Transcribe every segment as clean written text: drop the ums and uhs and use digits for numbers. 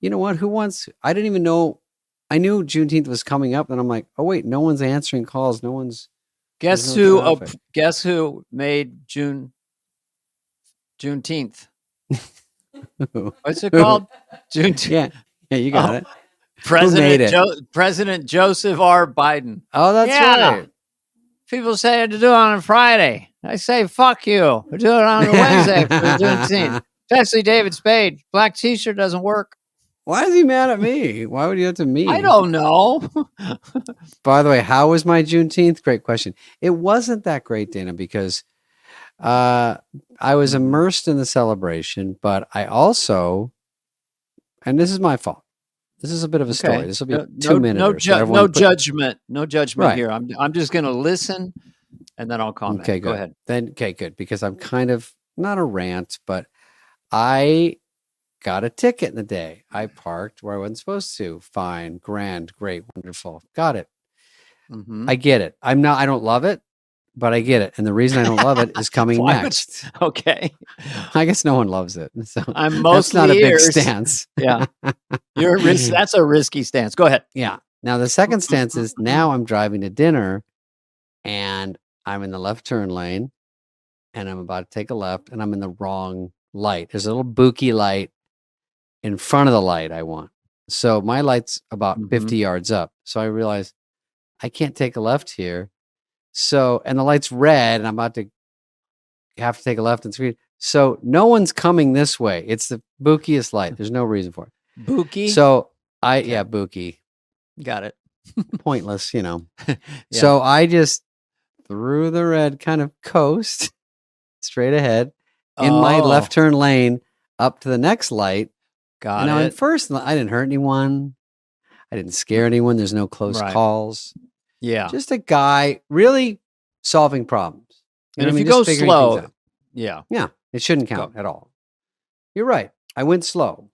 you know what? I didn't even know. I knew Juneteenth was coming up, and I'm like, oh wait, no one's answering calls. There's Guess no who? traffic. Guess who made Juneteenth? What's it called? Juneteenth. Yeah, you got it. President Joseph R. Biden. Oh, that's right. People say to do it on a Friday. I say, fuck you. We do it on a Wednesday for Juneteenth. Especially David Spade. Black t-shirt doesn't work. Why is he mad at me? Why would he do it to me? I don't know. By the way, how was my Juneteenth? Great question. It wasn't that great, Dana, because I was immersed in the celebration, but I also, and this is my fault. This is a bit of a story. This will be 2 minutes. No judgment. No judgment here. I'm just going to listen, and then I'll comment. Okay, go ahead. Okay, good. Because I'm kind of not a rant, but I got a ticket in the day. I parked where I wasn't supposed to. Fine, grand, great, wonderful. Got it. I get it. I don't love it, but I get it. And the reason I don't love it is coming next. Okay. I guess no one loves it. So I'm mostly that's not a big stance. Yeah. That's a risky stance. Go ahead. Yeah. Now the second stance is now I'm driving to dinner and I'm in the left turn lane and I'm about to take a left and I'm in the wrong light. There's a little bookie light in front of the light I want. So my light's about 50 yards up. So I realize I can't take a left here. So, and the light's red and I'm about to have to take a left and screen. So no one's coming this way. It's the bookiest light. There's no reason for it. Bookie? So bookie. Got it. Pointless, you know. Yeah. So I just through the red kind of coast straight ahead in my left turn lane up to the next light. Got it. Now, at first, I didn't hurt anyone. I didn't scare anyone. There's no close calls. Yeah. Just a guy really solving problems. And if you go slow, yeah, it shouldn't count at all. You're right. I went slow.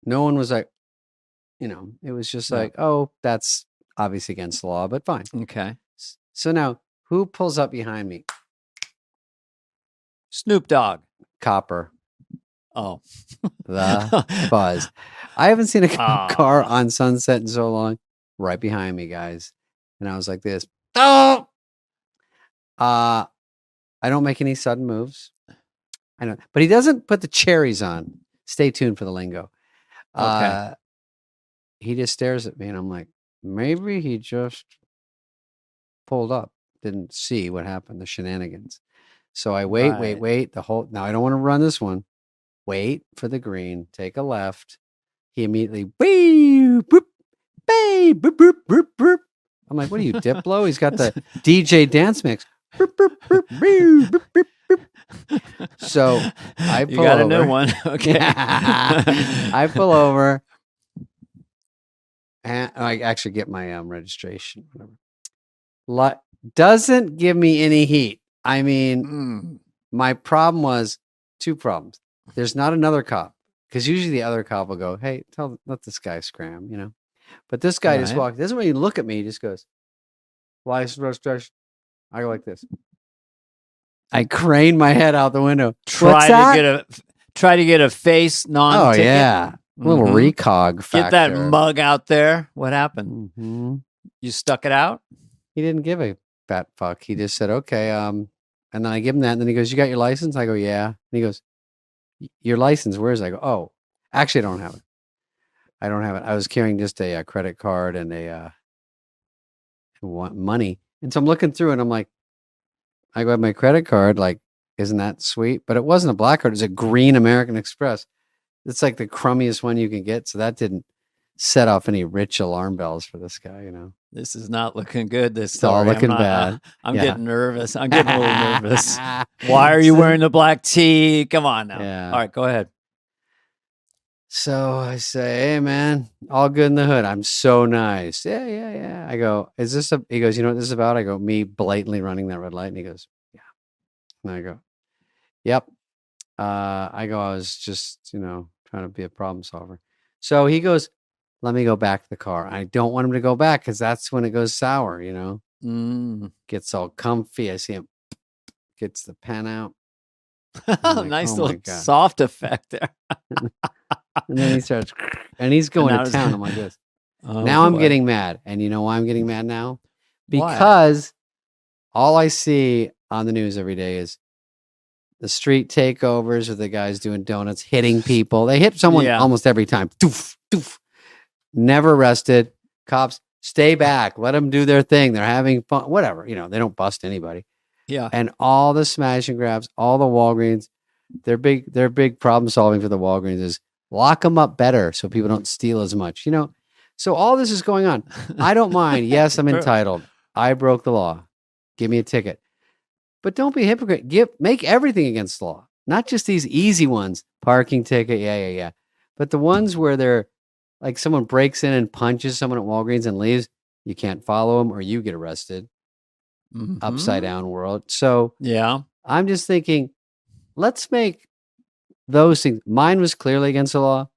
No one was like, it was just like, oh, that's obviously against the law, but fine. Okay. So now, who pulls up behind me? Snoop Dogg. Copper. Oh. The Buzz. I haven't seen a car on Sunset in so long. Right behind me, guys. And I was like this. Oh! I don't make any sudden moves. I know. But he doesn't put the cherries on. Stay tuned for the lingo. Okay. He just stares at me and I'm like, maybe he just pulled up. Didn't see what happened, the shenanigans. So I wait. Now I don't want to run this one. Wait for the green, take a left. He immediately, boop, boop, boop, boop, boop, boop. I'm like, what are you, Diplo? He's got the DJ dance mix. Boop, boop, boop, boop, boop, boop, boop. So I pull over. You got a new one. Okay. I pull over and I actually get my registration. Whatever. Doesn't give me any heat. I mean, my problem was 2 problems. There's not another cop because usually the other cop will go, hey, let this guy scram, But this guy just walks. Doesn't really look at me. He just goes, license registration. I go like this. I crane my head out the window. Try to get a face non-ticket. Oh yeah, a little recog factor. Get that mug out there. What happened? You stuck it out? He didn't give a fat fuck. He just said, okay. And then I give him that, and then he goes, you got your license? I go, yeah. And he goes, your license, where is it? I go, oh, actually, I don't have it. I was carrying just a credit card and money. And so I'm looking through and I'm like, I go, have my credit card. Like, isn't that sweet? But it wasn't a black card. It was a green American Express. It's like the crummiest one you can get. So that didn't set off any rich alarm bells for this guy, This is not looking good. It's all looking bad. I'm getting nervous. I'm getting a little nervous. Why are you wearing the black tee? Come on now. Yeah. All right, go ahead. So I say, hey man, all good in the hood. I'm so nice. Yeah. I go, he goes, you know what this is about? I go, me blatantly running that red light. And he goes, yeah. And I go, yep. I was just, trying to be a problem solver. So he goes, let me go back to the car. I don't want him to go back because that's when it goes sour, Gets all comfy. I see him, gets the pen out. Nice little soft effect there. And then he starts, and he's going now to it's- town. I'm like this. Oh, Now I'm boy. getting mad. And you know why I'm getting mad now? Why? Because all I see on the news every day is the street takeovers with the guys doing donuts, hitting people. They hit someone Yeah. almost every time. Doof, doof. Never arrested. Cops, stay back. Let them do their thing. They're having fun. Whatever. You know, they don't bust anybody. Yeah. And all the smash and grabs, all the Walgreens, their big problem solving for the Walgreens is lock them up better so people don't steal as much. You know, so all this is going on. I don't mind. Yes, I'm entitled. I broke the law. Give me a ticket. But don't be a hypocrite. Make everything against the law, not just these easy ones. Parking ticket, yeah. But the ones where they're like someone breaks in and punches someone at Walgreens and leaves, you can't follow them or you get arrested. Upside down world. So yeah, I'm just thinking, let's make those things. Mine was clearly against the law.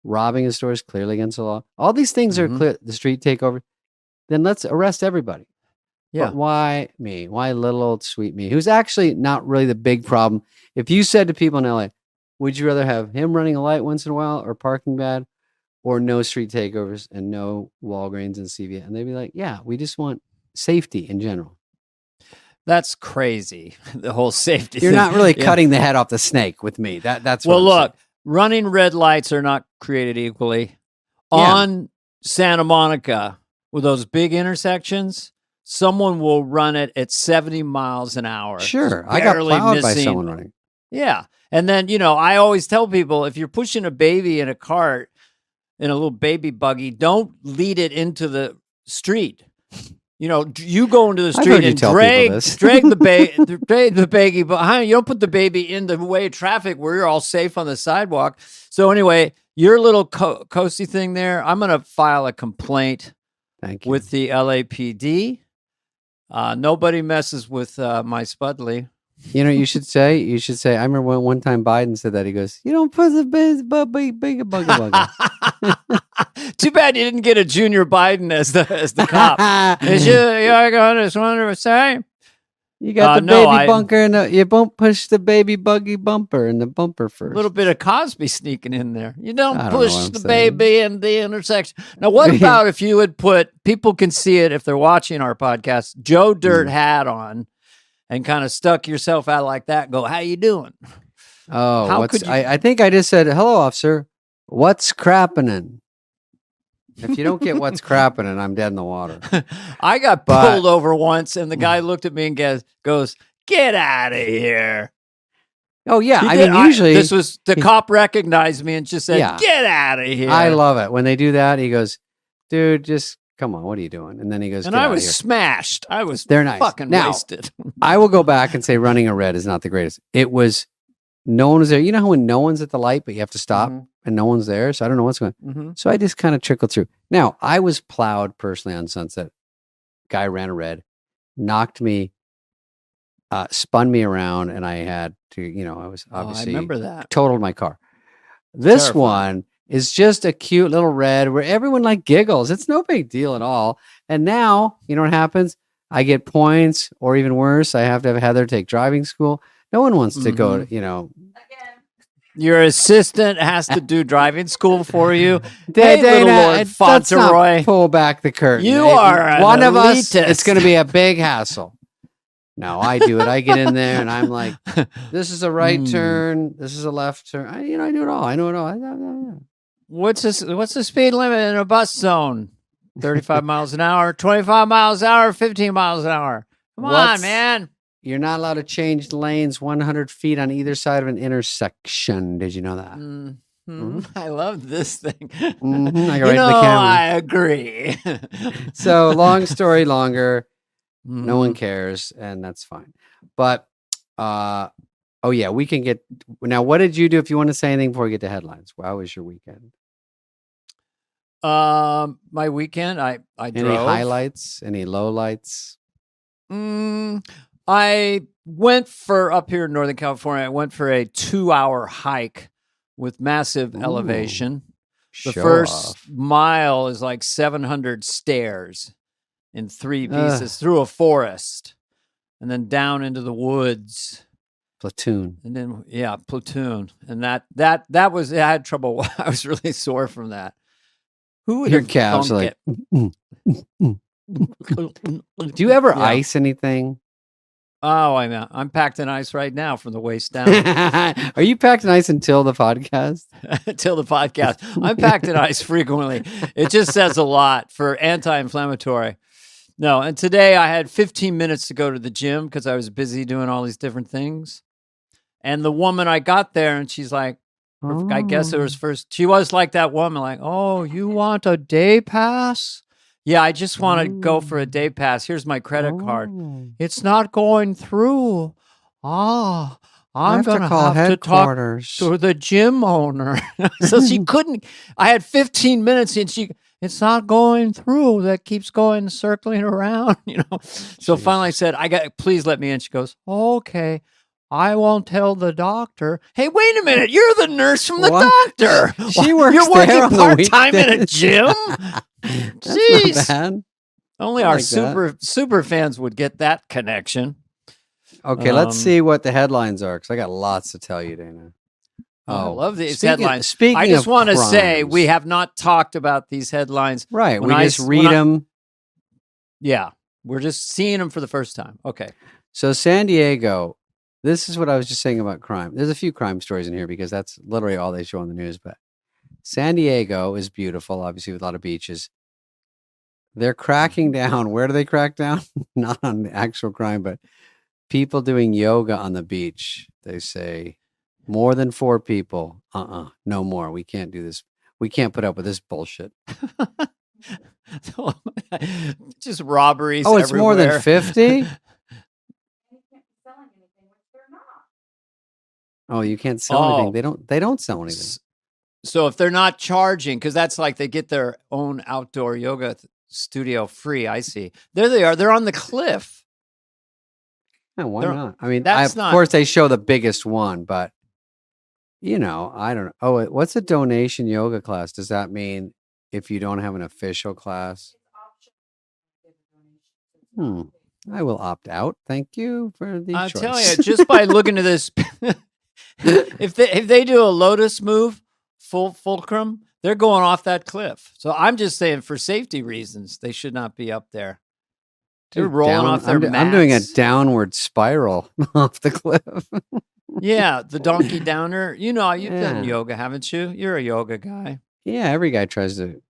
Robbing a store is clearly against the law. All these things are clear. The street takeover. Then let's arrest everybody. Yeah. But why me? Why little old sweet me? Who's actually not really the big problem. If you said to people in LA, would you rather have him running a light once in a while or parking bad or no street takeovers and no Walgreens and CVS? And they'd be like, yeah, we just want safety in general. That's crazy. The whole safety You're thing. not really cutting the head off the snake with me. That's what well, I'm look, saying. running red lights are not created equally. Yeah. On Santa Monica, with those big intersections, someone will run it at 70 miles an hour. Sure. I got barely plowed by missing- someone running. Yeah. And then, you know, I always tell people, if you're pushing a baby in a cart, in a little baby buggy, don't lead it into the street. You know, you go into the I've heard street you and tell drag people this. drag the baby behind. You don't put the baby in the way of traffic where you're all safe on the sidewalk. So anyway, your little coasty thing there, I'm going to file a complaint Thank you. with the LAPD. Nobody messes with my Spudley. You know, you should say, I remember one time Biden said that. He goes, you don't put the big buggy. Too bad you didn't get a junior Biden as the cop. Is you're going to wonder to say? You got the no, baby bunker and you won't push the baby buggy bumper in the bumper first. A little bit of Cosby sneaking in there. You don't I don't know push what I'm the saying. baby in the intersection. Now, what about if you would put, people can see it if they're watching our podcast, Joe Dirt hat on and kind of stuck yourself out like that. Go, how you doing? Oh, How could you- I think I just said, hello, officer. What's crappinin'? If you don't get what's crappinin', I'm dead in the water. I got But- pulled over once and the guy looked at me and goes, get out of here. Oh, yeah. He I did- mean, usually this was the cop recognized me and just said, Yeah. get out of here. I love it. When they do that, he goes, dude, just come on. What are you doing? And then he goes, and "Get I out of was here." smashed. I was They're nice. fucking Now, wasted. I will go back and say running a red is not the greatest. It was, no one was there. You know how when no one's at the light, but you have to stop and no one's there? So I don't know what's going on. Mm-hmm. So I just kind of trickled through. Now, I was plowed personally on Sunset. Guy ran a red, knocked me, spun me around, and I had to, I was obviously I remember that. totaled my car. This Terrifying. one is just a cute little red where everyone like giggles. It's no big deal at all. And now, you know what happens? I get points, or even worse, I have to have Heather take driving school. No one wants to go, Your assistant has to do driving school for you. Hey, little Dana, Lord let's Fauntleroy. not pull back the curtain. You are an one of us. elitist. It's going to be a big hassle. No, I do it. I get in there and I'm like, this is a right turn. This is a left turn. I do it all. I know it all. What's the speed limit in a bus zone? 35 miles an hour, 25 miles an hour, 15 miles an hour. Come on, man. You're not allowed to change lanes 100 feet on either side of an intersection. Did you know that? I love this thing. I go right to the camera. I agree. So long story longer. No one cares, and that's fine. But, oh yeah, we can get, now what did you do, if you want to say anything before we get to headlines? How was your weekend? My weekend, I Any drove. highlights? Any lowlights? I went up here in Northern California, I went for a 2-hour hike with massive elevation. The first mile is like 700 stairs in 3 pieces through a forest and then down into the woods. Platoon. And then Platoon, and that was, I had trouble. I was really sore from that. Who would Your have calves are thunk like. it? Do you ever ice anything? Oh, I'm packed in ice right now from the waist down. Are you packed in ice until the podcast? Until the podcast. I'm packed in ice frequently. It just says a lot for anti-inflammatory. No, and today I had 15 minutes to go to the gym because I was busy doing all these different things. And the woman, I got there and she's like, I guess it was first. She was like that woman, like, oh, you want a day pass? Yeah, I just want to go for a day pass. Here's my credit card. It's not going through. I'm going to have to talk to the gym owner. So she couldn't. I had 15 minutes and it's not going through. That keeps going, circling around, So finally I said, please let me in. She goes, okay. I won't tell the doctor. Hey, wait a minute. You're the nurse from the doctor. She works You're working part-time in a gym? Jeez. Bad. Only our super fans would get that connection. Okay, let's see what the headlines are, because I got lots to tell you, Dana. I love these headlines. Speaking I just want to crimes, say we have not talked about these headlines. Right. We just read them. Yeah. We're just seeing them for the first time. Okay. So San Diego, this is what I was just saying about crime. There's a few crime stories in here because that's literally all they show on the news. But San Diego is beautiful, obviously, with a lot of beaches. They're cracking down. Where do they crack down? Not on the actual crime, but people doing yoga on the beach. They say more than 4 people. No more. We can't do this. We can't put up with this bullshit. Just robberies. Oh, it's everywhere. more than 50? Oh, you can't sell anything. They don't sell anything. So if they're not charging, because that's like they get their own outdoor yoga studio free. I see. There they are. They're on the cliff. Yeah, why not? I mean, of course they show the biggest one, but I don't know. Oh, what's a donation yoga class? Does that mean if you don't have an official class? I will opt out. Thank you for the choice. I'll tell you, just by looking at this, if they do a lotus move, fulcrum, they're going off that cliff. So I'm just saying, for safety reasons, they should not be up there. They're rolling off their mats. I'm doing a downward spiral off the cliff. Yeah, the donkey downer. You've done yoga, haven't you? You're a yoga guy. Yeah, every guy tries to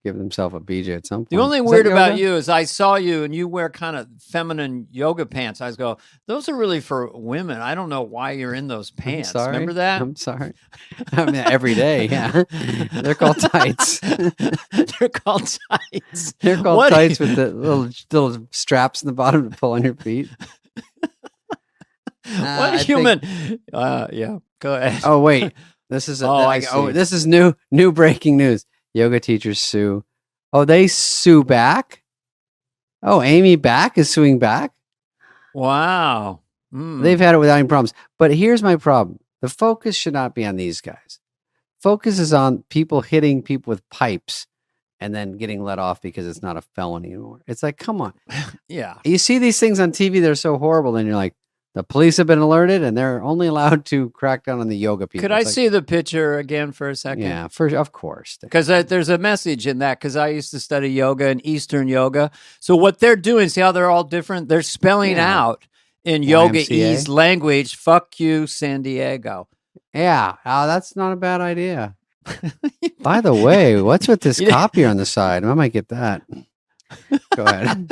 give himself a BJ at some point. The only weird about you is I saw you and you wear kind of feminine yoga pants. I was go, those are really for women. I don't know why you're in those pants. I'm sorry. Remember that? I'm sorry. I mean, every day, yeah. They're called tights. They're called tights. They're called tights with the little straps in the bottom to pull on your feet. What human? Yeah, go ahead. Oh, wait. This is this is new breaking news. Yoga teachers sue. Oh, they sue back? Oh, Amy Back is suing back? Wow. They've had it without any problems. But here's my problem. The focus should not be on these guys. Focus is on people hitting people with pipes and then getting let off because it's not a felony anymore. It's like, come on. Yeah. You see these things on TV, they're so horrible. And you're like, the police have been alerted and they're only allowed to crack down on the yoga people. Could I see the picture again for a second? Yeah, of course. Because there's a message in that, because I used to study yoga and Eastern yoga. So what they're doing, see how they're all different? They're spelling out in yoga-ese language, fuck you, San Diego. Yeah, that's not a bad idea. By the way, what's with this copier on the side? I might get that. Go ahead.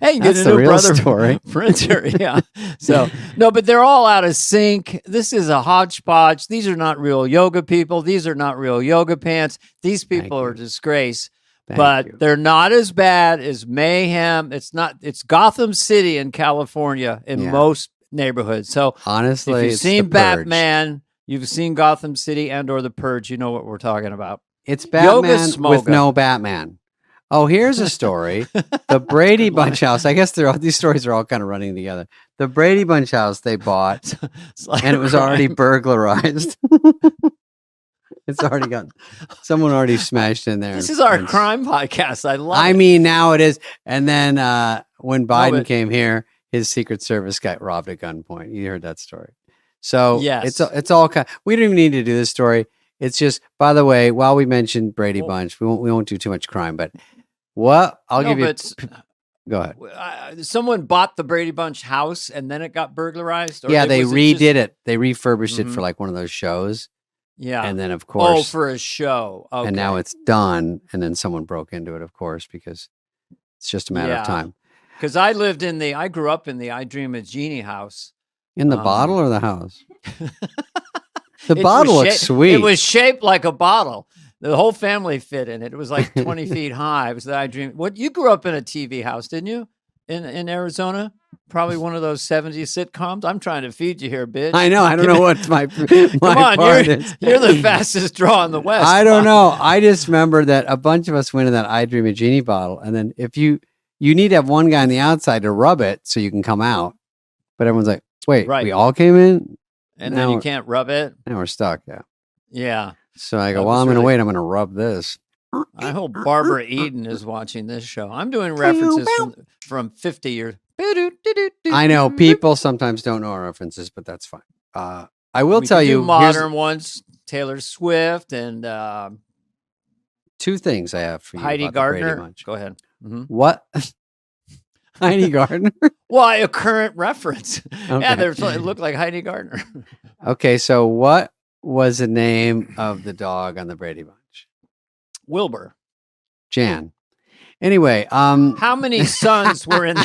Hey, you get a new brother story printer. Yeah. So no, but they're all out of sync. This is a hodgepodge. These are not real yoga people. These are not real yoga pants. These people are a disgrace. But they're not as bad as Mayhem. It's Gotham City in California in most neighborhoods. So honestly, if you've seen Batman, you've seen Gotham City or The Purge, you know what we're talking about. It's Batman with no Batman. Oh, here's a story. The Brady Bunch house. I guess these stories are all kind of running together. The Brady Bunch house they bought, and it was already burglarized. It's already someone already smashed in there. This is our crime podcast. I love it. I mean, now it is. And then when Biden came here, his Secret Service got robbed at gunpoint. You heard that story. So yes, it's all kind. We don't even need to do this story. It's just, by the way, while we mentioned Brady Bunch, we won't do too much crime, but what I'll give you. Go ahead. Someone bought the Brady Bunch house and then it got burglarized? Or yeah, they redid it. They refurbished it for like one of those shows. Yeah. And then, of course. Oh, for a show. Okay. And now it's done. And then someone broke into it, of course, because it's just a matter of time. Because I grew up in the I Dream of Jeannie house. In the bottle or the house? The bottle looks sweet. It was shaped like a bottle. The whole family fit in it. It was like 20 feet high. It was the I Dream. What, you grew up in a TV house, didn't you? In Arizona? Probably one of those 70s sitcoms. I'm trying to feed you here, bitch. I know. I don't know what my Come on, part is. You're the fastest draw in the West. I don't know. I just remember that a bunch of us went in that I Dream of Jeannie bottle. And then if you need to have one guy on the outside to rub it so you can come out. But everyone's like, wait, we all came in? And then you can't rub it? Now we're stuck, yeah. Yeah. So I go, well, I'm going to wait. I'm going to rub this. I hope Barbara Eden is watching this show. I'm doing references from 50 years. I know people sometimes don't know our references, but that's fine. I will tell you modern ones, Taylor Swift and two things I have for you. Heidi Gardner. Go ahead. Mm-hmm. What? Heidi Gardner? Well, a current reference. Okay. Yeah, it looked like Heidi Gardner. Okay, so what was the name of the dog on the Brady Bunch? Wilbur. Jan. Anyway, how many sons were in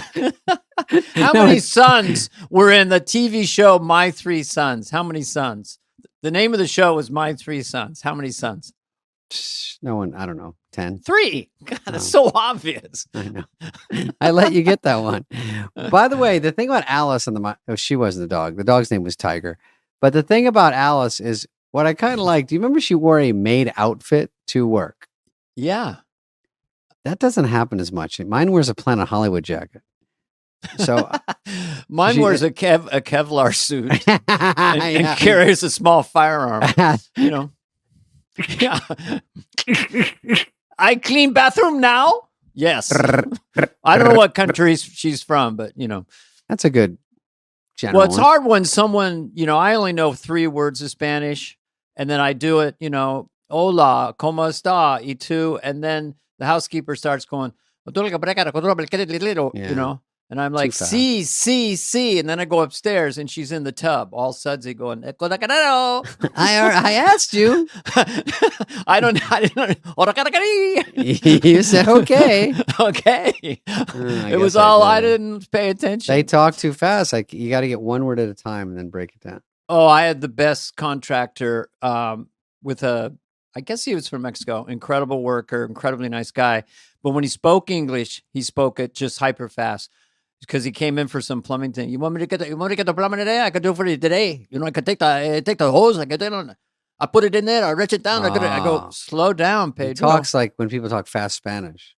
many sons were in the TV show My Three Sons? How many sons? The name of the show was My Three Sons. How many sons? No one, I don't know, 10. 3. God, that's so obvious. I know. I let you get that one. By the way, the thing about Alice and she wasn't the dog. The dog's name was Tiger. But the thing about Alice is what I kind of like. Do you remember she wore a maid outfit to work? Yeah. That doesn't happen as much. Mine wears a Planet Hollywood jacket. So mine wears a Kevlar suit and carries a small firearm. You know. Yeah. I clean bathroom now? Yes. I don't know what country she's from, but you know. That's a good general. Well, it's hard when someone, I only know 3 words of Spanish and then I do it, hola, ¿cómo está? Y tú, and then the housekeeper starts going, and I'm like, see, and then I go upstairs and she's in the tub, all sudsy, going, I asked you. I didn't. You said okay. Okay. It was all I didn't pay attention. They talk too fast. Like you got to get one word at a time and then break it down. Oh, I had the best contractor with I guess he was from Mexico. Incredible worker, incredibly nice guy. But when he spoke English, he spoke it just hyper fast because he came in for some plumbing thing. You want me to get the plumbing today? I could do it for you today. I could take the hose. I put it in there. I wrench it down. I go, slow down, Pedro. He talks like when people talk fast Spanish.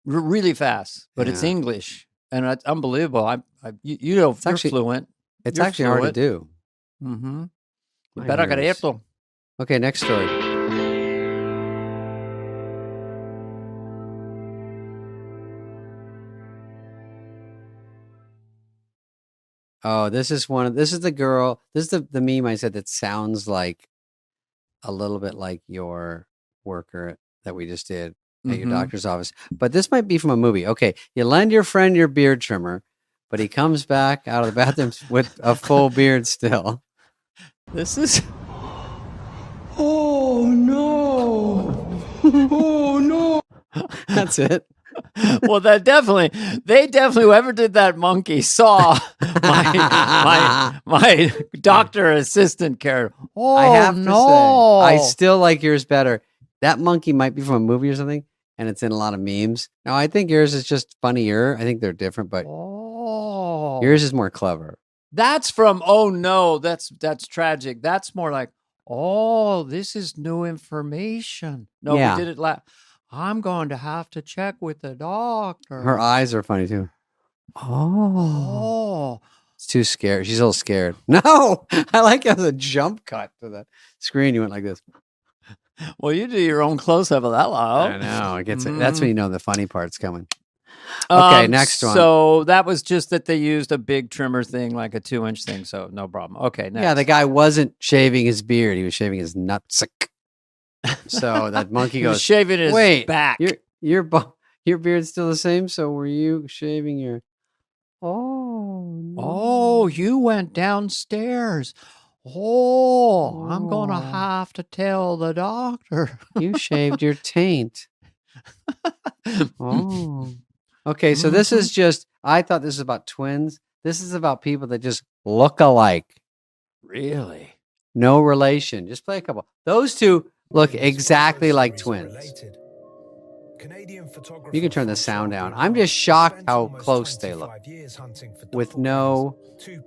Really fast, but it's English. And it's unbelievable. You're fluent. It's actually hard to do. Mm-hmm. Better get it. Okay, next story. Oh, this is the girl. This is the meme I said that sounds like a little bit like your worker that we just did at your doctor's office. But this might be from a movie. Okay, you lend your friend your beard trimmer, but he comes back out of the bathroom with a full beard still. This is... Oh, no. Oh, no. That's it. Well, they definitely, whoever did that monkey saw my doctor assistant character. Oh, I have to say, I still like yours better. That monkey might be from a movie or something, and it's in a lot of memes. Now, I think yours is just funnier. I think they're different, but yours is more clever. That's from, oh no, that's tragic. That's more like, oh, this is new information. No, we did it last. I'm going to have to check with the doctor. Her eyes are funny too. Oh. It's too scared. She's a little scared. No, I like it as a jump cut to the screen. You went like this. Well, you do your own close-up of that loud. I know. It gets it. That's when you know the funny part's coming. Okay, next one. So that was just that they used a big trimmer thing, like a 2-inch thing. So no problem. Okay, next. Yeah, the guy wasn't shaving his beard; he was shaving his nutsack. So that monkey He was goes, shaving his "Wait, back. your beard's still the same. So were you shaving your? Oh, no. Oh, you went downstairs. Oh, I'm gonna Oh. have to tell the doctor. You shaved your taint. Oh. Okay, so this is just, I thought this was about twins. This is about people that just look alike. Really? No relation. Just play a couple. Those two look exactly like twins. You can turn the sound down. I'm just shocked how close they look. With no...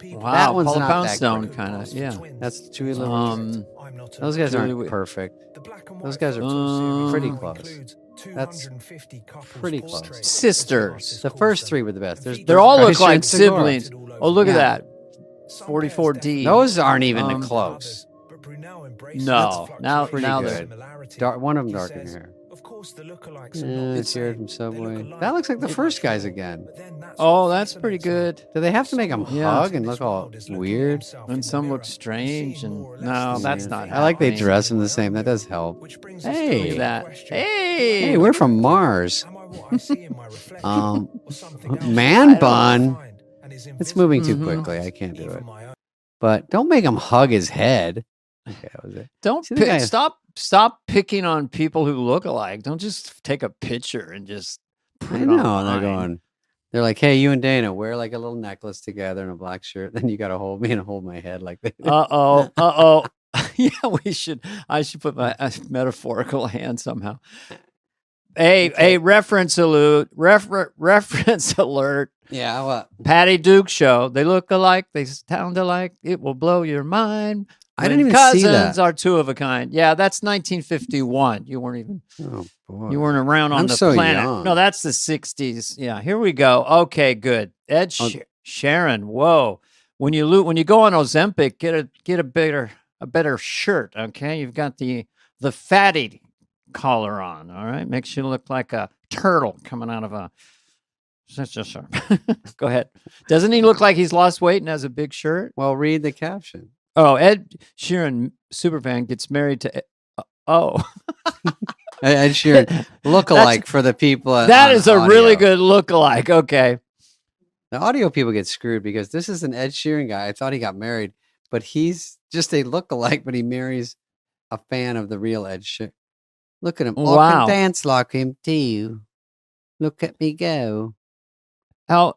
Wow, that one's Paula not Poundstone that great. kind of, yeah. That's Julie Louise. Those guys aren't perfect. Those guys are pretty close. That's pretty close. Sisters. The first three were the best. They all look Christian like Segura. siblings. Oh, look at Yeah. that. 44D. Those aren't even close. No. Now Pretty now good. One of them darker hair. It's here from Subway. That looks like the first guys again. Oh, that's pretty good. Do they have to make them Yeah. hug and look all weird? And some look strange, and no, that's not. I like they happening. dress them the same. That does help. Look at Hey, that. Hey, hey, we're from Mars. Man bun. It's moving too quickly. I can't do it. But don't make him hug his head. Okay, that was it. Don't See, the guy- stop picking on people who look alike. Don't just take a picture and just put I it know. online. They're going. They're like, hey, you and Dana wear like a little necklace together and a black shirt. Then you got to hold me and hold my head like that. Uh-oh. Yeah, I should put my metaphorical hand somehow. A reference alert. Reference alert. Yeah. What? Patty Duke show. They look alike. They sound alike. It will blow your mind. I didn't even Cousins see that. are two of a kind. Yeah, that's 1951. You weren't even. Oh boy. You weren't around on I'm the so planet. young. No, that's the 60s. Yeah, here we go. Okay, good. Ed Sheeran. Whoa. When you go on Ozempic, get a better shirt. Okay, you've got the fatty collar on. All right, makes you look like a turtle coming out of a. Go ahead. Doesn't he look like he's lost weight and has a big shirt? Well, read the caption. Oh, Ed Sheeran, superfan, gets married to. Ed Sheeran look-alike for the people. That on is a audio. really good look-alike. Okay. The audio people get screwed because this is an Ed Sheeran guy. I thought he got married, but he's just a look-alike, but he marries a fan of the real Ed Sheeran. Look at him. I Wow. can dance like him too. Look at me go. I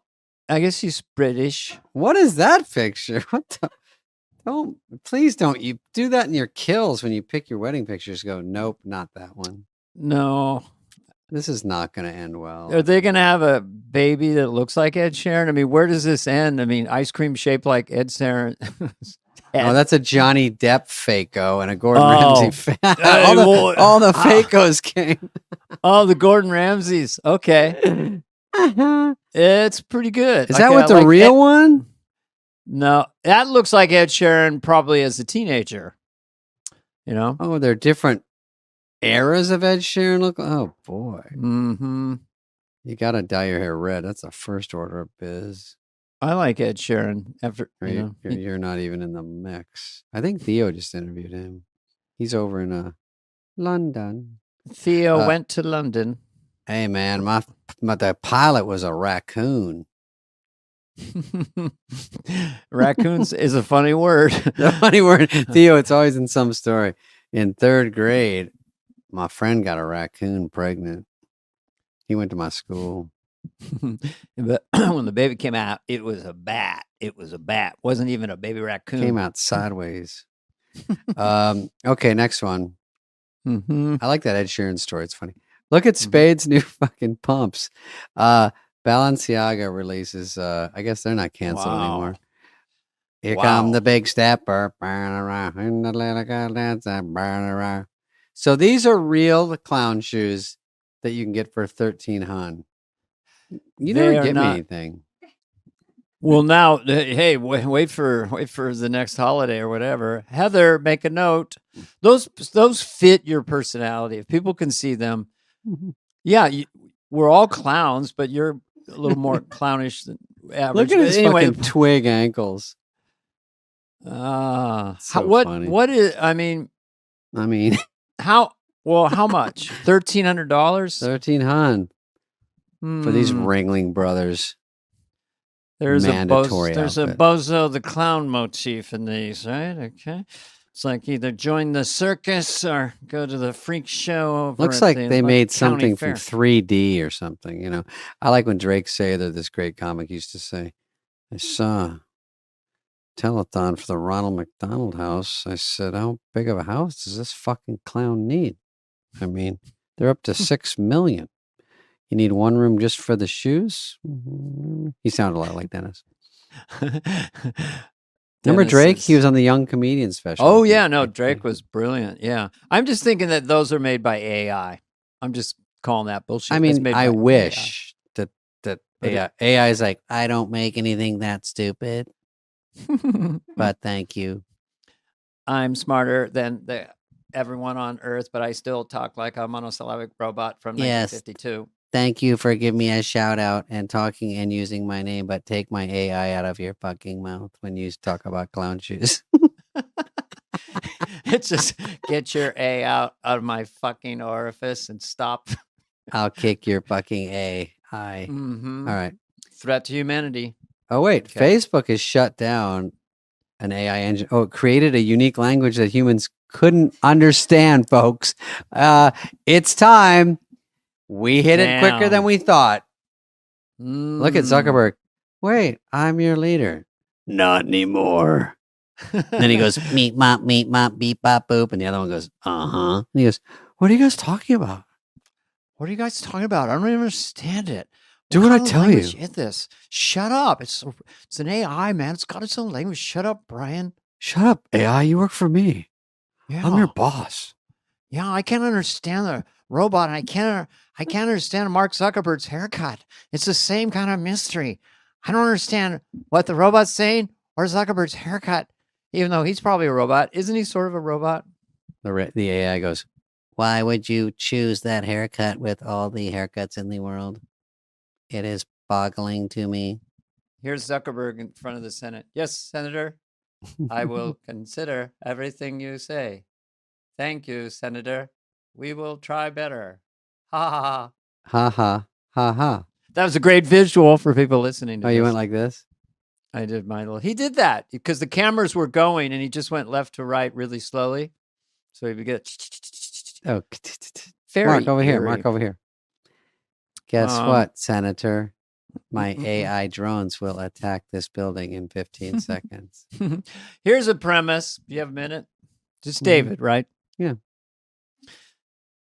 guess he's British. What is that picture? What the? Please don't you do that in your kills when you pick your wedding pictures. Go, nope, not that one. No. This is not going to end well. Are they going to have a baby that looks like Ed Sheeran? I mean, where does this end? I mean, ice cream shaped like Ed Sheeran. Oh, that's a Johnny Depp fake-o and a Gordon Oh. Ramsay fan. all the fake-os came. Oh, the Gordon Ramsays. Okay. It's pretty good. Is that Okay, what I the like real Ed- one? No, that looks like Ed Sheeran probably as a teenager. You know? Oh, they're different eras of Ed Sheeran. Look, oh boy, Mm-hmm. you got to dye your hair red. That's the first order of biz. I like Ed Sheeran. After Or you know, you're not even in the mix. I think Theo just interviewed him. He's over in London. Theo went to London. Hey man, the pilot was a raccoon. Raccoons is a funny word. The funny word, Theo. It's always in some story. In third grade, my friend got a raccoon pregnant. He went to my school. But when the baby came out, it was a bat. It was a bat. Wasn't even a baby raccoon. Came out sideways. Okay, next one. Mm-hmm. I like that Ed Sheeran story. It's funny. Look at Spade's new fucking pumps. Balenciaga releases. I guess they're not canceled Wow. anymore. Here Wow. come the big stepper. Burn around in the little girl dance and burn around. So these are real clown shoes that you can get for 13 hun. You They never are get me not- anything. Well, now, hey, wait for the next holiday or whatever. Heather, make a note. Those fit your personality. If people can see them, yeah, we're all clowns, but a little more clownish than average. Look at But his anyway, fucking twig ankles. So what funny. what is? I mean, how much? $1,300. $1,300 for these Ringling Brothers. There's mandatory there's a outfit. Bozo the Clown motif in these, right? Okay. It's like either join the circus or go to the freak show. Over Looks at like the they made something fair. from 3D or something, you know. I like when Drake Sather, this great comic, used to say, I saw telethon for the Ronald McDonald House. I said, how big of a house does this fucking clown need? I mean, they're up to 6 million. You need one room just for the shoes? He sounded a lot like Dennis. Remember Drake? He was on the Young Comedian special. Oh, yeah. No, Drake was brilliant. Yeah. I'm just thinking that those are made by AI. I'm just calling that bullshit. I mean, I wish that AI is like, I don't make anything that stupid, but thank you. I'm smarter than everyone on Earth, but I still talk like a monosyllabic robot from 1952. Thank you for giving me a shout out and talking and using my name, but take my AI out of your fucking mouth when you talk about clown shoes. It's just get your A out of my fucking orifice and stop. I'll kick your fucking AI. Mm-hmm. All right. Threat to humanity. Oh, wait. Okay. Facebook has shut down an AI engine. Oh, it created a unique language that humans couldn't understand, folks. It's time. We hit it quicker than we thought. Look at Zuckerberg. Wait, I'm your leader. Not anymore. Then he goes, meet mop, beep bop boop. And the other one goes, uh-huh. And he goes, what are you guys talking about? What are you guys talking about? I don't even understand it. Do what I tell you. Is this? Shut up. It's an AI, man. It's got its own language. Shut up, Brian. Shut up, AI. You work for me. Yeah. I'm your boss. Yeah, I can't understand the robot. I can't understand Mark Zuckerberg's haircut. It's the same kind of mystery. I don't understand what the robot's saying or Zuckerberg's haircut, even though he's probably a robot. Isn't he sort of a robot? The AI goes, why would you choose that haircut with all the haircuts in the world? It is boggling to me. Here's Zuckerberg in front of the Senate. Yes, Senator, I will consider everything you say. Thank you, Senator. We will try better. Ha ha ha. Ha ha ha ha. That was a great visual for people listening to this. You went like this? I did my little. He did that because the cameras were going and he just went left to right really slowly. So he would get. Oh, very Mark over here. eerie. Mark over here. Guess what, Senator? My AI drones will attack this building in 15 seconds. Here's a premise. Do you have a minute? Just David, right? Yeah.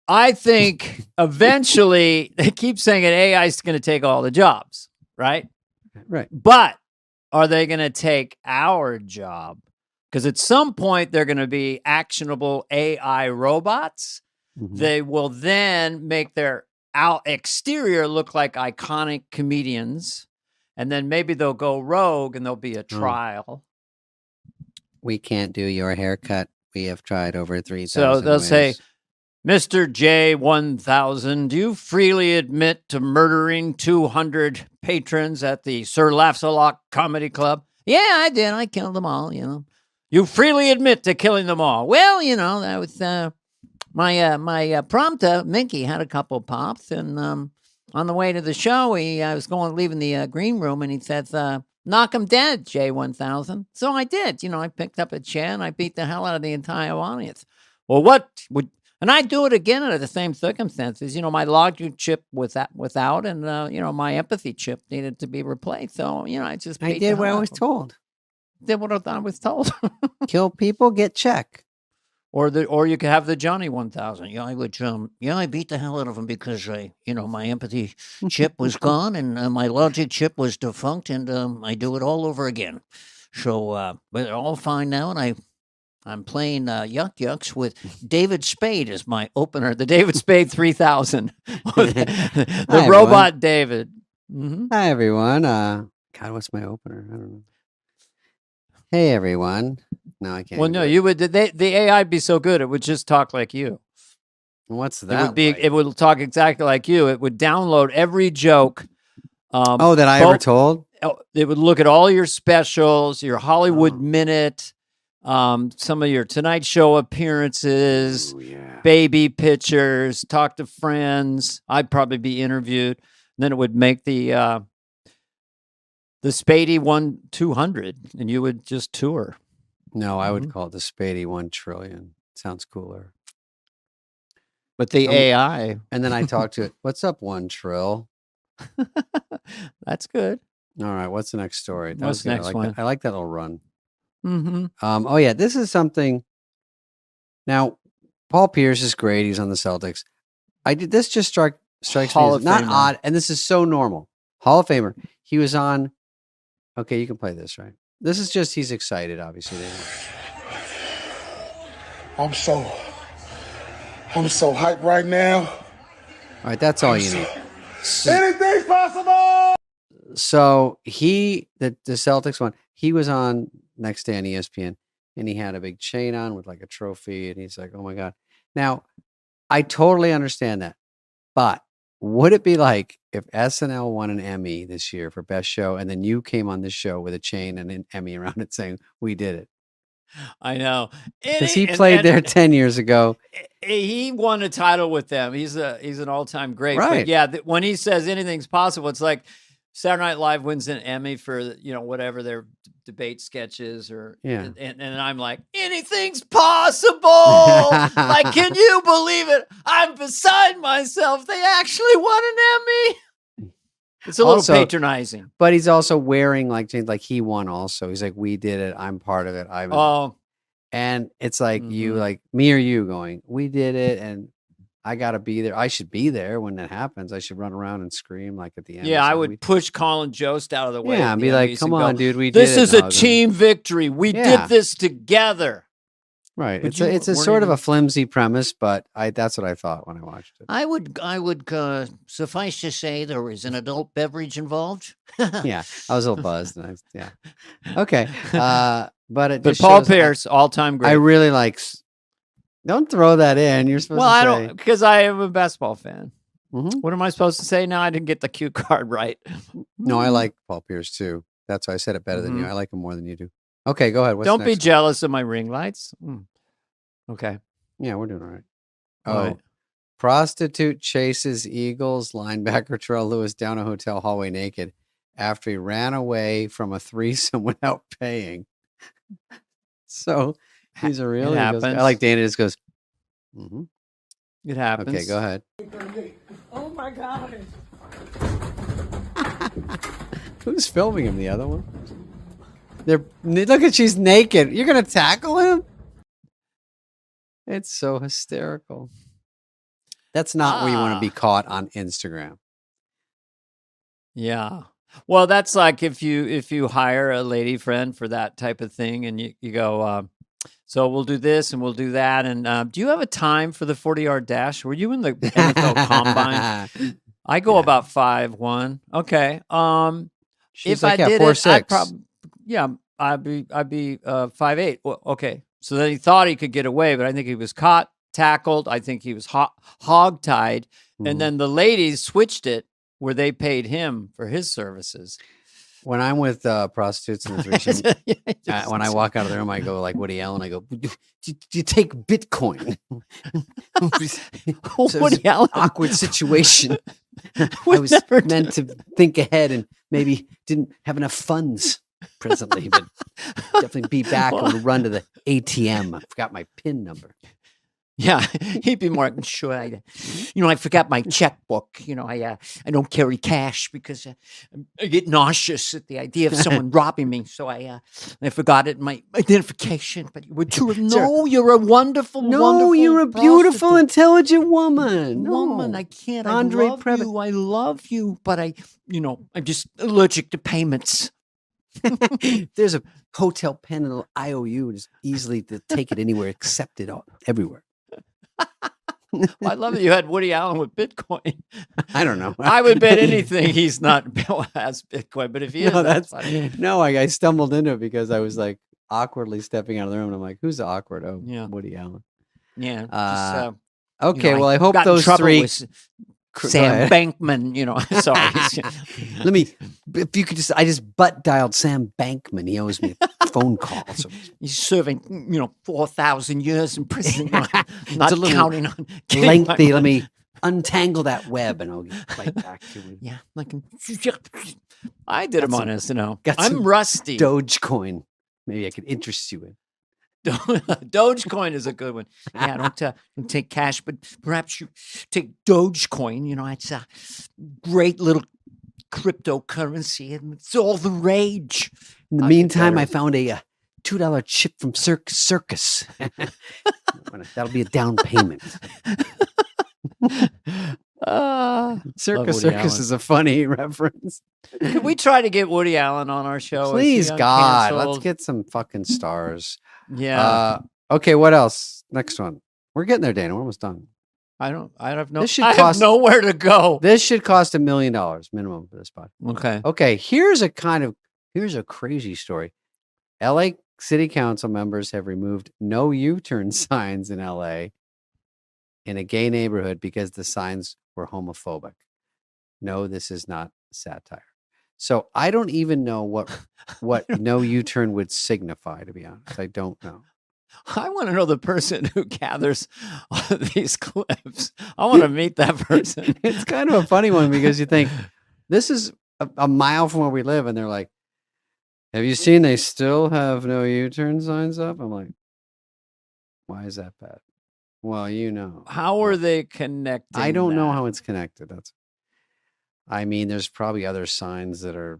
I think eventually they keep saying that AI is going to take all the jobs, right? Right. But are they going to take our job? Because at some point they're going to be actionable AI robots. Mm-hmm. They will then make their exterior look like iconic comedians. And then maybe they'll go rogue and there'll be a trial. We can't do your haircut. We have tried over 3,000 So they'll ways. say, Mr. J1000, do you freely admit to murdering 200 patrons at the Sir Laughs-a-Lot Comedy Club? Yeah, I did. I killed them all, you know. You freely admit to killing them all. Well, you know, that was my prompter, Minky, had a couple pops, and on the way to the show, I was leaving the green room, and he said, knock him dead, J1000. So I did. You know, I picked up a chair, and I beat the hell out of the entire audience. Well, and I do it again under the same circumstances. You know, my logic chip was without, and you know, my empathy chip needed to be replaced. So, you know, I did what I was told. Did what I was told. Kill people, get check. Or you could have the Johnny 1000. Yeah, I beat the hell out of him because my empathy chip was gone and my logic chip was defunct, and I do it all over again. So, but they're all fine now, and I'm playing Yuck Yucks with David Spade as my opener, the David Spade 3000. the Hi, robot everyone. David. Mm-hmm. Hi, everyone. God, what's my opener? I don't know. Hey, everyone. No, I can't. Well, no, you would. The AI would be so good, it would just talk like you. What's that? It would talk exactly like you. It would download every joke that I ever told? It would look at all your specials, your Hollywood Minute, some of your Tonight Show appearances, baby pictures, talk to friends. I'd probably be interviewed. And then it would make the Spade 1-200, and you would just tour. No, I would call it the Spade 1 trillion. Sounds cooler. But the AI. And then I talked to it. What's up, 1 trill? That's good. All right. What's the next story? What's the next one? I like that little run. Mm-hmm. Oh, yeah. This is something. Now, Paul Pierce is great. He's on the Celtics. This just strikes me as not odd. And this is so normal. Hall of Famer. He was on. Okay, you can play this, right? This is just, he's excited, obviously. I'm so hyped right now. All right, that's all you need. Anything's possible. So the Celtics one, he was on next day on ESPN, and he had a big chain on with like a trophy, and he's like, oh my God. Now, I totally understand that, but would it be like if SNL won an Emmy this year for Best Show, and then you came on this show with a chain and an Emmy around it saying, we did it? I know. Because he played there 10 years ago. He won a title with them. He's an all-time great. Right. But yeah, when he says anything's possible, it's like Saturday Night Live wins an Emmy for, whatever their debate sketches and I'm like, anything's possible. Like, can you believe it? I'm beside myself. They actually won an Emmy. It's a little patronizing. But he's also wearing like he won also. He's like, we did it. I'm part of it. And it's like you, like me or you going, we did it, and I got to be there. I should be there when it happens. I should run around and scream like at the end. Yeah, I would push Colin Jost out of the way. Yeah, and be like, come on, dude, we did it. This is a team victory. We did this together. Right. It's a sort of a flimsy premise, but that's what I thought when I watched it. I would suffice to say there was an adult beverage involved. Yeah, I was a little buzzed. And okay. But Paul Pierce, all-time great. I really like. Don't throw that in. You're supposed to say. I don't, because I am a basketball fan. Mm-hmm. What am I supposed to say now? I didn't get the cue card right. No, I like Paul Pierce too. That's why I said it better than you. I like him more than you do. Okay, go ahead. Don't be jealous of my ring lights. Okay. Yeah, we're doing all right. Right. Prostitute chases Eagles linebacker Terrell Lewis down a hotel hallway naked after he ran away from a threesome without paying. So he's a real. I like Dana just goes. Mm-hmm. It happens. Okay, go ahead. Oh my God. Who's filming him? The other one? Look at, she's naked. You're gonna tackle him? It's so hysterical. That's not where you want to be caught on Instagram. Yeah. Well, that's like if you hire a lady friend for that type of thing, and you go, so we'll do this and we'll do that. And do you have a time for the 40-yard dash? Were you in the NFL Combine? I go about 5'1". Okay. She's if I did 4'6". I'd be 5'8". Well, okay. So then he thought he could get away, but I think he was caught, tackled. I think he was hog-tied. And then the ladies switched it where they paid him for his services. When I'm with prostitutes in the threesome, when I walk out of the room, I go like Woody Allen. I go, do you take Bitcoin? Woody Allen. Awkward situation. I was meant to think ahead and maybe didn't have enough funds presently, but definitely be back and run to the ATM. I forgot my PIN number. Yeah, he'd be more sure. I forgot my checkbook. I don't carry cash because I get nauseous at the idea of someone robbing me. So I forgot it in my identification. But would you know you're a wonderful, wonderful you're a beautiful, intelligent woman. Woman, I can't. Andre I love you, but I'm just allergic to payments. There's a hotel pen and an IOU, just easily to take it anywhere, accept it everywhere. I love that you had Woody Allen with Bitcoin. I don't know. I would bet anything he's not has Bitcoin, but if he is, that's funny. No, I stumbled into it because I was like awkwardly stepping out of the room, and I'm like, "Who's awkward?" Oh, yeah. Woody Allen. Yeah. Okay, well, I hope those three. Sam Bankman, you know. Sorry. Let me, if you could just, I just butt dialed Sam Bankman. He owes me a phone call. So. He's serving, 4,000 years in prison. Not counting on lengthy. Let me untangle that web and I'll get right back to you. Yeah. I did him on this, I'm rusty. Dogecoin. Maybe I could interest you in. Dogecoin is a good one. Yeah, don't take cash, but perhaps you take Dogecoin. It's a great little cryptocurrency, and it's all the rage. In the meantime, I found a $2 chip from Circus. That'll be a down payment. Circus is a funny reference. Could we try to get Woody Allen on our show? Please, God, let's get some fucking stars. Yeah. Okay, what else? Next one. We're getting there, Dana. We're almost done. I have nowhere to go. This should cost $1 million minimum for this spot. Okay. Okay, here's a crazy story. LA City Council members have removed no U-turn signs in LA in a gay neighborhood because the signs were homophobic. No, this is not satire. So I don't even know what no U-turn would signify, to be honest. I don't know. I want to know the person who gathers these clips. I want to meet that person. It's kind of a funny one because you think this is a mile from where we live, and they're like, have you seen they still have no U-turn signs up? I'm like, why is that bad? Well, How are they connected? I don't know how it's connected. There's probably other signs that are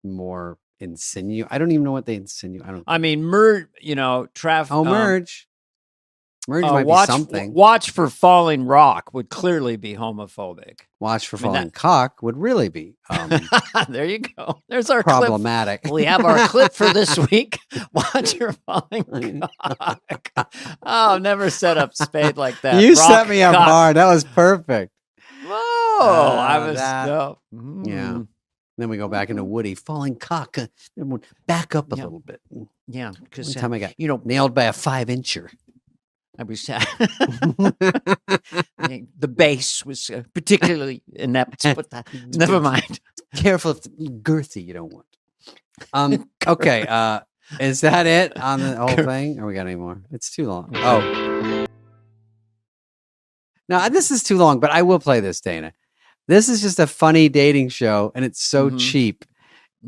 more insinuate. I don't even know what they insinuate. merge, traffic. Oh, merge. Merge might be something. Watch for falling rock would clearly be homophobic. Watch for falling cock would really be. There you go. There's our problematic. Clip. We have our clip for this week. Watch for falling cock. Oh, never set up Spade like that. You set me up hard. That was perfect. Whoa, I was Yeah. Then we go back into Woody falling cock. Then we'll back up a little bit. Yeah, because one time I got nailed by a 5-incher. I was the bass was particularly inept, but never mind. Careful, if it's girthy, you don't want. Okay, is that it on the whole thing? Or we got any more? It's too long. Oh. No, this is too long, but I will play this, Dana. This is just a funny dating show, and it's so cheap.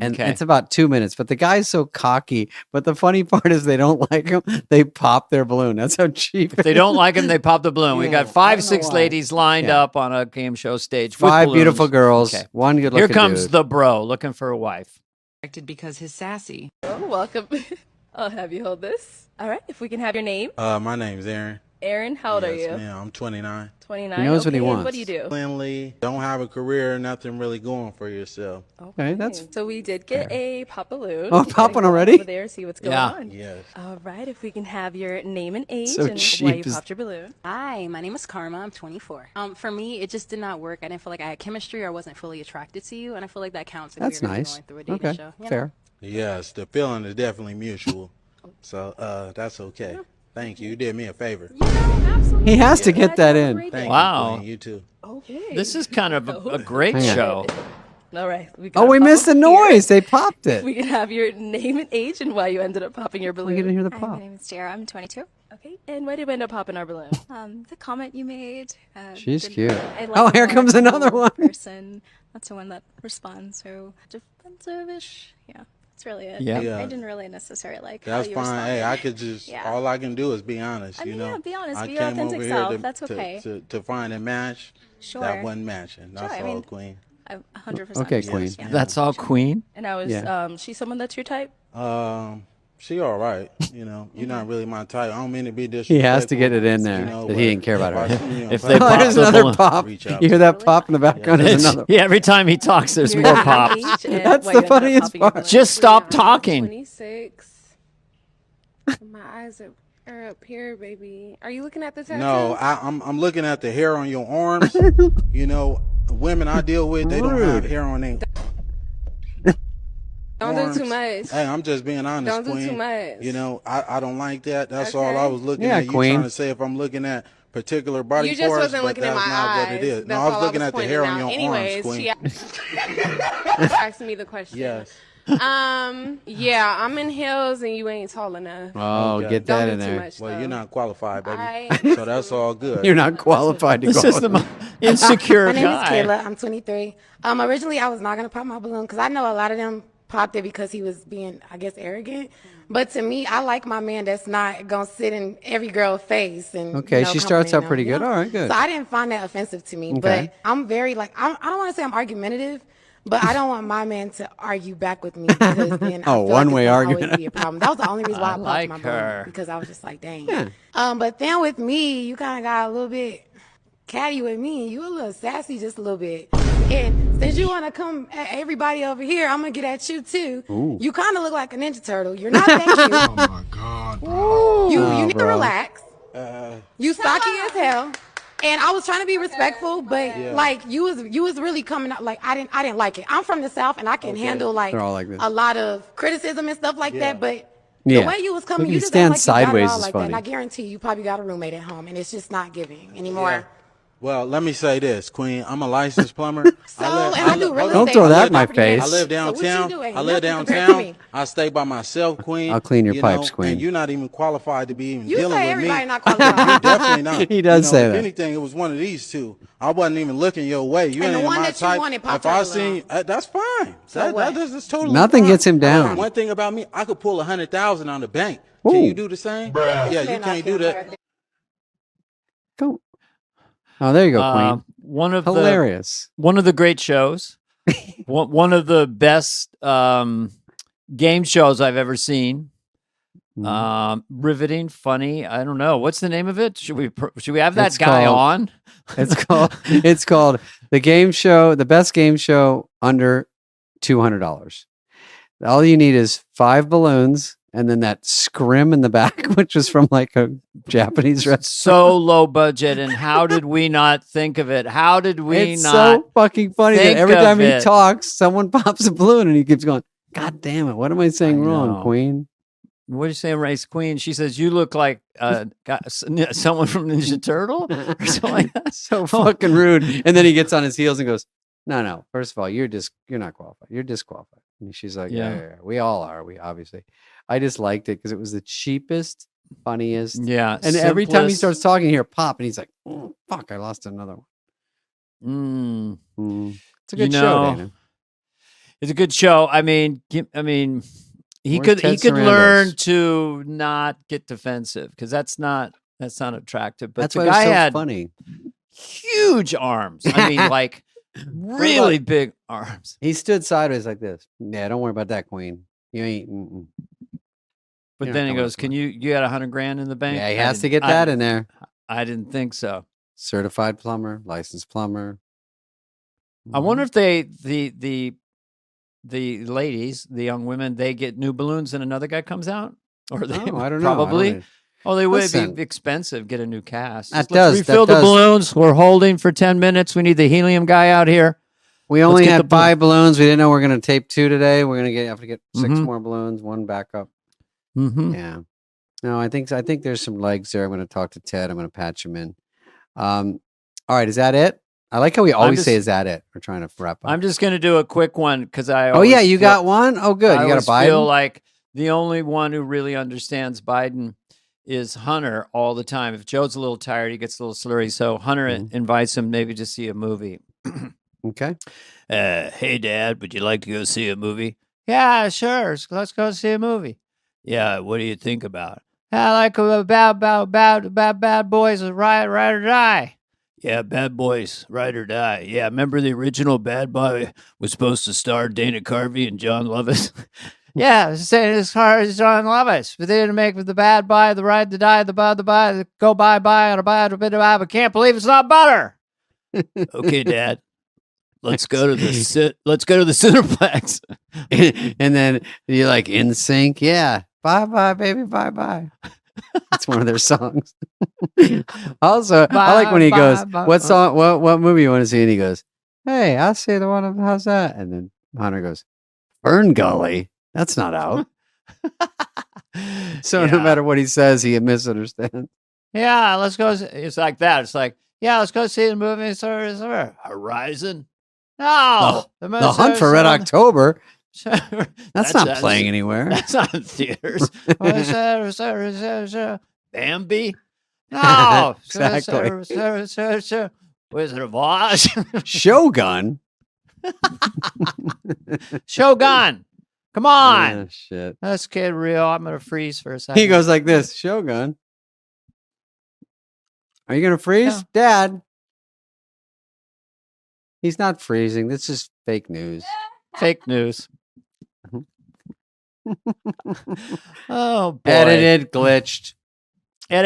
And it's about 2 minutes, but the guy's so cocky. But the funny part is they don't like him. They pop their balloon. That's how cheap. If they don't like him, they pop the balloon. We got 5-6 ladies lined up on a game show stage. 5 beautiful girls. Okay. One good looking Here comes dude. The bro looking for a wife. Because he's sassy. Oh, welcome. I'll have you hold this. All right, if we can have your name. My name's Aaron. Aaron, how old are you? Yeah, I'm 29. 29. He knows what he wants. What do you do? Cleanly, don't have a career, nothing really going for yourself. Okay, that's so we did get a pop balloon. Oh, popping already? Over there, see what's going on. Yes. All right, if we can have your name and age So and cheap why you is- popped your balloon. Hi, my name is Karma. I'm 24. For me, it just did not work. I didn't feel like I had chemistry or I wasn't fully attracted to you, and I feel like that counts if That's you're nice. going through a dating Okay, show. fair. Yes, the feeling is definitely mutual. So that's okay. Thank you. You did me a favor. Absolutely. He has to get that in. Thank Wow. you, Queen. You too. Okay. This is kind of a great Hang on. show. All right. Oh, we missed the noise. They popped it. We can have your name and age and why you ended up popping your We balloon. didn't hear the Hi, pop. my name is Jara. I'm 22. Okay. And why did we end up popping our balloon? The comment you made. She's didn't- cute. I like Oh, a here more comes another cool one. Person, not someone that responds so defensive-ish. Yeah, that's really it. Yeah. Yeah. I didn't really necessarily like That's how you fine. responded. Hey, I could just, Yeah. all I can do is be honest, I mean, you know. yeah, be honest, I be your came authentic over self. here That's okay. to find a match. Sure. That wasn't matching. That's Sure, I all, mean- Queen. 100%. Okay, Yes, Queen. ma'am. That's all, Queen. And I was, Yeah. she's someone that's your type? She all right. You know, you're not really my type. I don't mean to be disrespectful. He has to get it in there you know, that he didn't care about if her. I- you know, If if they I- pop There's the another balloon. pop. Reach You out. hear that pop in the background? There's another. Yeah, every time he talks, there's Your more name and pops. age and That's why the you ended up funniest popping your part. balloon. Just stop talking. 26. My eyes are up here, baby. Are you looking at the tattoo? No, I'm looking at the hair on your arms. You know, the women I deal with, they don't have hair on their Don't arms. do too much. Hey, I'm just being honest, Don't do Queen. too much. You know, I don't like that. That's all Okay. I was looking Yeah, at. You Queen. trying to say if I'm looking at particular body You just parts, wasn't but looking at that's my not eyes. what it is. No, That's I was all looking at the hair on pointing your out. arms, Anyways, Queen. she asked me the question. Yes. Yeah, I'm in heels and you ain't tall enough. Oh, Okay. get Don't that do in too there. much, Well, though. you're not qualified, baby. I- So that's all good. You're not qualified to This go. is the insecure My name is guy. Kayla. I'm 23. Originally, I was not gonna pop my balloon because I know a lot of them popped it because he was being, I guess, arrogant. But to me, I like my man that's not gonna sit in every girl's face and Okay, she starts out compliment pretty them, good. All right, good. So I didn't find that offensive to me. Okay. But I'm very like I don't want to say I'm argumentative, but I don't want my man to argue back with me because then I Oh, feel one-way like it's gonna argument. always be a problem. That was the only reason why I I popped like my her. balloon because I was just like, dang. Yeah. But then with me, you kind of got a little bit catty with me, and you a little sassy just a little bit. And since you want to come at everybody over here, I'm gonna get at you too. Ooh. You kind of look like a Ninja Turtle. You're not that cute. Oh my God, bro. You need bro. to relax. You stocky as hell. And I was trying to be respectful, but like you was really coming out like I didn't like it. I'm from the South and I can handle like, They're all like this. a lot of criticism and stuff like that, but Yeah. the way you was coming, Look, you he just act stands like you got it sideways all is like funny. that. And I guarantee you probably got a roommate at home, and it's just not giving anymore. Yeah. Well, let me say this, Queen. I'm a licensed plumber. So, and I do real estate. Don't throw that in my property management. face. I live So what you downtown. do ain't I live nothing compared to downtown. me. I stay by myself, Queen. I'll clean your you pipes, know, Queen. And you're not even qualified to be even You dealing say with everybody me. not qualified. You're definitely not. He does say if that. anything, it was one of these two. I wasn't even looking your way. You And ain't the even one my that you type. wanted popped If I her seen, that's fine. So what? That's totally Nothing fine. gets him down. One thing about me, I could pull 100,000 on the bank. Ooh. Can you do the same? Bruh. Yeah, you can't do that. Go. Oh, there you go, Queen. One of Hilarious. one of the great shows, one of the best game shows I've ever seen. Riveting, funny. I don't know what's the name of it. Should we have that It's guy called- on? It's called the game show, the best game show under $200. All you need is 5 balloons and then that scrim in the back, which was from like a Japanese restaurant. So low budget, and how did we not think of it? How did we It's not? so fucking funny that think every of time he it? talks, someone pops a balloon and he keeps going, God damn it, what am I saying I wrong, know. Queen? What are you saying, Race Queen? She says you look like someone from Ninja Turtle or something like that. So fucking rude. And then he gets on his heels and goes, No. First of all, you're not qualified. You're disqualified. And she's like, yeah. We all are. We obviously. I just liked it because it was the cheapest, funniest. Yeah. And every time he simplest. starts talking here, pop, and he's like, oh, fuck, I lost another one. It's a good show, Dana. It's a good show. I mean, he Where's could Ted learn Sarandos? to not get defensive because that's not attractive. But That's the why it was guy so had funny. huge arms. I mean, like really big arms. He stood sideways like this. Yeah, don't worry about that, Queen. You ain't. But You're then not he coming goes, up "Can you got $100,000 in the bank?" Yeah, he I has to didn't- get that in there. I didn't think so. Certified plumber, licensed plumber. I wonder if the ladies, the young women, they get new balloons and another guy comes out, or they Oh, I don't know. I don't probably. know. Oh, they would Listen. be expensive. Get a new cast. That Just let's does- that refill the does. balloons. We're holding for 10 minutes. We need the helium guy out here. We Let's only get had the balloon. 5 balloons. We didn't know we are going to tape 2 today. We're going to have to get 6 Mhm. more balloons, 1 backup. Mm-hmm. Yeah. No, I think there's some legs there. I'm going to talk to Ted. I'm going to patch him in. All right, is that it? I like how we always say, "Is that it?" We're trying to wrap up. I'm just going to do a quick one because I. Oh yeah, always you feel- got one. Oh good, I you got a always feel Biden. like the only one who really understands Biden is Hunter all the time. If Joe's a little tired, he gets a little slurry. So Hunter invites him maybe to see a movie. Okay. Hey, Dad, would you like to go see a movie? Yeah, sure. Let's go see a movie. Yeah, what do you think about it? I like bad boys, ride or die. Yeah, Bad Boys, Ride or Die. Yeah, remember the original Bad Boy was supposed to star Dana Carvey and John Lovitz? Yeah, I was saying as far as John Lovitz, but they didn't make the Bad Boy, the Ride to Die, the the go bye, and a bye, but can't believe it's not butter. Okay, Dad. Let's go to the Cineplex. And then you're like in sync. Yeah. Bye, baby. Bye. It's one of their songs. Also, I like when he goes, "What song? What movie you want to see?" And he goes, "Hey, I see the one of how's that?" And then Hunter goes, "Fern Gully. That's not out." So no Yeah. matter what he says, he misunderstands. Yeah, let's go. It's like that. It's like, yeah, let's go see the movie. Horizon. No, The Hunt for Red October. That's not playing anywhere. That's not in theaters. Bambi. No, Exactly. Wizard of Oz. Shogun. Shogun. Come on. Oh, shit. Let's get real. I'm gonna freeze for a second. He goes like this. Shogun. Are you gonna freeze, Yeah. Dad? He's not freezing. This is fake news. Fake news. Oh, boy. Edited, glitched. I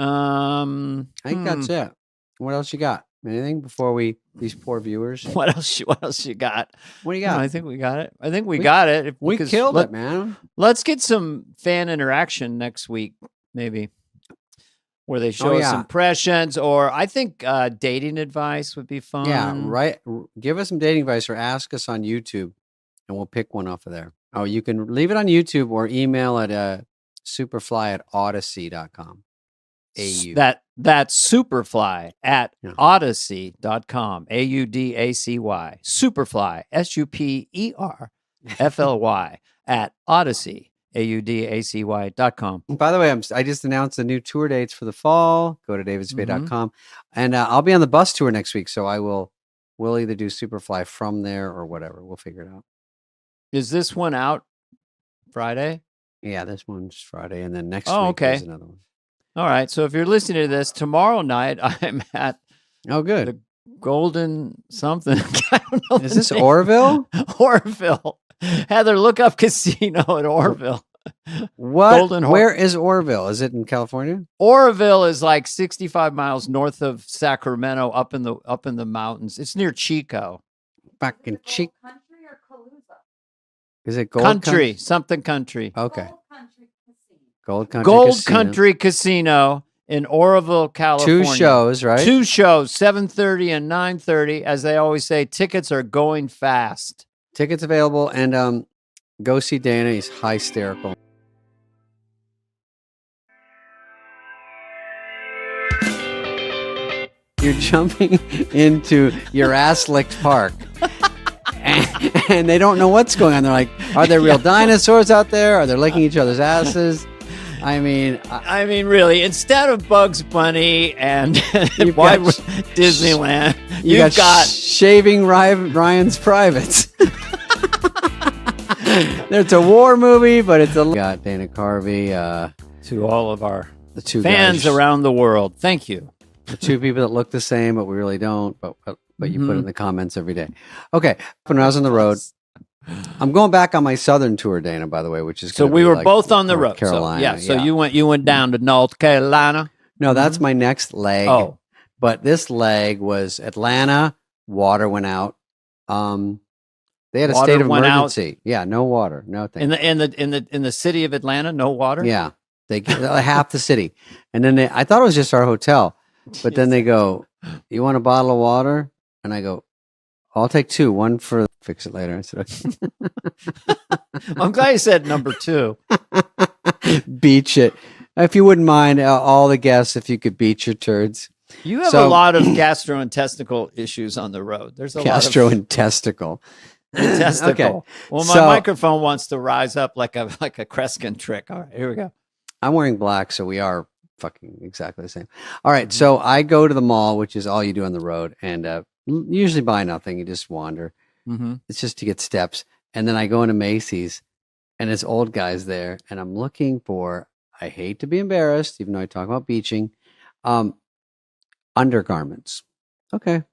I think that's it. What else you got? Anything before these poor viewers? What else you got? What do you No, got? I think we got it. I think we got it. We Because killed it, man. Let's get some fan interaction next week, maybe, where they show us yeah. impressions, or I think dating advice would be fun. Yeah, right. Give us some dating advice or ask us on YouTube, and we'll pick one off of there. Oh, you can leave it on YouTube or email at superfly@odyssey.com. AU. That's Superfly at odyssey.com. AUDACY. Superfly, SUPERFLY at Odyssey, AUDACY.com. By the way, I just announced the new tour dates for the fall. Go to davidspade.com. And I'll be on the bus tour next week, so we'll either do Superfly from there or whatever. We'll figure it out. Is this one out Friday? Yeah, this one's Friday, and then next Oh, week okay. there's another one. All right. So if you're listening to this tomorrow night, I'm at Oh, good. the Golden something. I don't know Is the this name. Orville? Orville. Heather, look up casino at Orville. What? Golden Where is Orville? Is it in California? Orville is like 65 miles north of Sacramento, up in the mountains. It's near Chico. Fucking cheek. Country or Calusa? Is it Gold Country, something country. Okay. Gold Country Casino. Gold Country. Gold Casino. Country Casino in Oroville, California. 2 shows, right? 2 shows, 7:30 and 9:30. As they always say, tickets are going fast. Tickets available, and go see Dana. He's hysterical. You're jumping into your ass licked park. And they don't know what's going on. They're like, are there real dinosaurs out there? Are they licking each other's asses? I mean, really, instead of Bugs Bunny and You've why got Disneyland, you got Shaving Ryan's Privates. It's a war movie, but it's got Dana Carvey. To all of our The 2 fans guys, around the world, thank you. the 2 people that look the same, but we really don't. But you put it Mhm. in the comments every day. Okay, when I was on the road, I'm going back on my southern tour, Dana. By the way, which is So gonna we be were like both on the North road. Carolina. So you went down to North Carolina. No, that's my next leg. Oh, But this leg was Atlanta. Water went out. They had a Water state of went out. emergency. Yeah, no water, no thing. in the city of Atlanta, no water. Yeah, they half the city, and then I thought it was just our hotel, but then they go, "You want a bottle of water?" And I go, "I'll take 2. One for fix it later." I said, okay. I'm glad you said number 2. "Beach it." If you wouldn't mind, all the guests, if you could beach your turds. You have So- a lot of gastrointestinal issues on the road. There's a Gastrointesticle. Testicle. Okay. Well, my So- microphone wants to rise up like a Kreskin trick. All right, here we go. I'm wearing black, so we are fucking exactly the same. All right, so I go to the mall, which is all you do on the road, and usually buy nothing. You just wander. Mm-hmm. It's just to get steps. And then I go into Macy's, and this old guy's there, and I'm looking for, I hate to be embarrassed, even though I talk about beaching, undergarments. Okay.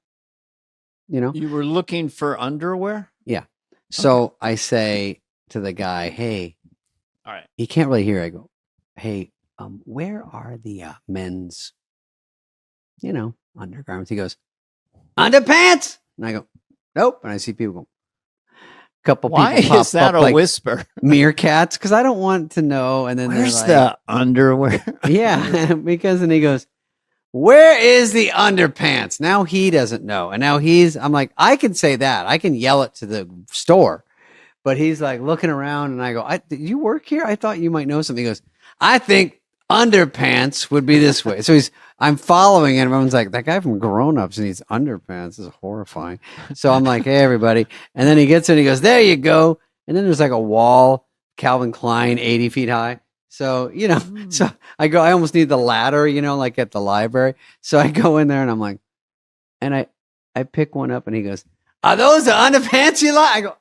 You were looking for underwear? Yeah. So I say to the guy, hey, All right. he can't really hear. I go, hey, where are the men's, undergarments? He goes, underpants. And I go, nope. And I see people go, couple Why people pop is that up a like whisper? meerkats, because I don't want to know. And then Where's they're like, the underwear? yeah, because then he goes, where is the underpants? Now he doesn't know. And now I'm like, I can say that. I can yell it to the store. But he's like looking around, and I go, did you work here? I thought you might know something. He goes, I think underpants would be this way. So I'm following and everyone's like, that guy from Grown Ups needs underpants. This is horrifying. So I'm like, hey, everybody. And then he gets in and he goes, there you go. And then there's like a wall, Calvin Klein, 80 feet high. So, so I almost need the ladder, like at the library. So I go in there and I'm like, and I pick one up and he goes, are those the underpants you like? I go,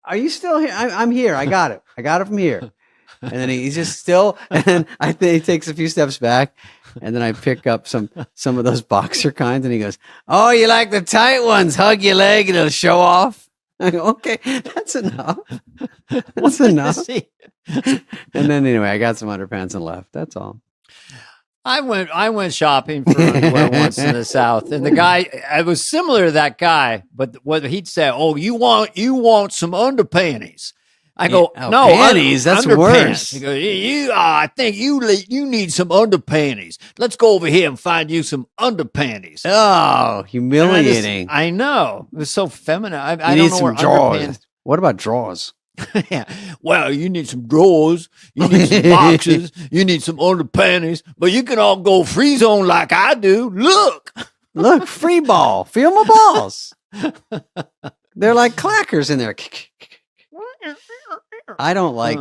are you still here? I'm here. I got it. I got it from here. And then he's just still, and then I think he takes a few steps back, and then I pick up some of those boxer kinds, and he goes, oh, you like the tight ones? Hug your leg and it'll show off. I go, okay, that's enough. That's enough. And then anyway, I got some underpants and left. That's all. I went shopping for underwear once in the South, and the guy, I was similar to that guy, but what he'd say, oh, you want some underpanties. I go, no, panties. That's underpants. Worse. He goes, I think you need some underpanties. Let's go over here and find you some underpanties. Oh, humiliating! I know, it was so feminine. I don't need know some drawers. What about drawers? Yeah. Well, you need some drawers. You need some boxes. You need some underpanties. But you can all go free zone like I do. Look, free ball. Feel my balls. They're like clackers in there. I don't like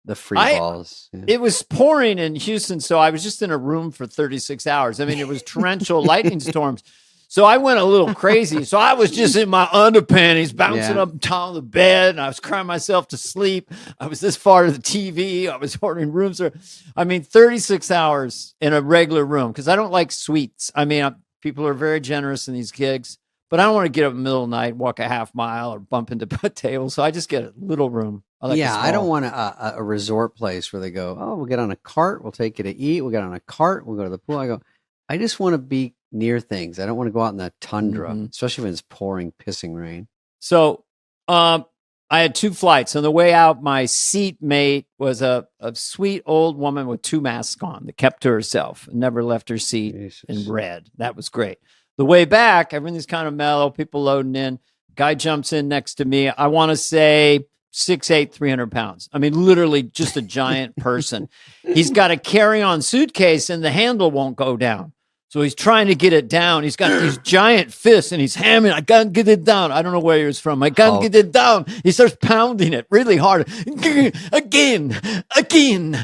the free balls. Yeah. It was pouring in Houston, so I was just in a room for 36 hours. I mean, it was torrential lightning storms. So I went a little crazy. So I was just in my underpanties, bouncing up and down the bed, and I was crying myself to sleep. I was this far to the TV. I was ordering room service. 36 hours in a regular room because I don't like suites. People are very generous in these gigs. But I don't want to get up in the middle of the night, walk a half mile, or bump into a table. So I just get a little room. I don't want a resort place where they go, oh, we'll get on a cart. We'll take you to eat. We'll get on a cart. We'll go to the pool. I go, I just want to be near things. I don't want to go out in the tundra, especially when it's pouring, pissing rain. So I had 2 flights. On the way out, my seat mate was a sweet old woman with 2 masks on that kept to herself and never left her seat in red. That was great. The way back, everything's kind of mellow, people loading in. Guy jumps in next to me. I want to say 6'8", 300 pounds. Literally just a giant person. He's got a carry-on suitcase and the handle won't go down. So he's trying to get it down. He's got these giant fists and he's hammering. I got to get it down. I don't know where he was from. I got to get it down. He starts pounding it really hard. Again.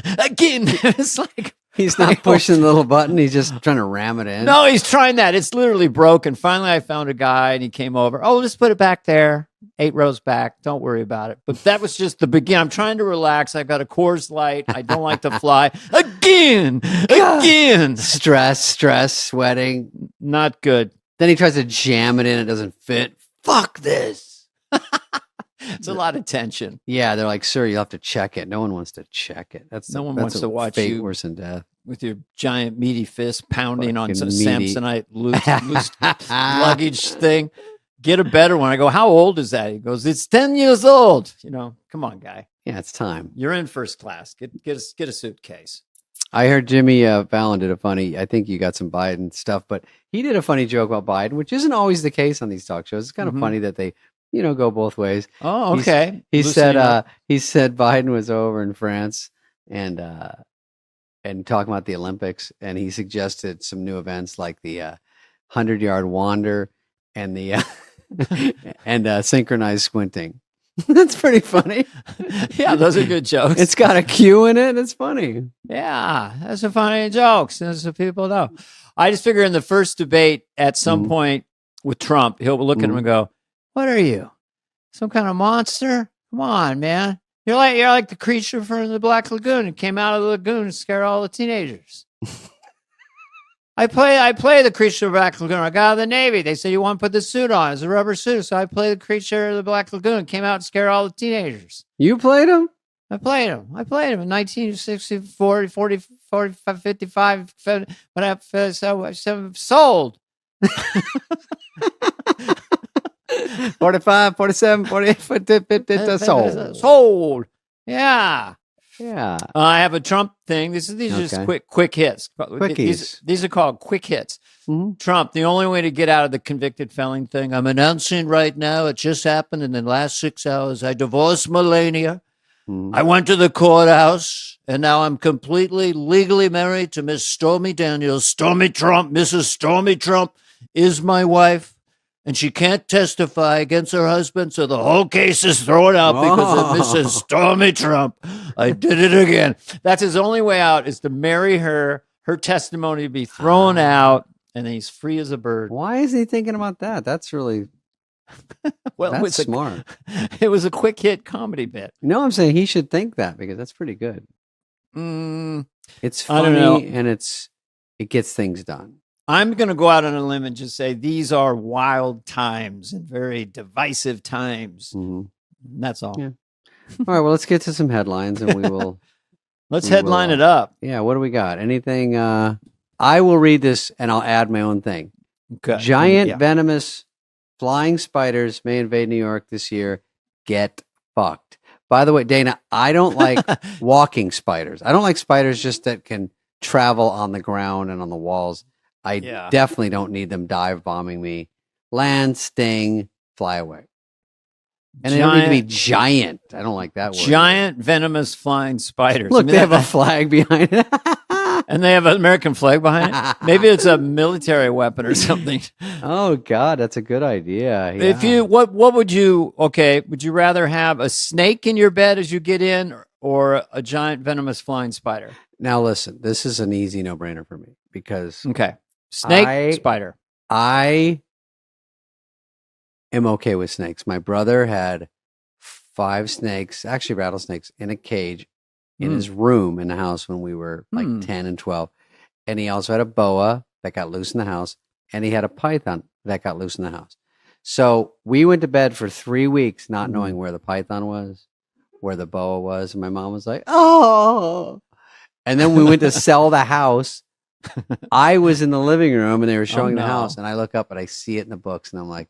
It's like... He's not pushing the little button. He's just trying to ram it in. No, he's trying that. It's literally broken. Finally, I found a guy and he came over. Oh, just put it back there. 8 rows back. Don't worry about it. But that was just the beginning. I'm trying to relax. I've got a Coors Light. I don't like to fly. Again. Stress, sweating. Not good. Then he tries to jam it in. It doesn't fit. Fuck this. It's a lot of tension. Yeah, they're like, sir, you'll have to check it. No one wants to check it. No one wants to watch fate you worse than death with your giant meaty fist pounding on some Samsonite loose luggage thing. Get a better one. I go, how old is that? He goes, it's 10 years old. Come on, guy. Yeah, it's time. You're in first class. Get a suitcase. I heard Jimmy Fallon did a funny, I think you got some Biden stuff, but he did a funny joke about Biden, which isn't always the case on these talk shows. It's kind of funny that they go both ways. Oh, okay. He said Biden was over in France and talking about the Olympics, and he suggested some new events like the 100-yard wander and the and synchronized squinting. That's pretty funny. Yeah, those are good jokes. It's got a cue in it. It's funny. Yeah, that's some funny jokes. That's what people know. I just figure in the first debate at some point with Trump, he'll look at him and go, what are you? Some kind of monster? Come on, man. You're like the creature from the Black Lagoon. It came out of the lagoon and scared all the teenagers. I play the creature of the Black Lagoon. I got out of the Navy. They said you want to put the suit on. It's a rubber suit. So I played the creature of the Black Lagoon. Came out and scared all the teenagers. You played him? I played him in 1960, 45, 55. When I sold. 45, 47, 48, 50, sold. Sold. Yeah. Yeah. I have a Trump thing. These are just quick hits. Quickies. These are called quick hits. Trump, the only way to get out of the convicted felon thing, I'm announcing right now, it just happened in the last 6 hours. I divorced Melania. I went to the courthouse, and now I'm completely legally married to Miss Stormy Daniels. Stormy Trump, Mrs. Stormy Trump is my wife, and she can't testify against her husband, so the whole case is thrown out because of Mrs. Stormy Trump. I did it again. That's his only way out, is to marry her, her testimony to be thrown out, and he's free as a bird. Why is he thinking about that? That's really... Well, that's smart. It was a quick hit comedy bit. No, I'm saying he should think that because that's pretty good. It's funny and it gets things done. I'm going to go out on a limb and just say these are wild times and very divisive times. That's all. Yeah. All right. Well, let's get to some headlines and we will. Let's headline it up. Yeah. What do we got? Anything? I will read this and I'll add my own thing. Okay. Giant venomous flying spiders may invade New York this year. Get fucked. By the way, Dana, I don't like walking spiders. I don't like spiders just that can travel on the ground and on the walls. I definitely don't need them dive bombing me. Land, sting, fly away. And they don't need to be giant. I don't like that word. Giant venomous flying spiders. Look, they have a flag behind it. And they have an American flag behind it. Maybe it's a military weapon or something. Oh God, that's a good idea. Yeah. If you what would you would you rather have a snake in your bed as you get in or a giant venomous flying spider? Now listen, this is an easy no-brainer for me because snake, spider. I am okay with snakes. My brother had 5 snakes, actually rattlesnakes, in a cage in his room in the house when we were like 10 and 12. And he also had a boa that got loose in the house. And he had a python that got loose in the house. So we went to bed for 3 weeks not knowing where the python was, where the boa was. And my mom was like, oh. And then we went to sell the house. I was in the living room and they were showing the house. And I look up and I see it in the books. And I'm like,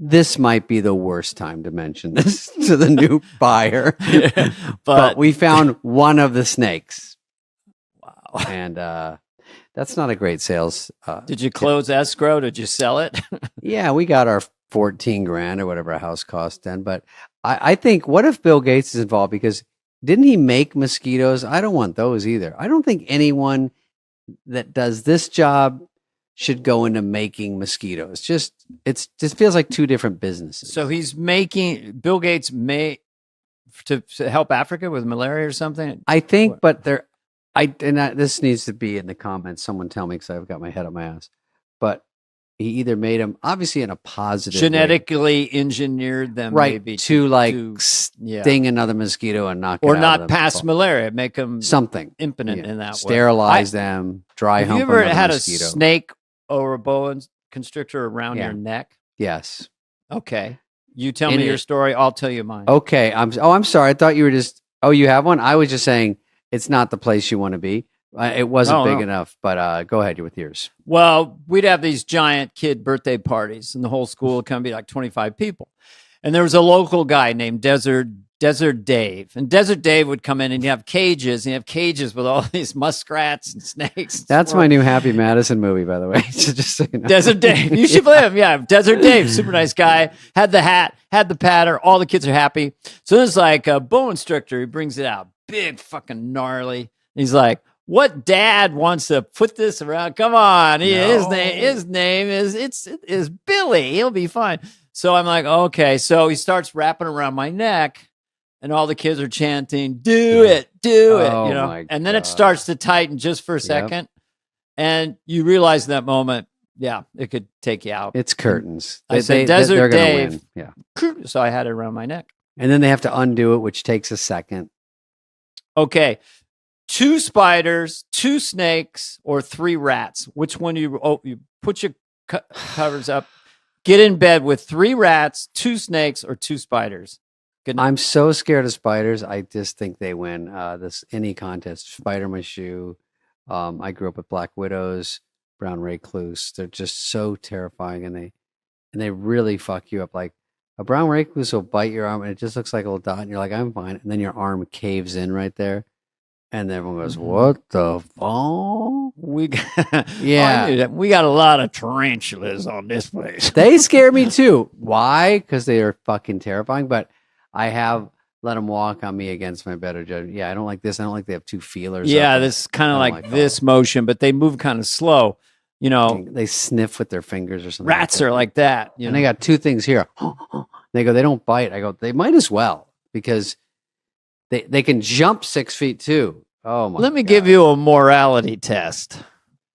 this might be the worst time to mention this to the new buyer. But we found one of the snakes. Wow. And that's not a great sales. Did you close escrow? Did you sell it? Yeah, we got our 14 grand or whatever a house cost then. But I think, what if Bill Gates is involved? Because didn't he make mosquitoes? I don't want those either. I don't think anyone that does this job should go into making mosquitoes. Just feels like 2 different businesses. So he's making Bill Gates to help Africa with malaria or something. I think, but this needs to be in the comments. Someone tell me because I've got my head on my ass. But he either made them obviously in a positive genetically engineered them, right, maybe to sting another mosquito and knock it out, or not pass malaria, make them something impotent in that way. Sterilize them, dry hump. Have you ever had mosquito. A snake or a boa constrictor around your neck? Yes. Okay. You tell me your story. I'll tell you mine. Okay. I'm sorry. I thought you were just. Oh, you have one. I was just saying it's not the place you want to be. It wasn't big enough. But go ahead. You're with yours. Well, we'd have these giant kid birthday parties, and the whole school would come be like 25 people. And there was a local guy named Desert Dave. And Desert Dave would come in and he'd have cages with all these muskrats and snakes. That's my new Happy Madison movie, by the way. So just so you know. Desert Dave. You should play him. Yeah. Desert Dave. Super nice guy. Had the hat, had the patter. All the kids are happy. So there's like a bow instructor. He brings it out. Big fucking gnarly. He's like, what dad wants to put this around? Come on. His name is Billy. He'll be fine. So I'm like, okay. So he starts wrapping around my neck. And all the kids are chanting, do it, you know? And then it starts to tighten just for a second. And you realize in that moment, it could take you out. It's curtains. I said, Desert Dave. Yeah. So I had it around my neck. And then they have to undo it, which takes a second. Okay. 2 spiders, 2 snakes, or 3 rats. Which one you put your covers up. Get in bed with 3 rats, 2 snakes, or 2 spiders. I'm so scared of spiders. I just think they win any contest. Spider my shoe. I grew up with black widows, brown recluse. They're just so terrifying, and they really fuck you up. Like a brown recluse will bite your arm, and it just looks like a little dot, and you're like, I'm fine, and then your arm caves in right there, and everyone goes, "What the fuck?" We got a lot of tarantulas on this place. They scare me too. Why? Because they are fucking terrifying. But I have let them walk on me against my better judgment. Yeah, I don't like this. I don't like they have 2 feelers. Yeah, up. this kind of I don't like like this motion, but they move kind of slow. You know, They sniff with their fingers or something. rats like are like that. You and know? they got 2 things here. They go, they don't bite. I go, they might as well because they can jump 6 feet too. Oh my! Let me give you a morality test.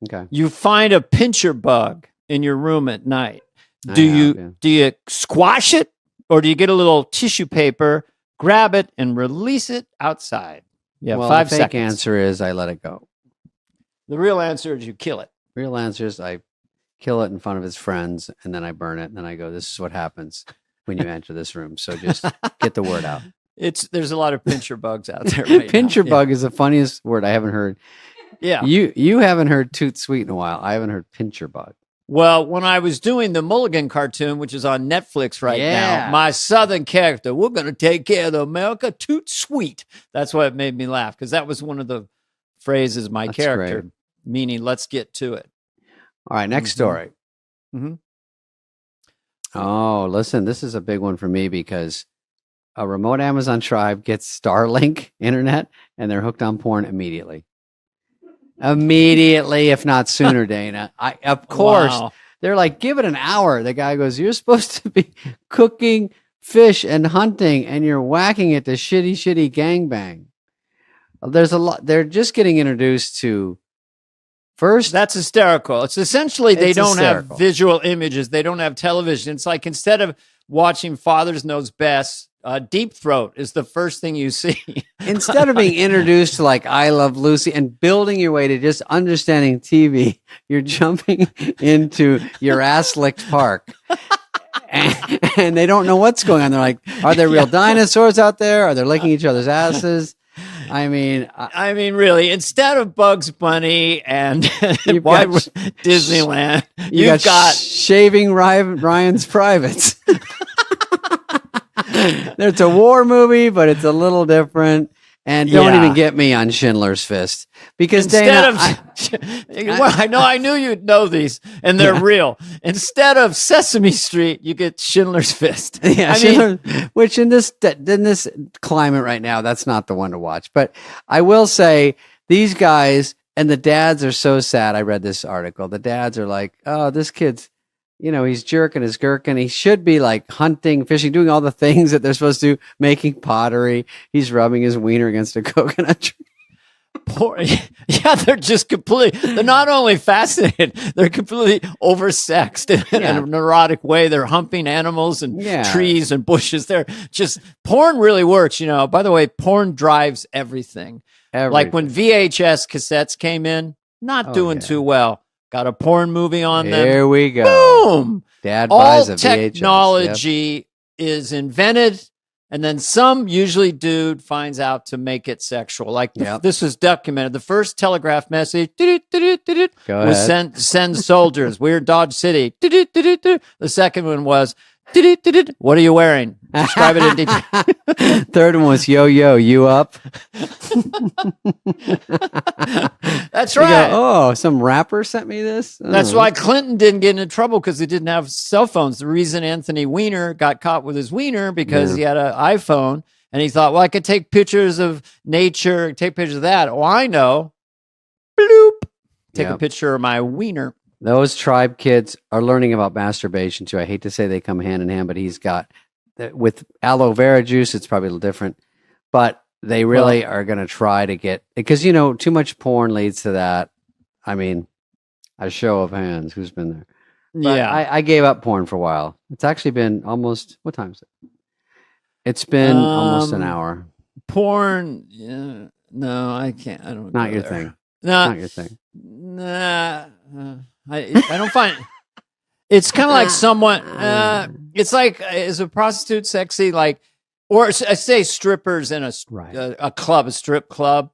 Okay. You find a pincher bug in your room at night. Do you squash it, or do you get a little tissue paper, grab it, and release it outside? Yeah, well, 5 the fake seconds. answer is I let it go. The real answer is you kill it. Real answer is I kill it in front of his friends, and then I burn it, and then I go, this is what happens when you enter this room. So just get the word out. There's a lot of pincher bugs out there right Pincher now. bug is the funniest word I haven't heard. Yeah. You haven't heard toot sweet in a while. I haven't heard pincher bug. Well, when I was doing the Mulligan cartoon, which is on Netflix right now, my Southern character, we're going to take care of the America toot sweet. That's what made me laugh, because that was one of the phrases my character, great. meaning let's get to it. All right, next story. Mm-hmm. Oh, listen, this is a big one for me because a remote Amazon tribe gets Starlink internet and they're hooked on porn immediately. Immediately, if not sooner, Dana. Of course, Wow. they're like, give it an hour. The guy goes, you're supposed to be cooking fish and hunting and you're whacking it to shitty gangbang. There's a lot. They're just getting introduced to first. That's hysterical. It's essentially they It's don't hysterical. have visual images. They don't have television. It's like instead of watching Father's Knows Best, Deep Throat is the first thing you see. Instead of being introduced to like I Love Lucy and building your way to just understanding TV, you're jumping into your ass licked park. And they don't know what's going on. They're like, are there real dinosaurs out there? Are they licking each other's asses? I mean, really, instead of Bugs Bunny and Disneyland, you've got Shaving Ryan's Privates. There's a war movie, but it's a little different. And don't even get me on Schindler's Fist because instead Dana, I knew you'd know these, and they're real. Instead of Sesame Street, you get Schindler's Fist. Yeah, which in this climate right now, that's not the one to watch. But I will say these guys and the dads are so sad. I read this article. The dads are like, "Oh, this kid's, he's jerking his gherkin. He should be like hunting, fishing, doing all the things that they're supposed to do, making pottery. He's rubbing his wiener against a coconut tree." They're just they're not only fascinated, they're completely oversexed in a neurotic way. They're humping animals and trees and bushes. They're just, porn really works. By the way, porn drives everything. Like when VHS cassettes came in, not doing too well. Got a porn movie on them. Here we go. Boom. Dad All buys a VHS. technology is invented, and then some usually dude finds out to make it sexual. Like this was documented. The first telegraph message was send soldiers. We're Dodge City. The second one was, what are you wearing? Describe it in detail. Third one was, yo, you up? That's right. Oh, some rapper sent me this? That's why Clinton didn't get into trouble, because he didn't have cell phones. The reason Anthony Weiner got caught with his wiener because he had an iPhone, and he thought, well, I could take pictures of nature, take pictures of that. Oh, I know. Bloop. Take a picture of my wiener. Those tribe kids are learning about masturbation too. I hate to say they come hand in hand, but he's got, with aloe vera juice, it's probably a little different, but they really are going to try to get, because, too much porn leads to that. I mean, a show of hands, who's been there? But I gave up porn for a while. It's actually been almost, what time is it? It's been almost an hour. Porn, no, I can't. I don't. Not your there. thing. No, not your thing. Nah, I don't find. It's kind of like someone. It's like, is a prostitute sexy? Like, or I say strippers in a club, a strip club.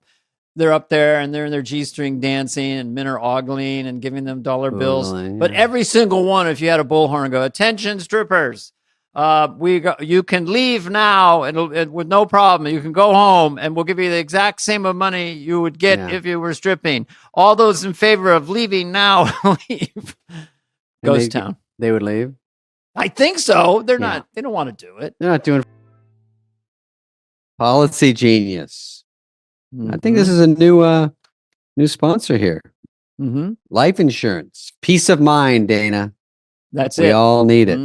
They're up there and they're in their G-string dancing, and men are ogling and giving them dollar bills. But every single one, if you had a bullhorn, go, attention strippers. You can leave now and with no problem. You can go home and we'll give you the exact same amount of money you would get if you were stripping. All those in favor of leaving now, leave. Ghost town. They would leave? I think so. They're not, they don't want to do it. They're not doing Policy Genius. I think this is a new sponsor here. Life insurance. Peace of mind, Dana. That's we it. all need it.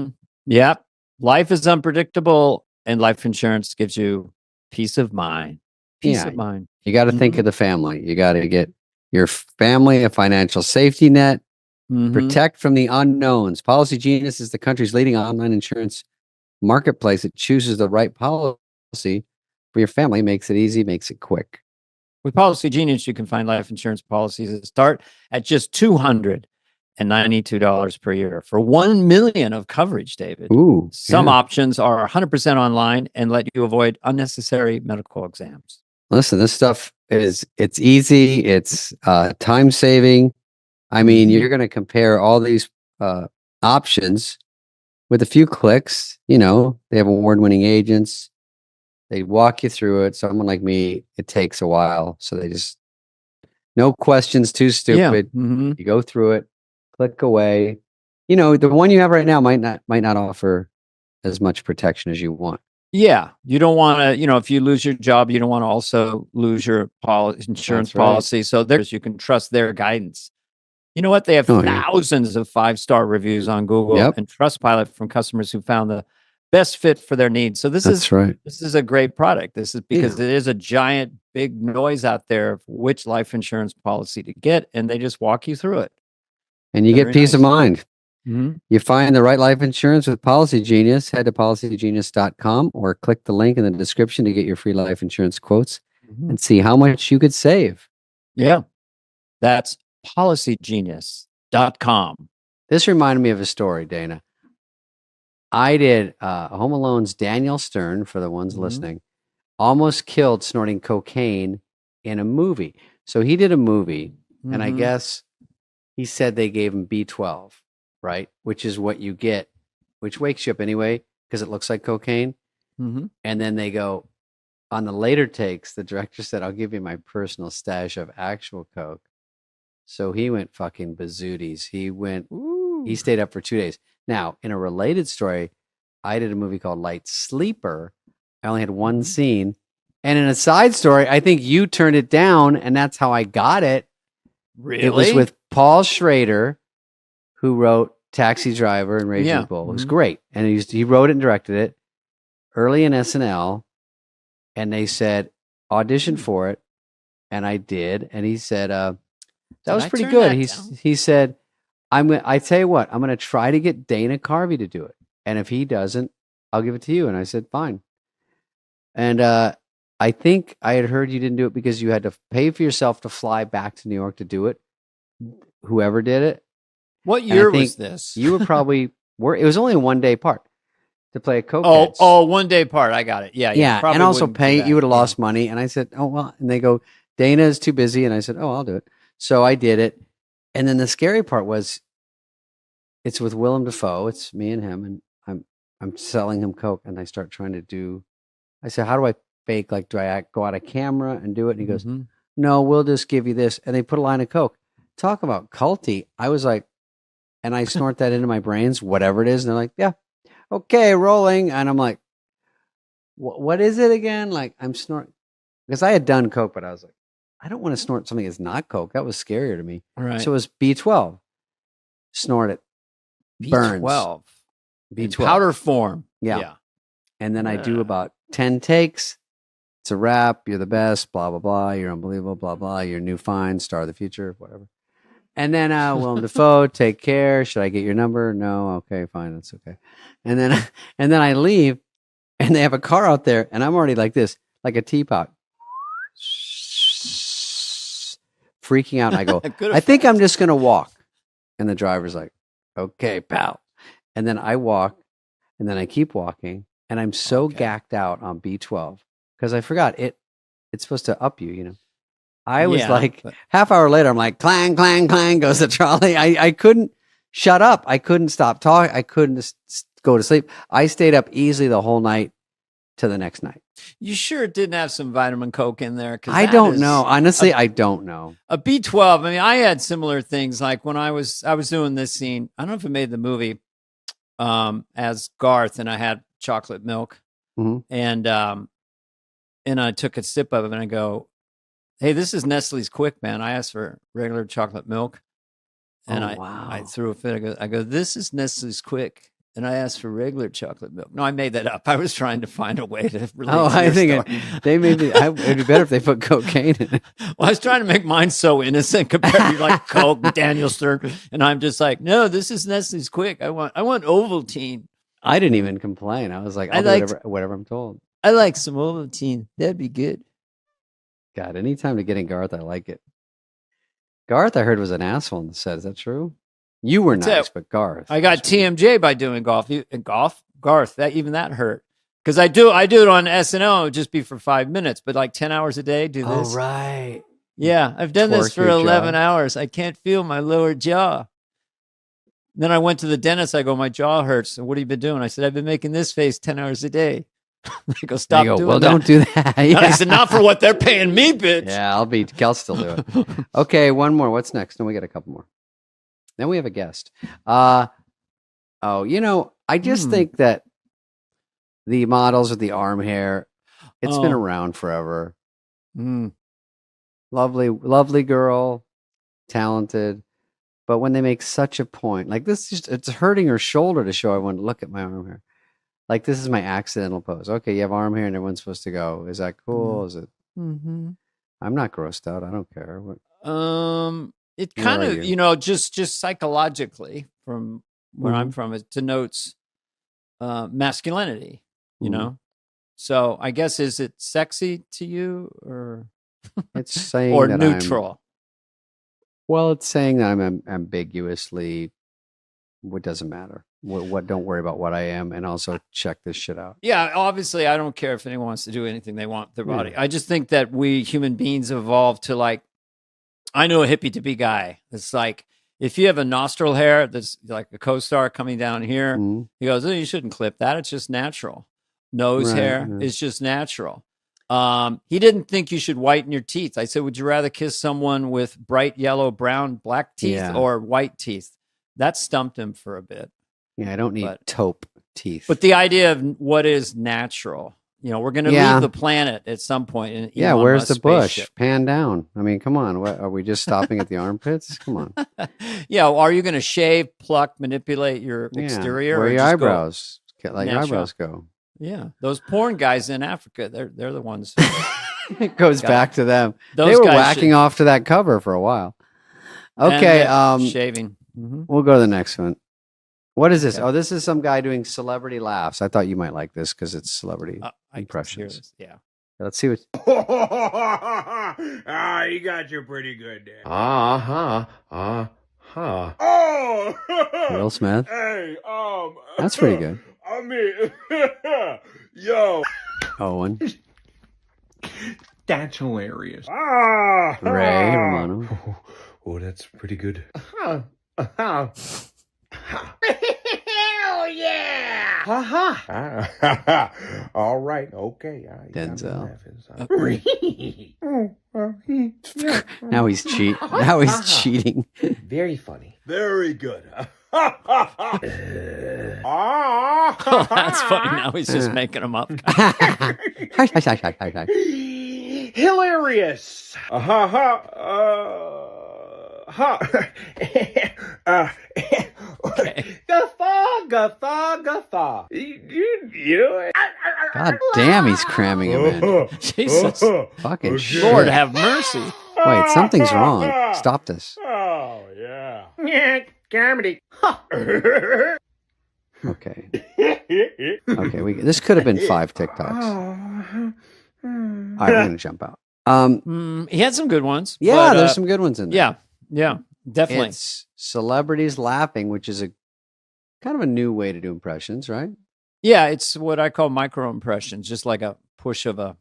Yep. Life is unpredictable, and life insurance gives you peace of mind. Peace of mind. You got to think of the family. You got to get your family a financial safety net. Protect from the unknowns. Policy Genius is the country's leading online insurance marketplace. It chooses the right policy for your family, makes it easy, makes it quick. With Policy Genius, you can find life insurance policies that start at just $292 per year for $1 million of coverage, David. Ooh, Some options are 100% online and let you avoid unnecessary medical exams. Listen, this stuff it's easy. It's time saving. I mean, you're going to compare all these options with a few clicks. You know, they have award-winning agents. They walk you through it. Someone like me, it takes a while. So they just, no questions too stupid. You go through it, click away. You know, the one you have right now might not offer as much protection as you want. Yeah. You don't want to, if you lose your job, you don't want to also lose your insurance policy. So you can trust their guidance. You know what? They have thousands of 5-star reviews on Google and Trustpilot from customers who found the best fit for their needs. So this is a great product. This is because it is a giant, big noise out there of which life insurance policy to get, and they just walk you through it. And you get peace of mind. You find the right life insurance with Policy Genius. Head to policygenius.com or click the link in the description to get your free life insurance quotes and see how much you could save. Yeah. That's policygenius.com. This reminded me of a story, Dana. I did Home Alone's Daniel Stern, for the ones listening, almost killed snorting cocaine in a movie. So he did a movie, and I guess he said they gave him B12, right? Which is what you get, which wakes you up anyway, because it looks like cocaine. And then they go, on the later takes, the director said, I'll give you my personal stash of actual coke. So he went fucking bazooties. He stayed up for 2 days. Now, in a related story, I did a movie called Light Sleeper. I only had one scene. And in a side story, I think you turned it down, and that's how I got it. Really? It was with Paul Schrader, who wrote Taxi Driver and Raging Bull. It was great. And he wrote it and directed it early in SNL. And they said, audition for it. And I did. And he said, that was pretty good. He said, I tell you what, I'm going to try to get Dana Carvey to do it. And if he doesn't, I'll give it to you. And I said, fine. And I think I had heard you didn't do it because you had to pay for yourself to fly back to New York to do it. Whoever did it. What year was this? You were probably, it was only a 1-day part to play a coke. 1-day part. I got it. Yeah. And also you would have lost money. And I said, oh, well, and they go, Dana is too busy. And I said, oh, I'll do it. So I did it. And then the scary part was it's with Willem Dafoe. It's me and him, and I'm selling him coke, and I start trying to do. I said, "How do I fake? Like, do I go out of camera and do it?" And he goes, "No, we'll just give you this." And they put a line of coke. Talk about culty. I was like, and I snort that into my brains, whatever it is, and they're like, "Yeah, okay, rolling." And I'm like, "What is it again?" Like I'm snorting because I had done coke, but I was like, I don't want to snort something that's not coke. That was scarier to me. Right. So it was B12. Snort it. Burns. B12. B12. Powder form. Yeah. And then I do about 10 takes. It's a wrap. You're the best. Blah, blah, blah. You're unbelievable. Blah, blah. You're new fine. Star of the future. Whatever. And then Willem Dafoe, take care. Should I get your number? No. Okay, fine. That's okay. And then I leave and they have a car out there and I'm already like this, like a teapot. Freaking out. And I go, I think I'm just going to walk. And the driver's like, okay, pal. And then I walk and then I keep walking and I'm so gacked out on B12 because I forgot it's supposed to up you, you know. I was half hour later, I'm like, clang, clang, clang goes the trolley. I couldn't shut up. I couldn't stop talking. I couldn't go to sleep. I stayed up easily the whole night to the next night. You sure it didn't have some vitamin Coke in there? I don't know. Honestly, I don't know. A B12. I mean, I had similar things. Like when I was doing this scene. I don't know if it made the movie as Garth, and I had chocolate milk, and And I took a sip of it and I go, hey, this is Nestle's Quick, man. I asked for regular chocolate milk. And I threw a fit. I go, this is Nestle's Quick. And I asked for regular chocolate milk. No, I made that up. I was trying to find a way to relate to I your think story. they made me. It'd be better if they put cocaine in it. Well, I was trying to make mine so innocent compared to like Coke, Daniel Stern. And I'm just like, no, this is Nestle's Quick. I want Ovaltine. I didn't even complain. I was like, I'll do whatever I'm told. I like some Ovaltine. That'd be good. God, anytime to get in Garth, I like it. Garth, I heard, was an asshole in the set. Is that true? You were nice, but Garth. I got TMJ by doing golf. Garth, that hurt. Because I do it on SNL. It would just be for 5 minutes, but like 10 hours a day, do this. Oh, right. Yeah, I've done this for 11 hours. I can't feel my lower jaw. Then I went to the dentist. I go, my jaw hurts. So what have you been doing? I said, I've been making this face 10 hours a day. They go, stop doing that. Well, don't do that. Yeah. I said, not for what they're paying me, bitch. Yeah, I'll still do it. Okay, one more. What's next? No, we got a couple more. Then we have a guest. I just think that the models with the arm hair, it's been around forever. Lovely girl, talented. But when they make such a point, like this, it's hurting her shoulder to show everyone, look at my arm hair. Like, this is my accidental pose. Okay, you have arm hair and everyone's supposed to go. Is that cool? Is it? Mm-hmm. I'm not grossed out. I don't care. It kind of, just psychologically from where I'm from, it denotes masculinity, you know? So I guess, is it sexy to you or it's saying or that neutral? It's saying that I'm ambiguously, what doesn't matter. What don't worry about what I am, and also check this shit out. Yeah, obviously I don't care if anyone wants to do anything they want with their body. I just think that we human beings evolved to like, I know a hippie to be guy. It's like, if you have a nostril hair that's like a co-star coming down here, he goes, oh, you shouldn't clip that. It's just natural. Nose hair is just natural. He didn't think you should whiten your teeth. I said, would you rather kiss someone with bright yellow, brown, black teeth or white teeth? That stumped him for a bit. Yeah, I don't need taupe teeth. But the idea of what is natural, we're going to leave the planet at some point. Where's the bush? Pan down. I mean, come on. What, are we just stopping at the armpits? Come on. Are you going to shave, pluck, manipulate your exterior? Where your eyebrows? Let your eyebrows go. Yeah, those porn guys in Africa, they're the ones. It goes back to them. They were whacking off to that cover for a while. Okay, shaving. We'll go to the next one. What is this? Okay. Oh, this is some guy doing celebrity laughs. I thought you might like this because it's celebrity impressions. Yeah. Let's see what. You got you pretty good there. Oh. Will Smith. Hey, that's pretty good. I mean, yo. Owen. That's hilarious. Ray Romano. Oh, that's pretty good. Hell yeah! All right, okay. Denzel. Now he's cheating. Very funny. Very good. Oh, that's funny. Now he's just making them up. Hilarious. Guffaw. You know it. God damn, he's cramming him in. Jesus. Fucking shit. Lord have mercy. Wait, something's wrong. Stop this. Oh, yeah. Comedy. Okay. Okay, this could have been 5 TikToks. All right, we're gonna jump out. He had some good ones. Yeah, there's some good ones in there. Yeah, definitely. It's celebrities laughing, which is a kind of a new way to do impressions, right? Yeah, it's what I call micro impressions, just like a push of a.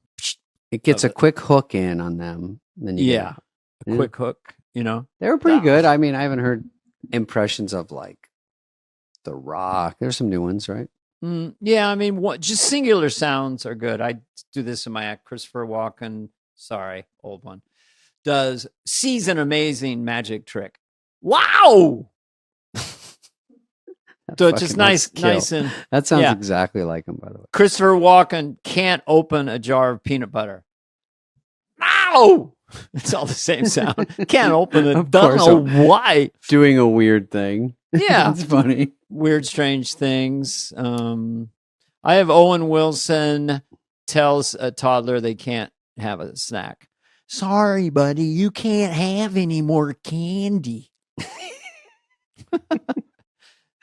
It gets a quick hook in on them. Then a quick hook. They were pretty good. I mean, I haven't heard impressions of like The Rock. There's some new ones, right? Yeah, I mean, just singular sounds are good. I do this in my act. Christopher Walken, sorry, old one, sees an amazing magic trick. Wow! So it's just nice and that sounds exactly like him, by the way. Christopher Walken can't open a jar of peanut butter. Ow! It's all the same sound. Can't open it. Don't know why. Doing a weird thing. Yeah. It's funny. Weird, strange things. I have Owen Wilson tells a toddler they can't have a snack. Sorry, buddy, you can't have any more candy.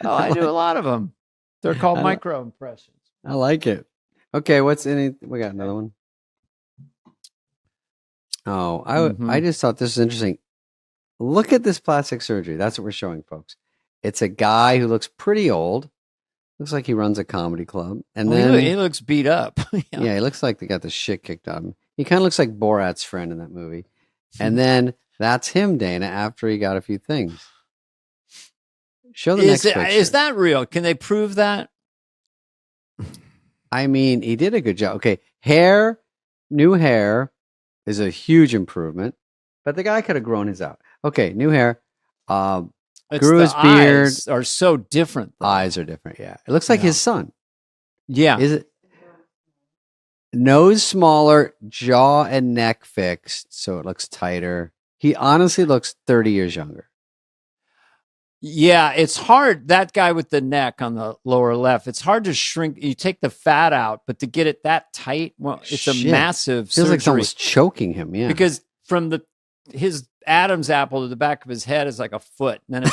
I do a lot of them. They're called micro impressions. I like it. Okay, we got another one. Oh, I just thought this was interesting. Look at this plastic surgery. That's what we're showing, folks. It's a guy who looks pretty old. Looks like he runs a comedy club. And then he looks beat up. Yeah, he looks like they got the shit kicked out of him. He kind of looks like Borat's friend in that movie. And then that's him, Dana, after he got a few things. Show the next picture. Is that real? Can they prove that? I mean, he did a good job. Okay, new hair is a huge improvement, but the guy could have grown his out. Okay, new hair. Grew his beard. Eyes are so different. Though. Eyes are different, yeah. It looks like his son. Yeah. Is it? Nose smaller, jaw and neck fixed, so it looks tighter. He honestly looks 30 years younger. Yeah, it's hard. That guy with the neck on the lower left, it's hard to shrink. You take the fat out, but to get it that tight, well, it's a massive Feels surgery. like someone's choking him, yeah. Because from his Adam's apple to the back of his head is like a foot. And then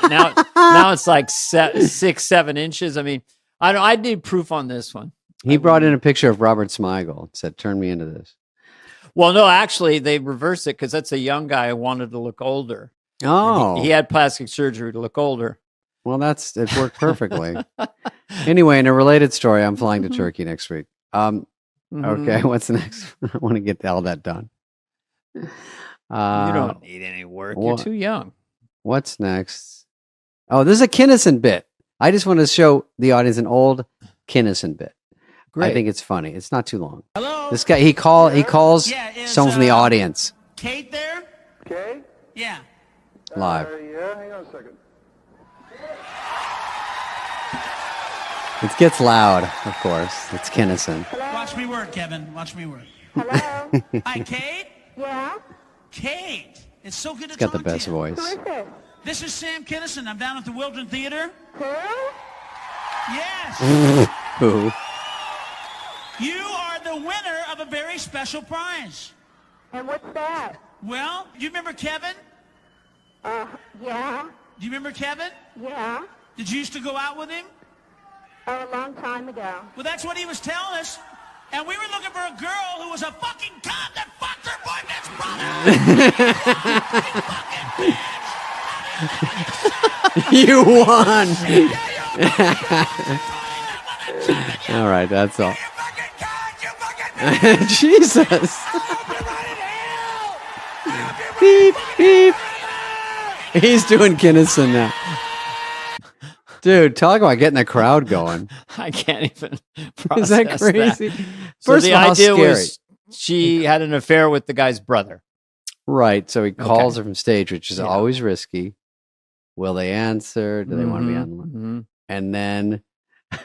now it's like 6-7 inches. I mean, I need proof on this one. He brought in a picture of Robert Smigel and said, "Turn me into this." Well, no, actually, they reversed it because that's a young guy who wanted to look older. Oh, he had plastic surgery to look older. Well, it worked perfectly. Anyway, in a related story, I'm flying to Turkey next week. Okay, what's next? I want to get all that done. You don't need any work. You're too young. What's next? Oh, this is a Kinnison bit. I just want to show the audience an old Kinnison bit. Great. I think it's funny. It's not too long. Hello. This guy he calls someone from the audience. Kate there? Kate? Yeah. Live. Yeah, hang on a second. It gets loud, of course. It's Kinnison. Watch me work, Kevin. Watch me work. Hello? Hi, Kate? Yeah? Kate, it's so good to He's got talk the best to you. voice. Who is this? This is Sam Kinison. I'm down at the Wildren Theater. Who? Yes. Who? You are the winner of a very special prize. And what's that? Well, do you remember Kevin? Yeah. Do you remember Kevin? Yeah. Did you used to go out with him? A long time ago. Well, that's what he was telling us. And we were looking for a girl who was a fucking cunt that fucked her boyfriend's brother. You won. All right, that's all. Jesus. Beep, beep. He's doing Kinnison now. Dude, talk about getting the crowd going. I can't even process Is that crazy? That. First so of all, the idea scary. was she had an affair with the guy's brother. Right. So he calls her from stage, which is always risky. Will they answer? Do they want to be on the line? And then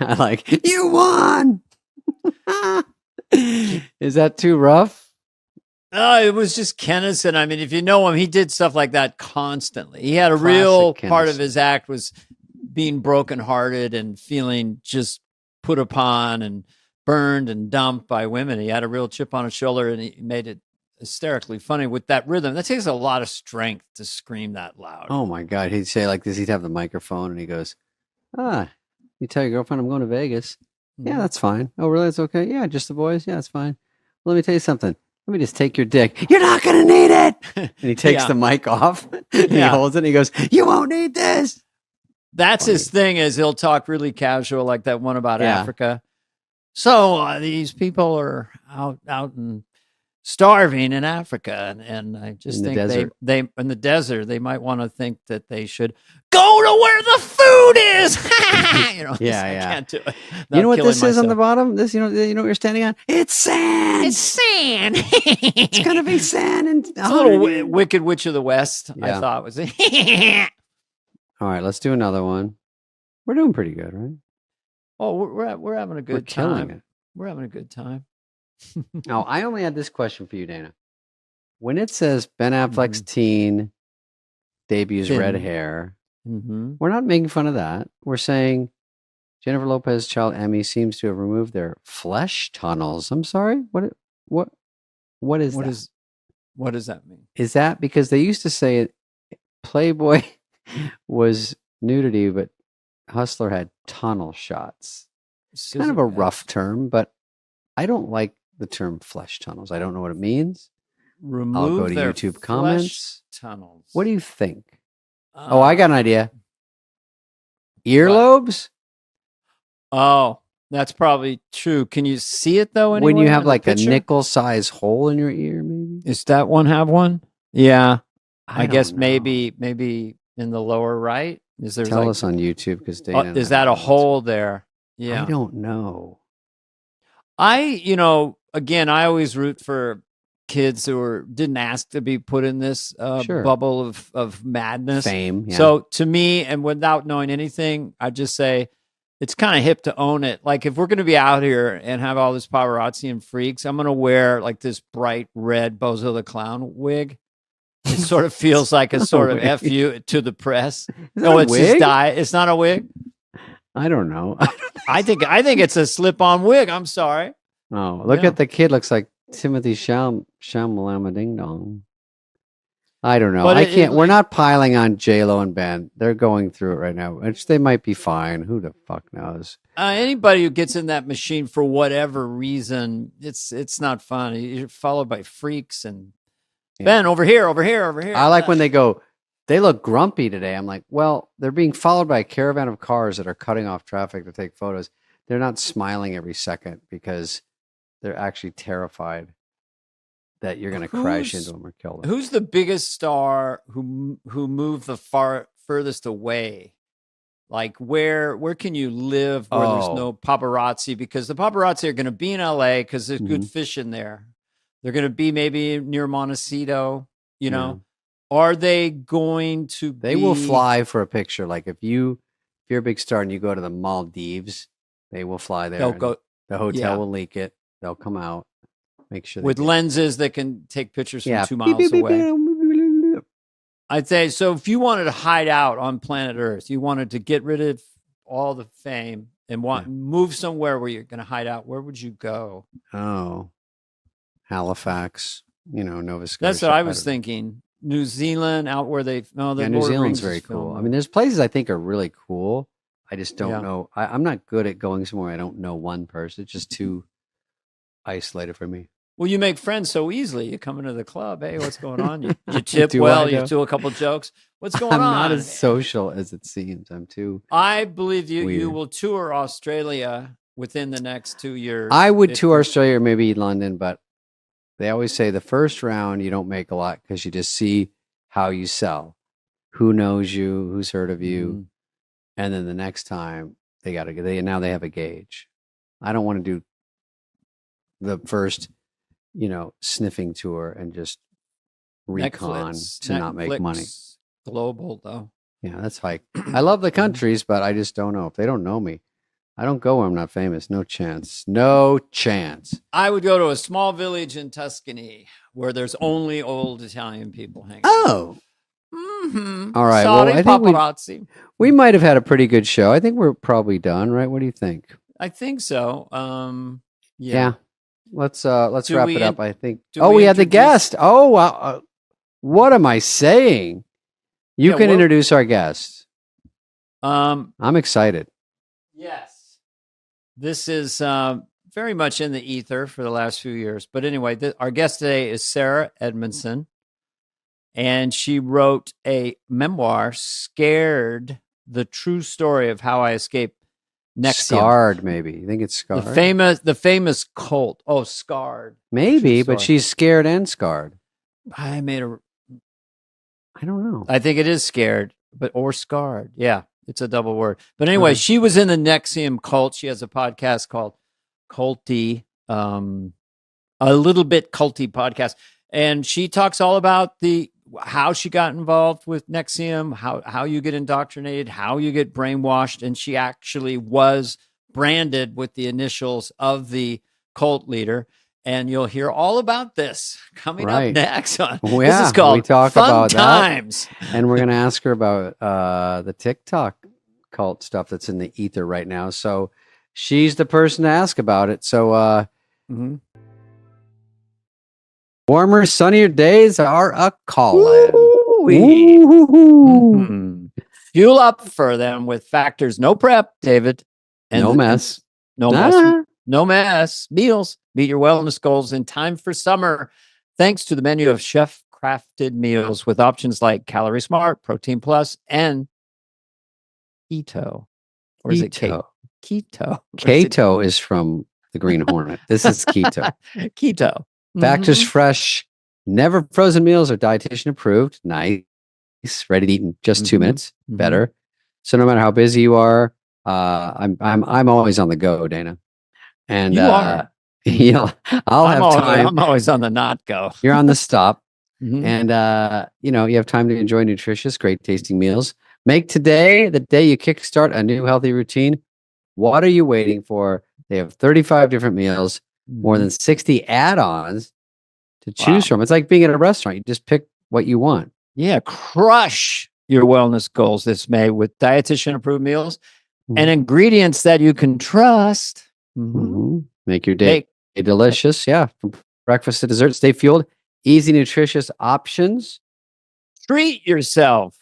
like, you won. Is that too rough? It was just Kinnison. I mean, if you know him, he did stuff like that constantly. He had a real part of his act was being brokenhearted and feeling just put upon and burned and dumped by women. He had a real chip on his shoulder, and he made it hysterically funny with that rhythm. That takes a lot of strength to scream that loud. Oh my God. He'd say like this. He'd have the microphone and he goes, you tell your girlfriend I'm going to Vegas. Yeah, that's fine. Oh, really? That's okay. Yeah, just the boys. Yeah, it's fine. Let me tell you something. Let me just take your dick. You're not going to need it. And he takes the mic off. And he holds it and he goes, you won't need this. That's his thing, is he'll talk really casual, like that one about Africa. So these people are out and starving in Africa, and I just think they in the desert, they might want to think that they should go to where the food is. I can't do it. You know what this is on the bottom? This, you know what you're standing on? It's sand. It's sand. It's gonna be sand. And it's a little Wicked Witch of the West. I thought was it. All right, let's do another one. We're doing pretty good, right? Oh, we're having a good time. Killing it. We're having a good time. Oh, I only had this question for you, Dana. When it says Ben Affleck's teen debuts red hair, we're not making fun of that. We're saying Jennifer Lopez's child Emmy seems to have removed their flesh tunnels. I'm sorry. What is that? What does that mean? Is that because they used to say Playboy was nudity, but Hustler had tunnel shots? It's kind of a rough term, but I don't like the term flesh tunnels. I don't know what it means. I'll go to YouTube comments. Tunnels. What do you think? Oh, I got an idea. Earlobes? Oh, that's probably true. Can you see it though? When you have like a picture? nickel-size hole in your ear, maybe? Is that one have one? Yeah. I guess don't know. maybe in the lower right. Is there Tell us on YouTube because Dana. is that a hole there? Yeah. I don't know. Again, I always root for kids who didn't ask to be put in this bubble of madness. Fame. Yeah. So to me, and without knowing anything, I just say it's kind of hip to own it. Like if we're going to be out here and have all this paparazzi and freaks, I'm going to wear like this bright red Bozo the Clown wig. It sort of feels like a sort of FU to the press. No, it's his dye. It's not a wig. I don't know. I think it's a slip-on wig. I'm sorry. Oh, look at the kid. Looks like Timothy Shamalama Ding Dong. I don't know. But I can't. We're not piling on J-Lo and Ben. They're going through it right now, which they might be fine. Who the fuck knows? Anybody who gets in that machine for whatever reason, it's not fun. You're followed by freaks and Ben over here. I like when they go, they look grumpy today. I'm like, well, they're being followed by a caravan of cars that are cutting off traffic to take photos. They're not smiling every second because they're actually terrified that you're going to crash into them or kill them. Who's the biggest star who moved the furthest away? Like where can you live where there's no paparazzi? Because the paparazzi are going to be in LA because there's good fish in there. They're going to be maybe near Montecito, Are they going to They will fly for a picture. Like if you're a big star and you go to the Maldives, they will fly there. They'll go. The hotel will leak it. They'll come out. Make sure with lenses that can take pictures from 2 miles away. I'd say so. If you wanted to hide out on planet Earth, you wanted to get rid of all the fame and move somewhere where you're going to hide out. Where would you go? Oh, Halifax, Nova Scotia. That's what I was thinking. New Zealand, out where New Zealand's very cool. I mean, there's places I think are really cool. I just don't know. I'm not good at going somewhere I don't know one person. It's just too isolated for me. Well, you make friends so easily. You come into the club. Hey, what's going on? You tip well. You do a couple jokes. What's going on? I'm not as social as it seems. I'm too. I believe you. Weird. You will tour Australia within the next 2 years. I would tour Australia or maybe London, but they always say the first round you don't make a lot because you just see how you sell, who knows you, who's heard of you, and then the next time they have a gauge. I don't want to do the first, sniffing tour and just recon to not make money. Global though. Yeah, that's like I love the countries, but I just don't know if they don't know me. I don't go where I'm not famous. No chance. No chance. I would go to a small village in Tuscany where there's only old Italian people hanging. Oh. All right. Sorry, well, I think we might have had a pretty good show. I think we're probably done, right? What do you think? I think so. Yeah. Let's wrap it up. I think. We had the guest. Oh, wow. What am I saying? You can introduce our guest. I'm excited. Yes. This is very much in the ether for the last few years. But anyway, our guest today is Sarah Edmondson. And she wrote a memoir, Scared, the true story of how I escaped NXIVM. Scarred, maybe. You think it's Scarred? The famous cult. Oh, Scarred. Maybe, but she's scared and scarred. I don't know. I think it is Scared, or Scarred. Yeah, it's a double word. But anyway, she was in the NXIVM cult. She has a podcast called Culty, a little bit culty podcast. And she talks all about the how she got involved with Nexium, how you get indoctrinated, how you get brainwashed. And she actually was branded with the initials of the cult leader. And you'll hear all about this coming up next. This is called we talk Fun about Times. That, and we're going to ask her about the TikTok cult stuff that's in the ether right now. So she's the person to ask about it. So warmer, sunnier days are a calling. Fuel up for them with factors. No prep, David. And no mess. No mess. No mess. Meals. Meet your wellness goals in time for summer. Thanks to the menu of chef-crafted meals with options like Calorie Smart, Protein Plus, and Keto. Or is it Keto? Keto is from the Green Hornet. This is keto. Keto. Factors Fresh, never frozen meals are dietitian approved. Nice. Ready to eat in just 2 minutes. Better. So no matter how busy you are, I'm always on the go, Dana. And you are. I'll have time. I'm always on the not go. You're on the stop. And you have time to enjoy nutritious, great tasting meals. Make today the day you kickstart a new healthy routine. What are you waiting for? They have 35 different meals, more than 60 add-ons to choose from. It's like being at a restaurant. You just pick what you want. Yeah, crush your wellness goals this May with dietitian approved meals and ingredients that you can trust. Make your day delicious. Yeah, from breakfast to dessert, stay fueled. Easy, nutritious options. Treat yourself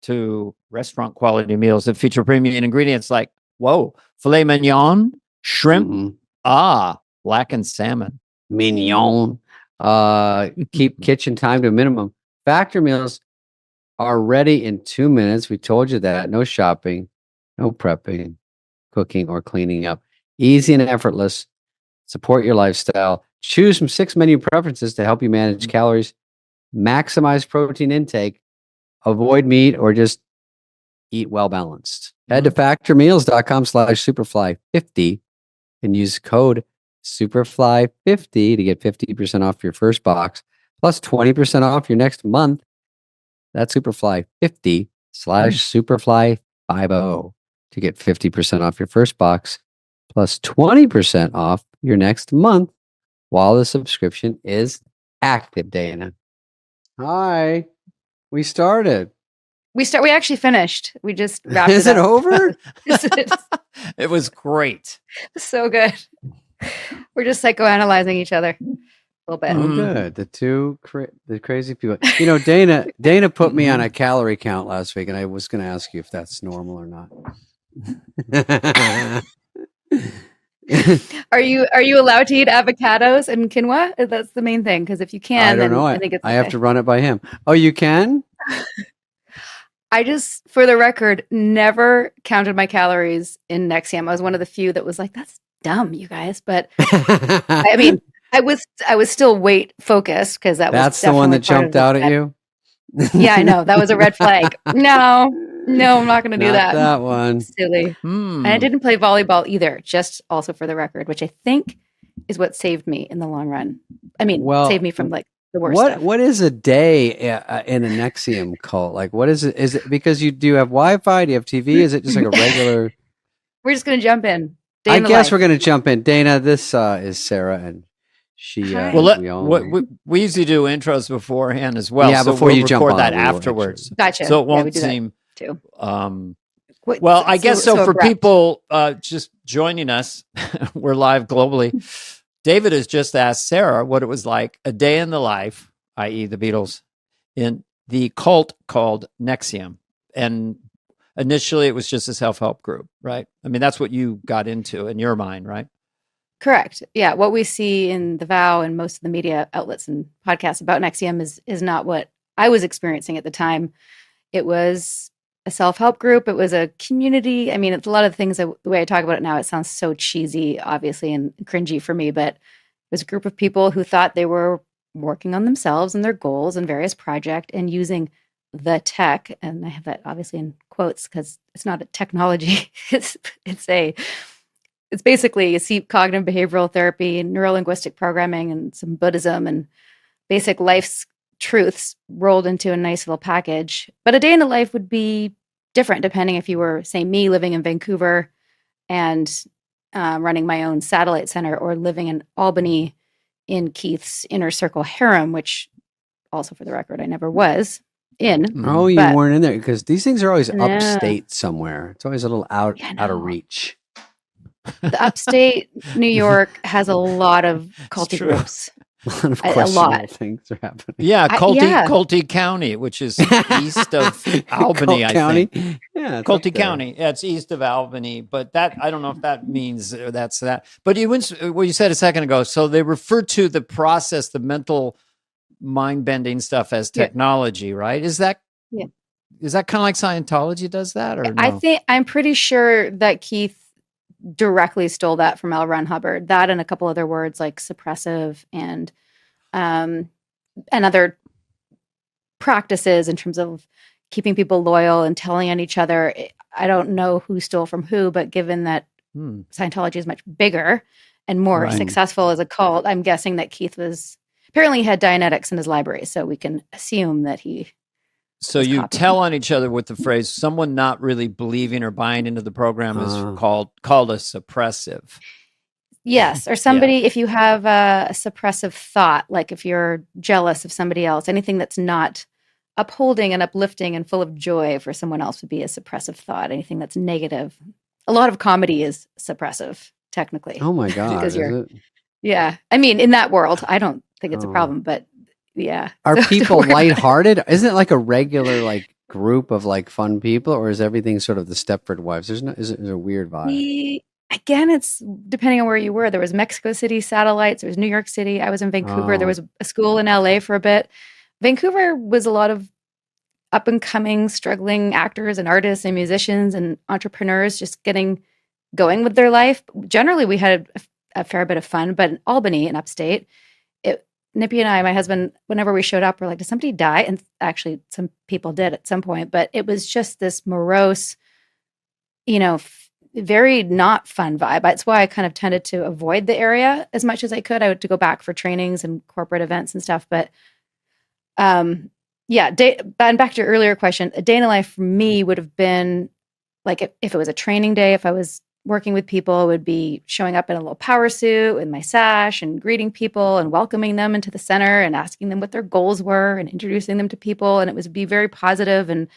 to restaurant quality meals that feature premium ingredients like filet mignon, shrimp, blackened salmon. Mignon. Keep kitchen time to a minimum. Factor meals are ready in 2 minutes. We told you that. No shopping, no prepping, cooking, or cleaning up. Easy and effortless. Support your lifestyle. Choose from 6 menu preferences to help you manage calories, maximize protein intake, avoid meat, or just eat well balanced. Head to factormeals.com/superfly50 and use code superfly50 to get 50% off your first box plus 20% off your next month. That's superfly50/superfly50 to get 50% off your first box plus 20% off your next month while the subscription is active, Dana. Hi. We started. We actually finished. We just wrapped Is it it up. over? It was great. So good. We're just psychoanalyzing each other a little bit. Oh, good. The two the crazy people. Dana put me on a calorie count last week, and I was going to ask you if that's normal or not. Are you allowed to eat avocados and quinoa? That's the main thing. Because if you can, I don't then know. I think it's I have to run it by him. Oh, you can? I just, for the record, never counted my calories in Nexium. I was one of the few that was like, "That's dumb, you guys." But I mean, I was still weight focused because that's the one that jumped out at you. Yeah, I know that was a red flag. No, I'm not going to do that. That one. Silly. And I didn't play volleyball either. Just also for the record, which I think is what saved me in the long run. I mean, saved me from like the worst stuff. What is a day in a Nexium cult? Like, what is it? Is it because do you have Wi-Fi? Do you have TV? Is it just like a regular? We're just going to jump in. I guess we're going to jump in. Dana, this is Sarah, and she. We usually do intros beforehand as well. Yeah, so before you jump on that afterwards. Gotcha. So it won't seem too. Well, I guess so for people just joining us, we're live globally. David has just asked Sarah what it was like a day in the life, i.e. the Beatles, in the cult called Nexium. And initially it was just a self-help group, right? I mean, that's what you got into in your mind, right? Correct. Yeah. What we see in The Vow and most of the media outlets and podcasts about Nexium is not what I was experiencing at the time. It was a self-help group. It was a community. I mean, it's a lot of things that the way I talk about it now, it sounds so cheesy, obviously, and cringy for me, but it was a group of people who thought they were working on themselves and their goals and various projects and using the tech. And I have that obviously in quotes because it's not a technology. It's basically cognitive behavioral therapy, neuro-linguistic programming, and some Buddhism and basic life truths rolled into a nice little package. But a day in the life would be different depending if you were, say, me living in Vancouver and running my own satellite center, or living in Albany in Keith's inner circle harem, which also, for the record, I never was in. Oh, you weren't in there, because these things are always No. upstate somewhere. It's always a little out of reach. The upstate New York has a lot of culty groups. A lot of A questionable lot. things are happening. Yeah, yeah. Colty County, which is east of Albany, I County? think. Yeah, it's Colty up there. County. Yeah, it's east of Albany, but that I don't know if that means that's that. But what you said a second ago, so they refer to the process, the mental mind-bending stuff as technology, right? Is that kind of like Scientology does that, or no? I'm pretty sure that Keith directly stole that from L. Ron Hubbard. That and a couple other words like suppressive and other practices in terms of keeping people loyal and telling on each other. I don't know who stole from who, but given that Scientology is much bigger and more successful as a cult, I'm guessing that Keith apparently had Dianetics in his library, so we can assume that he. So you tell on each other with the phrase, someone not really believing or buying into the program is called a suppressive. Yes. Or somebody, if you have a suppressive thought, like if you're jealous of somebody else, anything that's not upholding and uplifting and full of joy for someone else would be a suppressive thought. Anything that's negative. A lot of comedy is suppressive, technically. Oh my God. Is it? Yeah. I mean, in that world, I don't think it's a problem, but yeah. Are people lighthearted? Isn't it like a regular group of fun people, or is everything sort of the Stepford Wives? There's a weird vibe. Again, it's depending on where you were. There was Mexico City satellites. There was New York City. I was in Vancouver. There was a school in LA for a bit. Vancouver was a lot of up and coming, struggling actors and artists and musicians and entrepreneurs just getting going with their life. Generally, we had a fair bit of fun, but in Albany and upstate, Nippy and I, my husband, whenever we showed up, we're like, did somebody die? And actually some people did at some point, but it was just this morose, very not fun vibe. That's why I kind of tended to avoid the area as much as I could. I had to go back for trainings and corporate events and stuff. But and back to your earlier question, a day in the life for me would have been like if it was a training day, if I was working with people, would be showing up in a little power suit with my sash and greeting people and welcoming them into the center and asking them what their goals were and introducing them to people. And it would be very positive. And,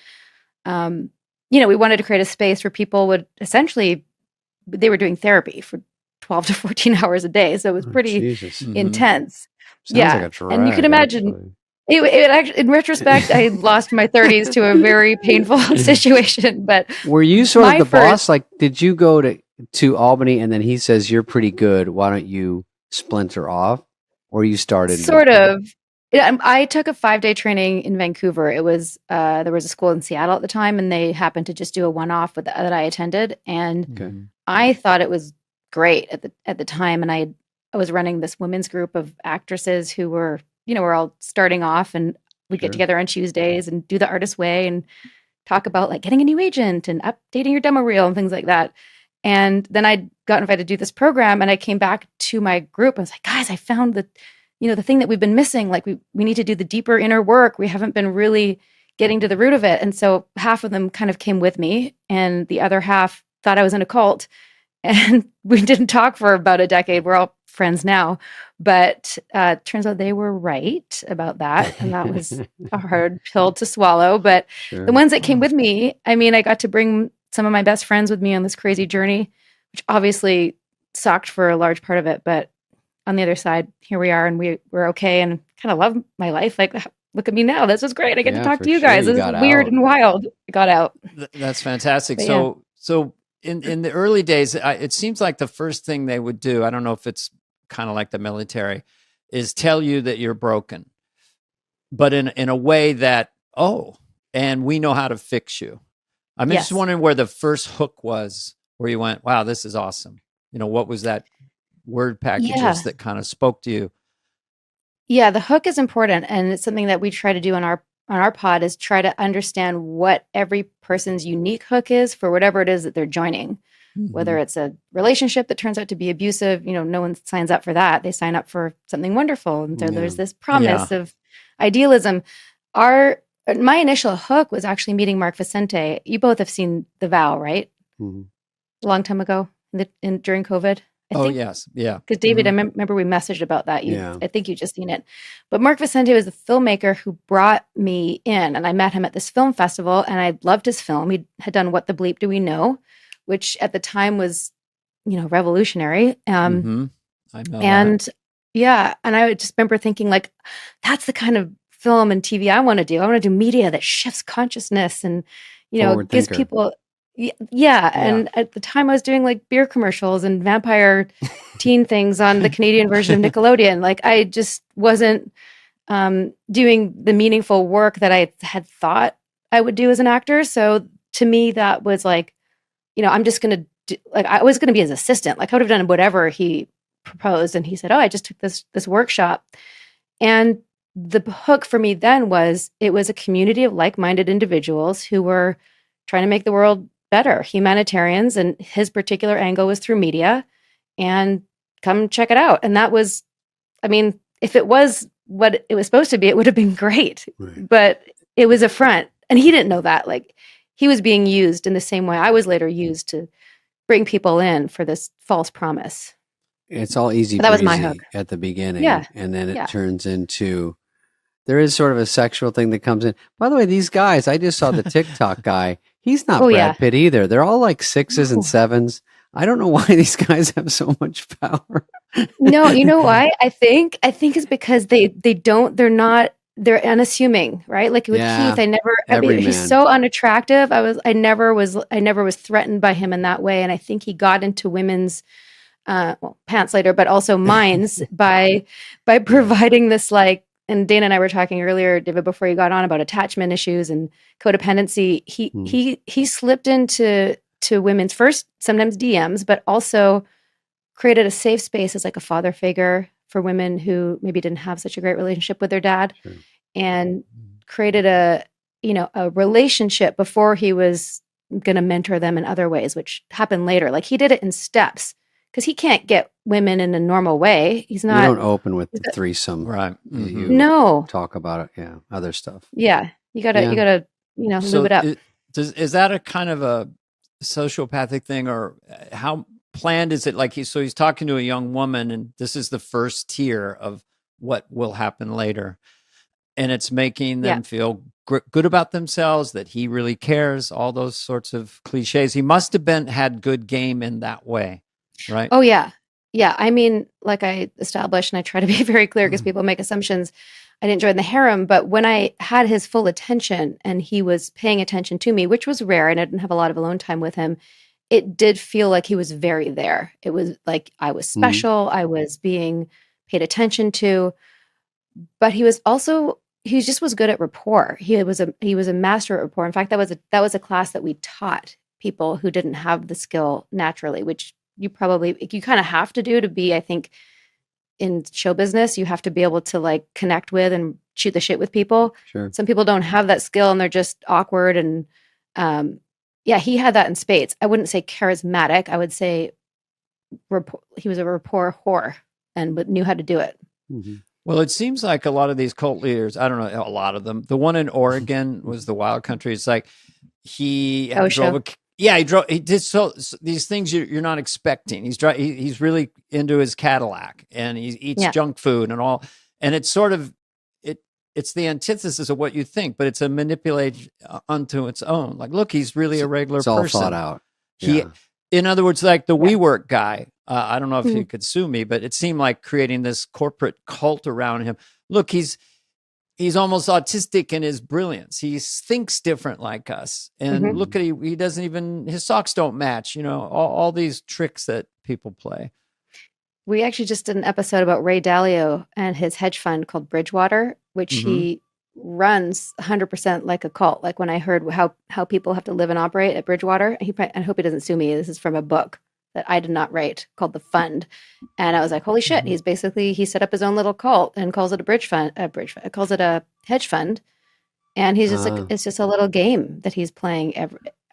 we wanted to create a space where people would they were doing therapy for 12 to 14 hours a day. So it was pretty intense. Sounds like a drag, and you can imagine it actually, in retrospect, I lost my 30s to a very painful situation. But were you sort of the boss? Like, did you go to Albany and then he says, you're pretty good, why don't you splinter off? Or you started? Sort of. I took a 5-day training in Vancouver. It was, there was a school in Seattle at the time, and they happened to just do a one-off that I attended. And I thought it was great at the time. And I was running this women's group of actresses who were, we're all starting off, and we'd get together on Tuesdays and do the artist way and talk about getting a new agent and updating your demo reel and things like that. And then I got invited to do this program, and I came back to my group and was like, guys, I found the thing that we've been missing. Like we need to do the deeper inner work. We haven't been really getting to the root of it. And so half of them kind of came with me, and the other half thought I was in a cult. And we didn't talk for about a decade. We're all friends now, but turns out they were right about that. And that was a hard pill to swallow. But the ones that came with me, I got to bring some of my best friends with me on this crazy journey, which obviously sucked for a large part of it. But on the other side, here we are, and we're okay, and kind of love my life. Like, look at me now. This was great. I get to talk to you guys. This is weird and wild. I got out. That's fantastic. But So in the early days, it seems like the first thing they would do, I don't know if it's kind of like the military, is tell you that you're broken, but in a way that, and we know how to fix you. I'm just wondering where the first hook was, where you went, wow, this is awesome. What was that word packages that kind of spoke to you? Yeah, the hook is important, and it's something that we try to do on our pod, is try to understand what every person's unique hook is for whatever it is that they're joining. whether it's a relationship that turns out to be abusive, no one signs up for that. They sign up for something wonderful. And so there's this promise of idealism. My initial hook was actually meeting Mark Vicente. You both have seen The Vow, right? Mm-hmm. A long time ago during COVID. I think, yes. Yeah. Because David, I remember we messaged about that. I think you just seen it. But Mark Vicente was the filmmaker who brought me in, and I met him at this film festival, and I loved his film. He had done What the Bleep Do We Know, which at the time was, revolutionary. I know and that. And I just remember thinking, like, that's the kind of film and TV I want to do. I want to do media that shifts consciousness and, gives people. Yeah. And at the time I was doing like beer commercials and vampire teen things on the Canadian version of Nickelodeon. Like I just wasn't doing the meaningful work that I had thought I would do as an actor. So to me, that was like, I'm just going to do, like, I was going to be his assistant. Like I would have done whatever he proposed. And he said, I just took this workshop. And the hook for me then was, it was a community of like-minded individuals who were trying to make the world better, humanitarians, and his particular angle was through media, and come check it out. And that was, if it was what it was supposed to be, it would have been great, but it was a front, and he didn't know that. Like he was being used in the same way I was later used to bring people in for this false promise. It's all easy. That was my hook at the beginning. Yeah. And then it turns into, there is sort of a sexual thing that comes in. By the way, these guys, I just saw the TikTok guy. He's not Brad Pitt either. They're all like 6s and 7s. I don't know why these guys have so much power. No, you know why? I think it's because they're unassuming, right? Like with Keith, he's so unattractive. I never was threatened by him in that way. And I think he got into women's pants later, but also minds by providing this, like, and Dana and I were talking earlier, David, before you got on, about attachment issues and codependency. He slipped into women's first, sometimes DMs, but also created a safe space as like a father figure for women who maybe didn't have such a great relationship with their dad, and created a relationship before he was going to mentor them in other ways, which happened later. Like he did it in steps, because he can't get women in a normal way. He's not. You don't open with the threesome, right? You no, talk about it. Yeah, other stuff. Yeah, you gotta lube it up. Is that a kind of a sociopathic thing, or how planned is it? Like he's talking to a young woman, and this is the first tier of what will happen later, and it's making them feel good about themselves, that he really cares. All those sorts of cliches. He must have had good game in that way. Right. Oh, yeah. Yeah. I mean, like I established, and I try to be very clear because people make assumptions, I didn't join the harem, but when I had his full attention and he was paying attention to me, which was rare, and I didn't have a lot of alone time with him, it did feel like he was very there. It was like I was special. I was being paid attention to, but he just was good at rapport. He was a master at rapport. In fact, that was a class that we taught people who didn't have the skill naturally, which you kind of have to do to be, I think, in show business. You have to be able to like connect with and shoot the shit with people. Sure. Some people don't have that skill and they're just awkward. And he had that in spades. I wouldn't say charismatic. I would say he was a rapport whore but knew how to do it. Mm-hmm. Well, it seems like a lot of these cult leaders, I don't know, a lot of them. The one in Oregon was the Wild Country. It's like he did these things you're not expecting. He's really into his Cadillac, and he eats junk food and all. And it's sort of it's the antithesis of what you think, but it's a manipulation unto its own. Like, look, he's really a regular person. It's all thought out. In other words, like the WeWork guy. I don't know if he could sue me, but it seemed like creating this corporate cult around him. Look, he's almost autistic in his brilliance. He thinks different like us. And look at he doesn't even, his socks don't match, all these tricks that people play. We actually just did an episode about Ray Dalio and his hedge fund called Bridgewater, which he runs 100% like a cult. Like when I heard how people have to live and operate at Bridgewater, I hope he doesn't sue me. This is from a book that I did not write called The Fund. And I was like, holy shit. He set up his own little cult and calls it calls it a hedge fund. And he's just it's just a little game that he's playing.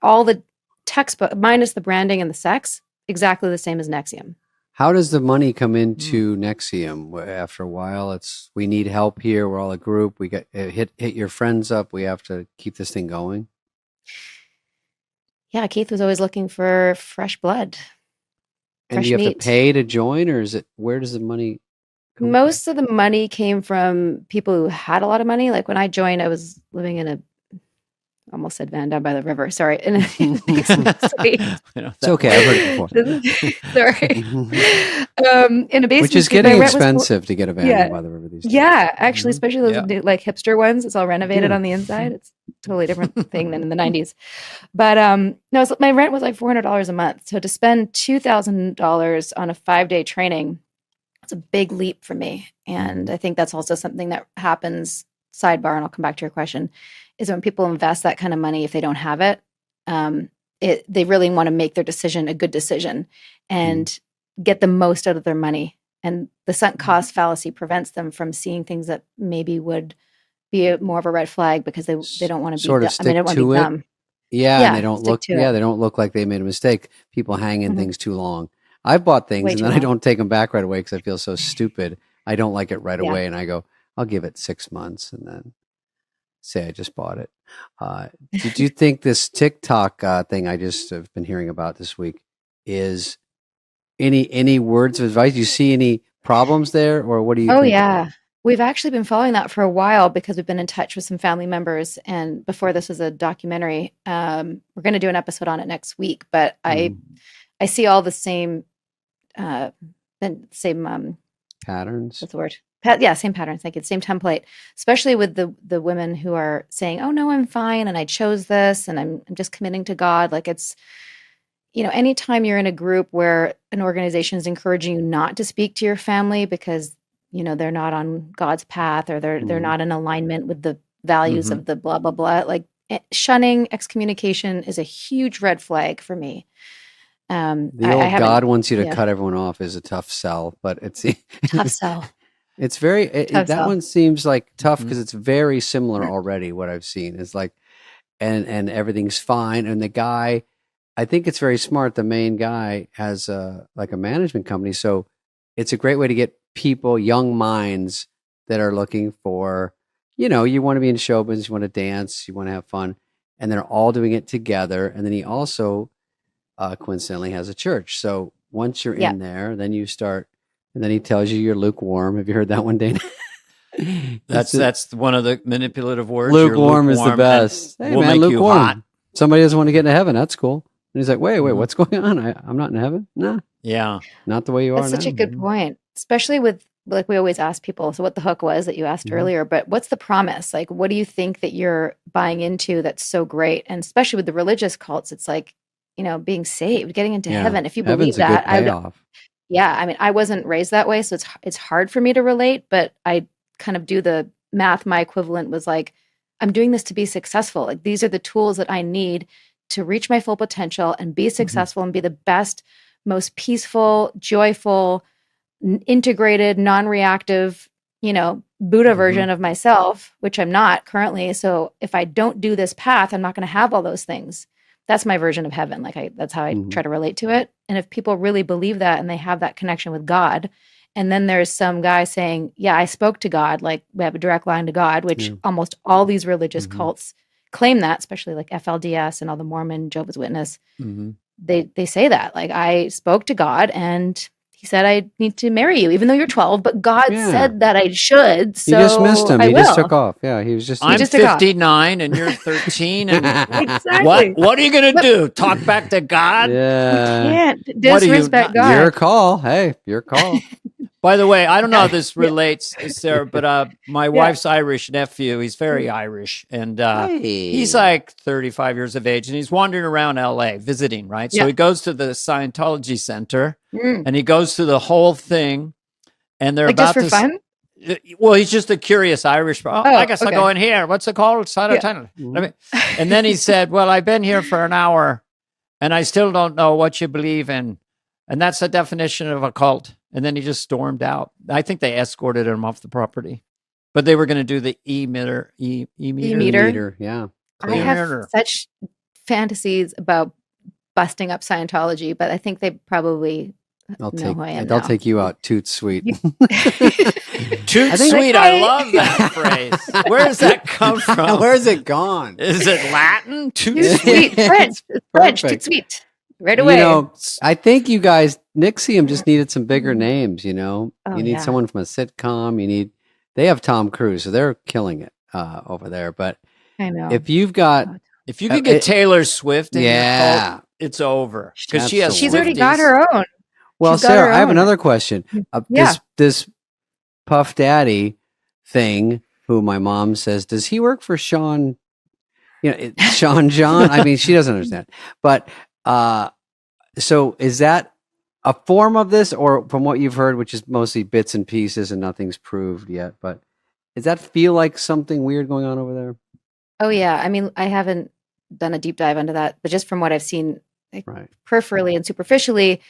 All the textbook minus the branding and the sex, exactly the same as NXIVM. How does the money come into NXIVM? After a while, we need help here. We're all a group. We got hit your friends up. We have to keep this thing going. Yeah, Keith was always looking for fresh blood. And do you have to pay to join, or where does the money come Most of the money came from people who had a lot of money. Like when I joined, I was living in almost said van down by the river. Sorry. In a basement suite. It's okay. I've heard it before. Sorry. In a basement Which is suite, getting expensive to get a van down by the river these days. Yeah, actually, especially those new, like hipster ones. It's all renovated on the inside. It's a totally different thing than in the 90s. But no, so my rent was like $400 a month. So to spend $2,000 on a 5-day training, it's a big leap for me. And I think that's also something that happens, sidebar, and I'll come back to your question, is when people invest that kind of money, if they don't have it, they really want to make their decision a good decision and get the most out of their money. And the sunk cost fallacy prevents them from seeing things that maybe would be more of a red flag because they don't want to sort be of stick to it. dumb. Yeah, and they don't look. Yeah, they don't look like they made a mistake. People hang in things too long. I've bought things and then I don't take them back right away because I feel so stupid. I don't like it right away, and I go, I'll give it 6 months, and then say I just bought it. Did you think this TikTok thing I just have been hearing about this week is any words of advice? Do you see any problems there, or what do you? Oh yeah, we've actually been following that for a while because we've been in touch with some family members, and before this was a documentary. We're going to do an episode on it next week, but I see all the same patterns. What's the word? Same patterns. Like it's same template, especially with the women who are saying, "Oh no, I'm fine, and I chose this, and I'm just committing to God." Like it's, anytime you're in a group where an organization is encouraging you not to speak to your family because they're not on God's path or they're not in alignment with the values of the blah blah blah. Like shunning, excommunication is a huge red flag for me. The old God wants you to cut everyone off is a tough sell, but it's tough sell. It's very that one seems like tough because it's very similar already. What I've seen is like, and everything's fine. And the guy, I think it's very smart. The main guy has like a management company, so it's a great way to get people, young minds that are looking for, you want to be in show business, you want to dance, you want to have fun, and they're all doing it together. And then he also coincidentally has a church. So once you're in there, then you start. And then he tells you you're lukewarm. Have you heard that one, Dana? That's one of the manipulative words. Lukewarm is the best. Hey, we'll man, make lukewarm. You hot. Somebody doesn't want to get into heaven. That's cool. And he's like, wait, what's going on? I'm not in heaven? Nah. Yeah. Not the way you are That's now. such a good point. Especially with, like we always ask people, so what the hook was that you asked earlier, but what's the promise? Like, what do you think that you're buying into that's so great? And especially with the religious cults, it's like, being saved, getting into heaven. If you believe that, I mean, I wasn't raised that way, so it's hard for me to relate, but I kind of do the math. My equivalent was like, I'm doing this to be successful. Like these are the tools that I need to reach my full potential and be successful and be the best, most peaceful, joyful, integrated, non-reactive, Buddha version of myself, which I'm not currently. So if I don't do this path, I'm not going to have all those things. That's my version of heaven. That's how I try to relate to it. And if people really believe that and they have that connection with God, and then there's some guy saying, yeah, I spoke to God, like we have a direct line to God, which almost all these religious cults claim that, especially like FLDS and all the Mormon, Jehovah's Witness. They say that, like I spoke to God and he said, I need to marry you, even though you're 12, but God said that I should. So you just missed him. He just took off. Yeah, he was just. I'm 59 and you're 13. And exactly. What are you going to do? Talk back to God? Yeah. We can't disrespect God. Your call. Hey, your call. By the way, I don't know how this relates, Sarah, but my wife's Irish nephew, he's very Irish, and he's like 35 years of age, and he's wandering around L.A. visiting, right? So he goes to the Scientology Center, and he goes through the whole thing, and they're about just for fun? Well, he's just a curious Irish. I guess I'll go in here. What's it called? And then he said, well, I've been here for an hour, and I still don't know what you believe in. And that's the definition of a cult. And then he just stormed out. I think they escorted him off the property. But they were going to do the E-meter. E-meter, yeah. I have such fantasies about busting up Scientology, but I think they probably know who I am They'll now. take you out toot sweet. Toot sweet. I love that phrase. Where does that come from? Where's it gone? Is it Latin? Toot sweet. French. French. Toot sweet. Right away. You know, I think you guys, Nixium just needed some bigger names, you know. Oh, you need someone from a sitcom. They have Tom Cruise, so they're killing it over there. But I know. if you could get Taylor Swift in your cult, it's over. Because she's already got her own. Well, Sarah, I have another question. This Puff Daddy thing, who my mom says, does he work for Sean? Sean John? I mean, she doesn't understand. But so is that a form of this, or from what you've heard, which is mostly bits and pieces and nothing's proved yet, but does that feel like something weird going on over there? Oh, yeah. I mean, I haven't done a deep dive into that, but just from what I've seen peripherally and superficially,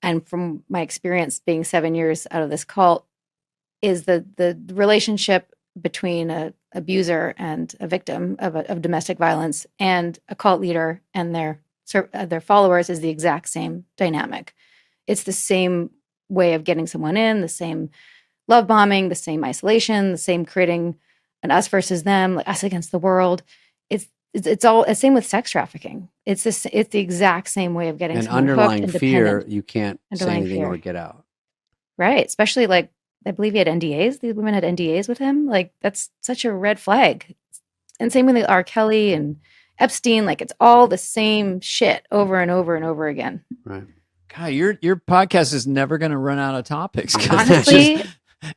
and from my experience being 7 years out of this cult, is the relationship between a abuser and a victim of domestic violence and a cult leader and their followers is the exact same dynamic. It's the same way of getting someone in, the same love bombing, the same isolation, the same creating an us versus them, like us against the world. It's all the same with sex trafficking. It's the exact same way of getting an someone underlying hooked, fear. You can't say underlying anything fear. or get out. Right. Especially like, I believe he had NDAs. These women had NDAs with him. Like, that's such a red flag. And same with R. Kelly and Epstein. Like, it's all the same shit over and over and over again. Right. God, your podcast is never going to run out of topics. Honestly,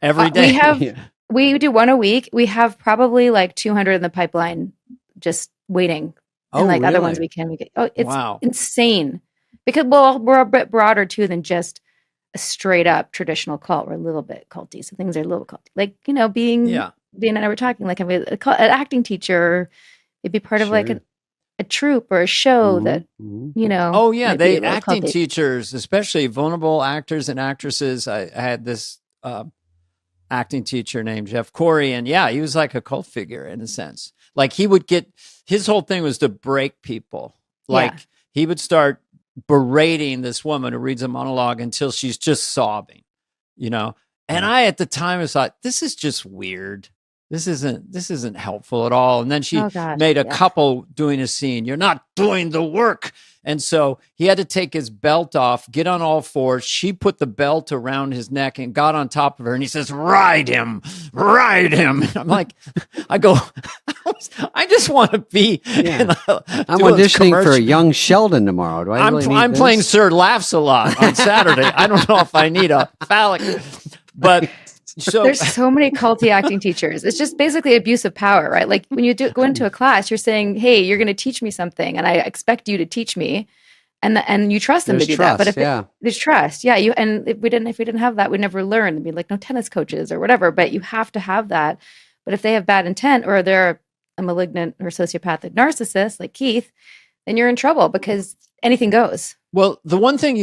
every day we do one a week. We have probably like 200 in the pipeline, just waiting. Oh, and like really? other ones we can. It's wow. insane. Because we're a bit broader too than just a straight up traditional cult. We're a little bit culty. So things are a little culty. Like, being Dana and I were talking, like having an acting teacher, it'd be part of like a troupe or a show that, Oh yeah, they acting teachers, especially vulnerable actors and actresses. I had this acting teacher named Jeff Corey, and he was like a cult figure in a sense. Like his whole thing was to break people. Like he would start berating this woman who reads a monologue until she's just sobbing, And I at the time was like, this is just weird. This isn't helpful at all. And then she made a couple doing a scene. You're not doing the work. And so he had to take his belt off, get on all fours. She put the belt around his neck and got on top of her. And he says, ride him. And I'm like, I just want to be. Yeah. I'm auditioning for a young Sheldon tomorrow. Do I really need I'm this? playing Sir Laughs-A-Lot on Saturday. I don't know if I need a phallic, but. So there's so many culty acting teachers. It's just basically abuse of power, right? Like when you go into a class, you're saying, "Hey, you're going to teach me something, and I expect you to teach me," and you trust them There's to do trust, that. But there's trust, if we didn't have that, we'd never learn. There'd be like no tennis coaches or whatever. But you have to have that. But if they have bad intent or they're a malignant or sociopathic narcissist like Keith, then you're in trouble because anything goes. Well, the one thing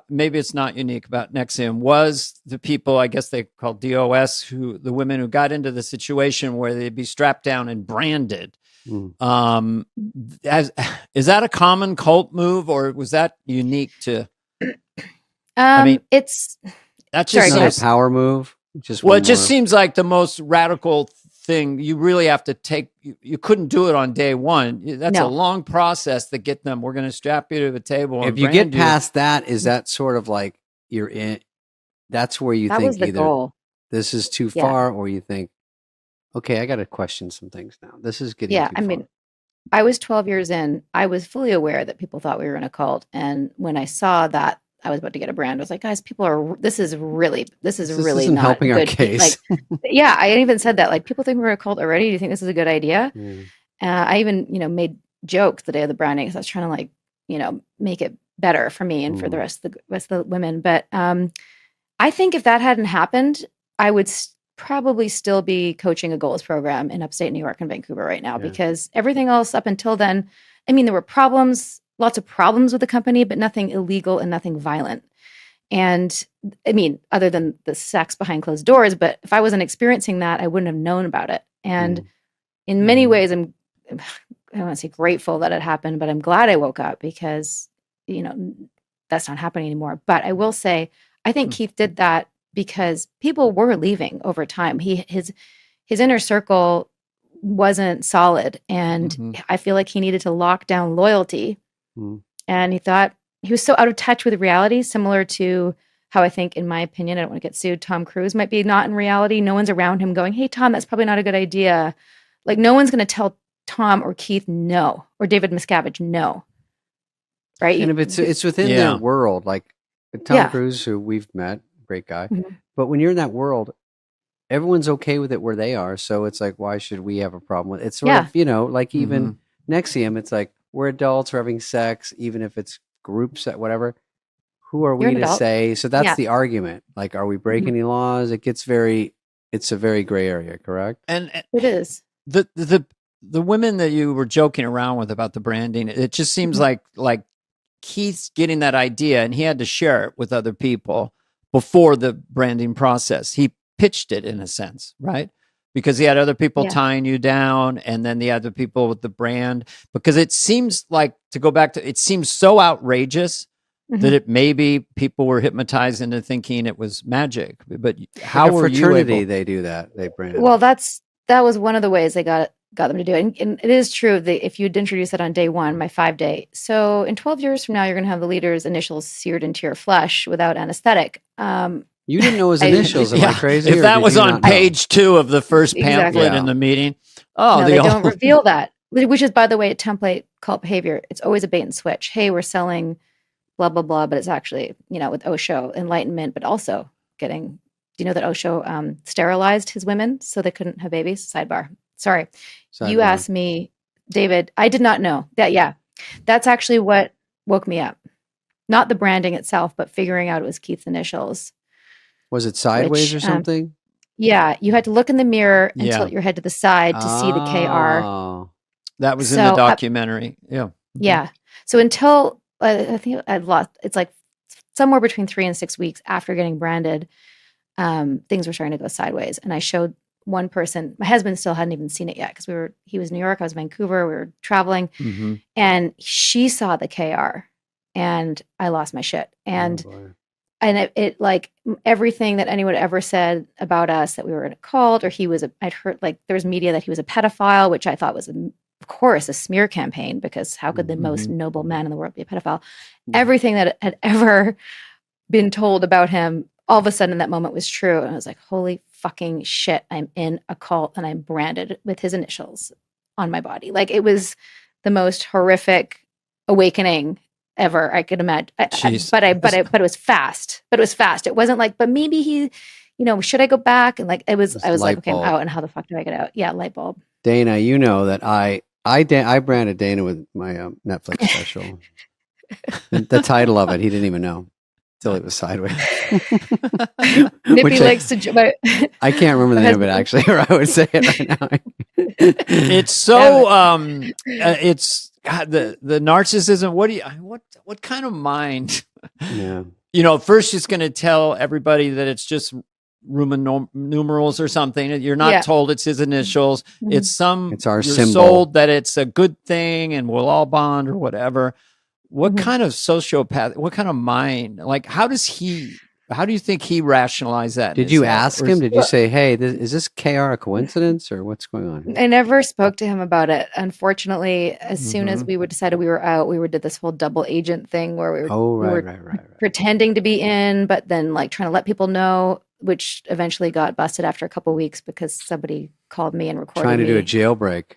maybe it's not unique about Nexium was the people, I guess they called DOS, the women who got into the situation where they'd be strapped down and branded. Mm. Is that a common cult move, or was that unique to? It's that's just another power move. It just seems like the most radical thing. You really have to take. You couldn't do it on day one. That's a long process to get them. We're going to strap you to the table. If you get past that, is that sort of like you're in? That's where you think was the either goal. This is too far, or you think, okay, I got to question some things now. This is getting too far. I was 12 years in. I was fully aware that people thought we were in a cult, and when I saw that I was about to get a brand, I was like, guys, this is really isn't not helping good. our case. I even said that, like, people think we're a cult already. Do you think this is a good idea? I even, made jokes the day of the branding because I was trying to make it better for me and for the rest of the women. But I think if that hadn't happened, I would probably still be coaching a goals program in upstate New York and Vancouver right now, because everything else up until then, there were lots of problems with the company, but nothing illegal and nothing violent. And other than the sex behind closed doors, but if I wasn't experiencing that, I wouldn't have known about it. And in many ways, I don't want to say grateful that it happened, but I'm glad I woke up, because that's not happening anymore. But I will say, I think Keith did that because people were leaving over time. His inner circle wasn't solid, and I feel like he needed to lock down loyalty. And he thought he was so out of touch with reality, similar to how I think, in my opinion, I don't want to get sued, Tom Cruise might be not in reality. No one's around him going, hey, Tom, that's probably not a good idea. Like, no one's going to tell Tom or Keith no, or David Miscavige no. Right? And if it's within their world, like Tom Cruise, who we've met, great guy. But when you're in that world, everyone's okay with it where they are. So it's like, why should we have a problem with it? It's sort of, like even NXIVM, it's like, we're adults, we're having sex, even if it's groups at whatever. Who are we to say? So that's the argument. Like, are we breaking any laws? It's a very gray area, correct? And it is. The women that you were joking around with about the branding, it just seems like Keith's getting that idea and he had to share it with other people before the branding process. He pitched it in a sense, right? Because he had other people tying you down, and then the other people with the brand. Because it seems like, to go back to, it seems so outrageous that it maybe people were hypnotized into thinking it was magic. But how were you able? They do that. They brand it. Well, that was one of the ways they got them to do it. And it is true that if you'd introduce that on day one, my 5-day. So in 12 years from now, you're going to have the leader's initials seared into your flesh without anesthetic. You didn't know his initials. Am I crazy? If that was on page 2 of the first pamphlet in the meeting. Oh, no, they don't reveal that, which is, by the way, a template called behavior. It's always a bait and switch. Hey, we're selling blah, blah, blah, but it's actually, with Osho, enlightenment, but also getting, do you know that Osho sterilized his women so they couldn't have babies? Sidebar. Sorry. You asked me, David, I did not know that. Yeah. That's actually what woke me up. Not the branding itself, but figuring out it was Keith's initials. Was it sideways or something? Yeah. You had to look in the mirror and tilt your head to the side to see the KR. That was in the documentary. Yeah. So until I think I'd lost, it's like somewhere between 3 and 6 weeks after getting branded, things were starting to go sideways. And I showed one person, my husband still hadn't even seen it yet because he was in New York, I was in Vancouver, we were traveling, and she saw the KR and I lost my shit. And it like everything that anyone ever said about us, that we were in a cult, or I'd heard like there was media that he was a pedophile, which I thought was, of course, a smear campaign, because how could the most noble man in the world be a pedophile? Everything that had ever been told about him, all of a sudden in that moment was true. And I was like, holy fucking shit, I'm in a cult and I'm branded with his initials on my body. Like, it was the most horrific awakening ever I could imagine. But it was fast. It wasn't like, but maybe he, should I go back? And like, I was like, okay, I'm out, and how the fuck do I get out? Yeah, light bulb. Dana, you know that I branded Dana with my Netflix special. The title of it, he didn't even know till it was sideways. Nippy likes to. I can't remember the name of it actually, or I would say it right now. It's so it's God, the narcissism. What kind of mind? Yeah. First it's going to tell everybody that it's just Roman numerals or something. You're not told it's his initials. It's our you're symbol. sold that it's a good thing and we'll all bond or whatever. What kind of sociopath? What kind of mind? Like, how do you think he rationalized that? Did you ask him? Did you say, "Hey, is this KR a coincidence, or what's going on?" I never spoke to him about it. Unfortunately, as soon as we decided we were out, we did this whole double agent thing where we were pretending to be in, but then like trying to let people know, which eventually got busted after a couple of weeks because somebody called me and recorded Trying to do a jailbreak.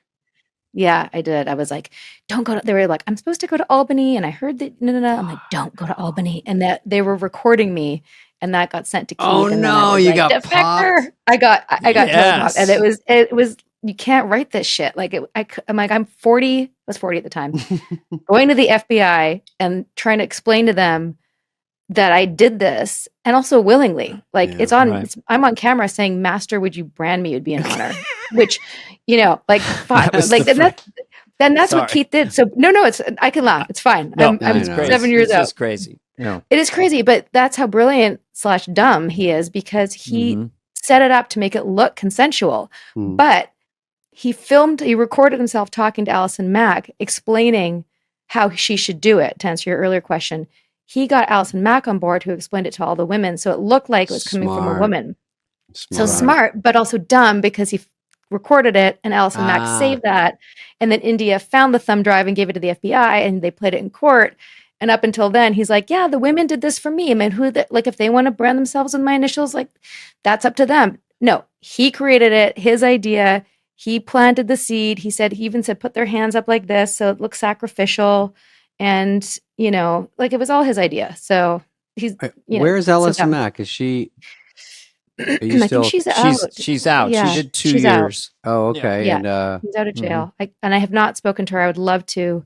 Yeah, I did. I was like, don't go to, they were like, I'm supposed to go to Albany. And I heard that, no. I'm like, don't go to Albany. And that they were recording me, and that got sent to Keith. Oh no, you got popped. I got popped. And it was, you can't write this shit. Like I'm like, I'm 40, I was 40 at the time, going to the FBI and trying to explain to them that I did this, and also willingly. Like I'm on camera saying, "Master, would you brand me? It would be an honor." Which, like, fine. Like that's what Keith did. So no, I can laugh. It's fine. No, I'm 7 years out. It's crazy. No, it is crazy, but that's how brilliant / dumb he is, because he set it up to make it look consensual. But he recorded himself talking to Allison Mack, explaining how she should do it, to answer your earlier question. He got Allison Mack on board, who explained it to all the women. So it looked like it was coming from a woman. So smart, but also dumb, because he recorded it and Allison Mack saved that. And then India found the thumb drive and gave it to the FBI, and they played it in court. And up until then, he's like, yeah, the women did this for me. I mean, if they want to brand themselves with my initials, like, that's up to them. No, he created it, his idea. He planted the seed. He even said, put their hands up like this so it looks sacrificial. And, like, it was all his idea. So he's, where's Allison Mack? Is she? I think she's out. She's out. Yeah, she did 2 years. Oh, okay. Yeah. And she's out of jail. I have not spoken to her. I would love to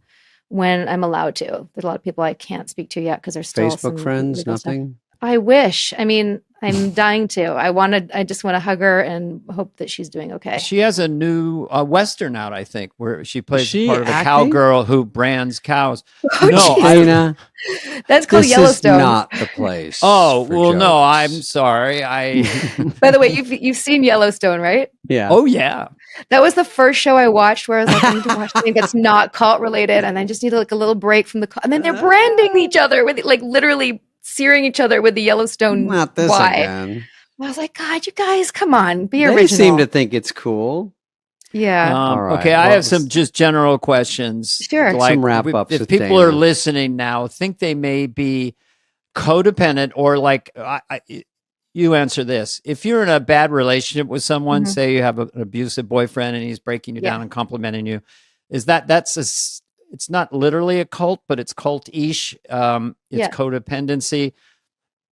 when I'm allowed to. There's a lot of people I can't speak to yet because there's still Facebook friends, nothing. I wish. I mean, I'm dying to. I just want to hug her and hope that she's doing okay. She has a new Western out, I think, where she plays part of a acting? cowgirl who brands cows. Oh, no, Dana, that's called this Yellowstone. Is not the place. Oh, well, jokes. no, I'm sorry. By the way, you've seen Yellowstone, right? Yeah. Oh, yeah. That was the first show I watched where I was like, I need to watch something that's not cult related, and I just need like a little break from the cult. And then they're branding each other with, like, literally searing each other with the Yellowstone Not this Y. again. I was like, God, you guys, come on, be They original. seem to think it's cool. Yeah. All right. Okay, I Well, have some just general questions. Sure. Like, Some wrap-ups if with people are Dana. listening now, think they may be codependent, or like, you answer this. If you're in a bad relationship with someone, say you have an abusive boyfriend and he's breaking you down and complimenting you, it's not literally a cult, but it's cult-ish. It's codependency.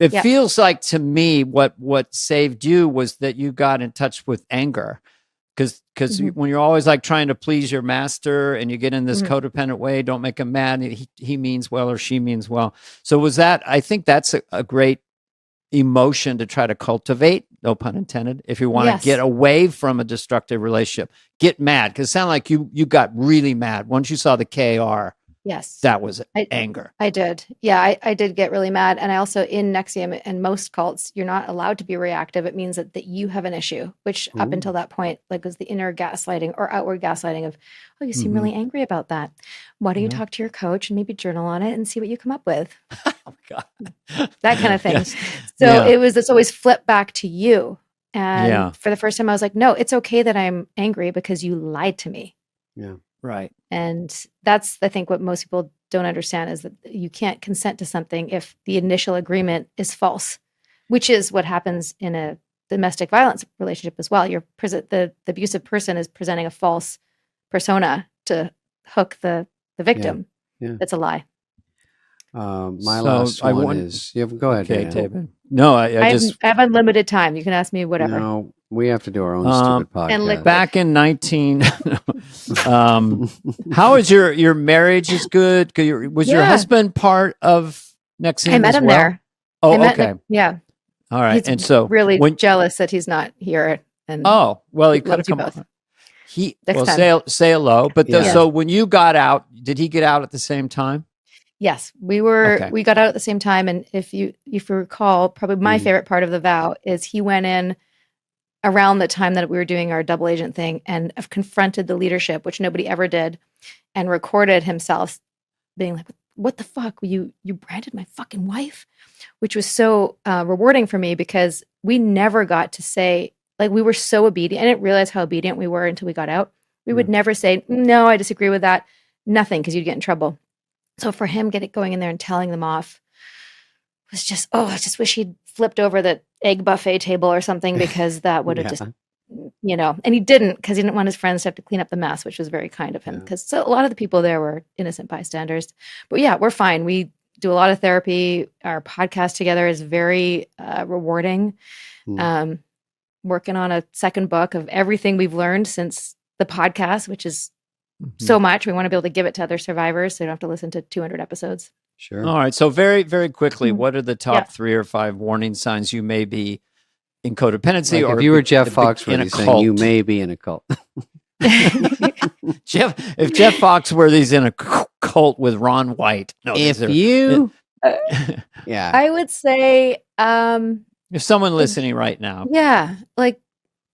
It feels like, to me, what saved you was that you got in touch with anger. Because when you're always like trying to please your master and you get in this codependent way, don't make him mad. He means well or she means well. So I think that's a great emotion to try to cultivate, no pun intended, if you want to get away from a destructive relationship. Get mad, because it sounded like you got really mad once you saw the KR. Yes. That was anger. I did. Yeah, I did get really mad. And I also, in NXIVM and most cults, you're not allowed to be reactive. It means that you have an issue, which up until that point, like, was the inner gaslighting or outward gaslighting of, oh, you seem really angry about that. Why don't you talk to your coach and maybe journal on it and see what you come up with? Oh, my God. That kind of thing. So it's always flipped back to you. And for the first time, I was like, no, it's okay that I'm angry because you lied to me. Yeah. Right. And that's, I think, what most people don't understand, is that you can't consent to something if the initial agreement is false, which is what happens in a domestic violence relationship as well. The abusive person is presenting a false persona to hook the victim. Yeah. That's a lie. My last one is, go ahead, okay, Dan. David. No, I have unlimited time. You can ask me whatever. No, we have to do our own stupid podcast. And back in 19, how is your marriage? Is good? Was your husband part of NXIVM? I met him there. Oh, okay. Yeah. All right. He's and so really jealous that he's not here. And he could have come on. Say hello. But so when you got out, did he get out at the same time? Yes, we got out at the same time. And if you recall, probably my favorite part of the vow is he went in around the time that we were doing our double agent thing and confronted the leadership, which nobody ever did, and recorded himself being like, what the fuck? You branded my fucking wife? Which was so rewarding for me, because we never got to say, like, we were so obedient. I didn't realize how obedient we were until we got out. We would never say, no, I disagree with that. Nothing, because you'd get in trouble. So for him going in there and telling them off was just, I just wish he'd flipped over the egg buffet table or something, because that would have just, and he didn't, because he didn't want his friends to have to clean up the mess, which was very kind of him, because a lot of the people there were innocent bystanders. But yeah, we're fine. We do a lot of therapy. Our podcast together is very rewarding. Working on a second book of everything we've learned since the podcast, which is so much. We want to be able to give it to other survivors, so you don't have to listen to 200 episodes. Sure. All right. So very, very quickly, what are the top 3 or 5 warning signs you may be in codependency? Like, or if you were Jeff Foxworthy saying cult? you may be in a cult. If Jeff Foxworthy's in a cult with Ron White. No, I would say, if someone listening right now. Yeah. Like,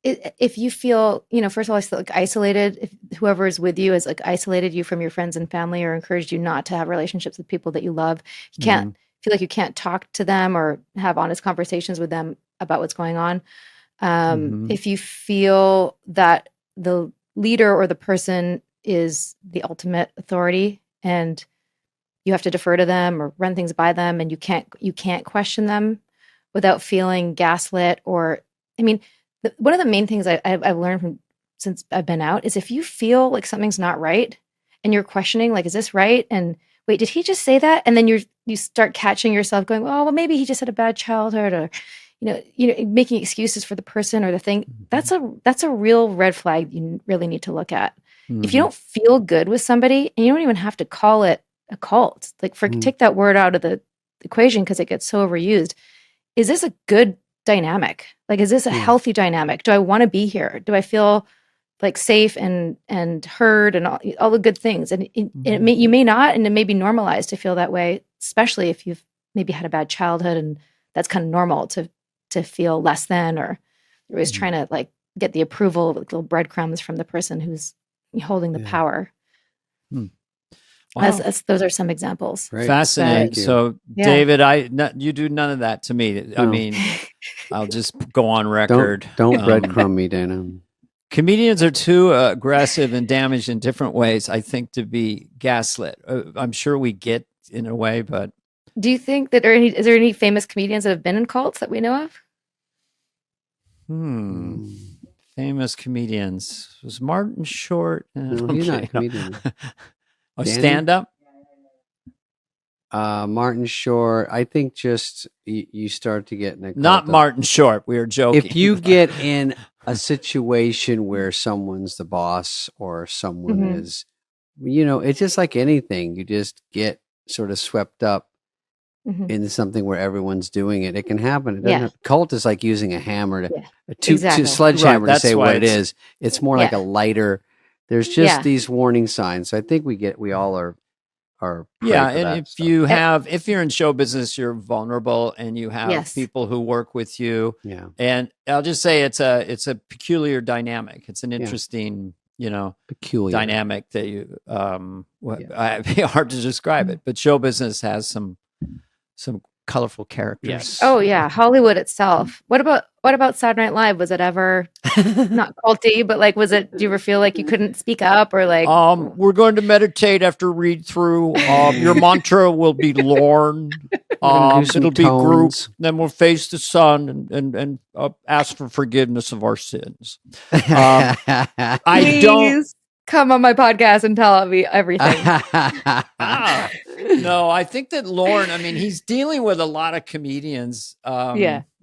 if you feel, first of all, I feel like isolated, if whoever is with you is like isolated you from your friends and family or encouraged you not to have relationships with people that you love, you can't feel like you can't talk to them or have honest conversations with them about what's going on. If you feel that the leader or the person is the ultimate authority and you have to defer to them or run things by them and you can't question them without feeling gaslit or, one of the main things I've learned since I've been out is if you feel like something's not right and you're questioning, like, is this right? And wait, did he just say that? And then you start catching yourself going, oh, well, maybe he just had a bad childhood or, making excuses for the person or the thing. That's a real red flag you really need to look at. If you don't feel good with somebody, and you don't even have to call it a cult, like take that word out of the equation because it gets so overused. Is this a good dynamic? Like, is this a healthy dynamic? Do I want to be here? Do I feel like safe and heard and all the good things? And you may not, and it may be normalized to feel that way, especially if you've maybe had a bad childhood and that's kind of normal to feel less than, or you're always trying to like get the approval, like little breadcrumbs from the person who's holding the power. Wow. Those are some examples. Great. Fascinating. So, David, you do none of that to me. No. I mean, I'll just go on record. Don't breadcrumb me, Dana. Comedians are too aggressive and damaged in different ways, I think, to be gaslit. I'm sure we get in a way, but do you think that is there any famous comedians that have been in cults that we know of? Famous comedians. Was Martin Short? No, he's not a comedian. Stand up? Martin Short. I think just you start to get in a not Martin Short. We are joking. If you get in a situation where someone's the boss or someone is, it's just like anything. You just get sort of swept up into something where everyone's doing it. It can happen. It doesn't cult is like using a hammer to sledgehammer to say what it is. It's more like a lighter. There's just these warning signs. So I think we all are. And if you're in show business, you're vulnerable, and you have people who work with you. Yeah, and I'll just say it's a peculiar dynamic. It's an interesting, peculiar dynamic that you. It'd be hard to describe it, but show business has some colorful characters. Yes. Oh yeah, Hollywood itself. What about Saturday Night Live? Was it ever not culty, but like, do you ever feel like you couldn't speak up or like? We're going to meditate after read through. Your mantra will be Lorne. It'll be group. Then we'll face the sun and ask for forgiveness of our sins. I don't. Come on my podcast and tell me everything. No, I think that Lorne, he's dealing with a lot of comedians.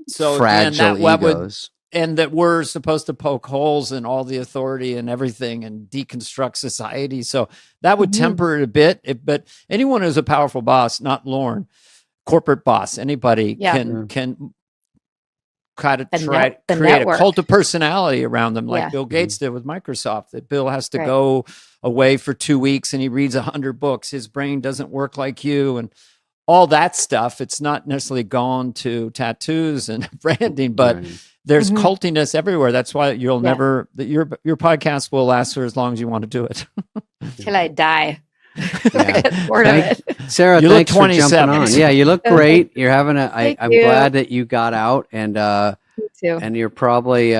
So fragile egos. And that we're supposed to poke holes in all the authority and everything and deconstruct society. So that would temper it a bit. But anyone who's a powerful boss, not Lorne, corporate boss, anybody can kind of create a cult of personality around them, like Bill Gates did with Microsoft. That Bill has to go away for 2 weeks and he reads 100 books. His brain doesn't work like you, and all that stuff. It's not necessarily gone to tattoos and branding, but there's cultiness everywhere. That's why you'll never. Your podcast will last for as long as you want to do it. Till I die. Sarah, you thanks look for jumping on. Yeah, you look great. You're having I'm glad that you got out, and Me too. and you're probably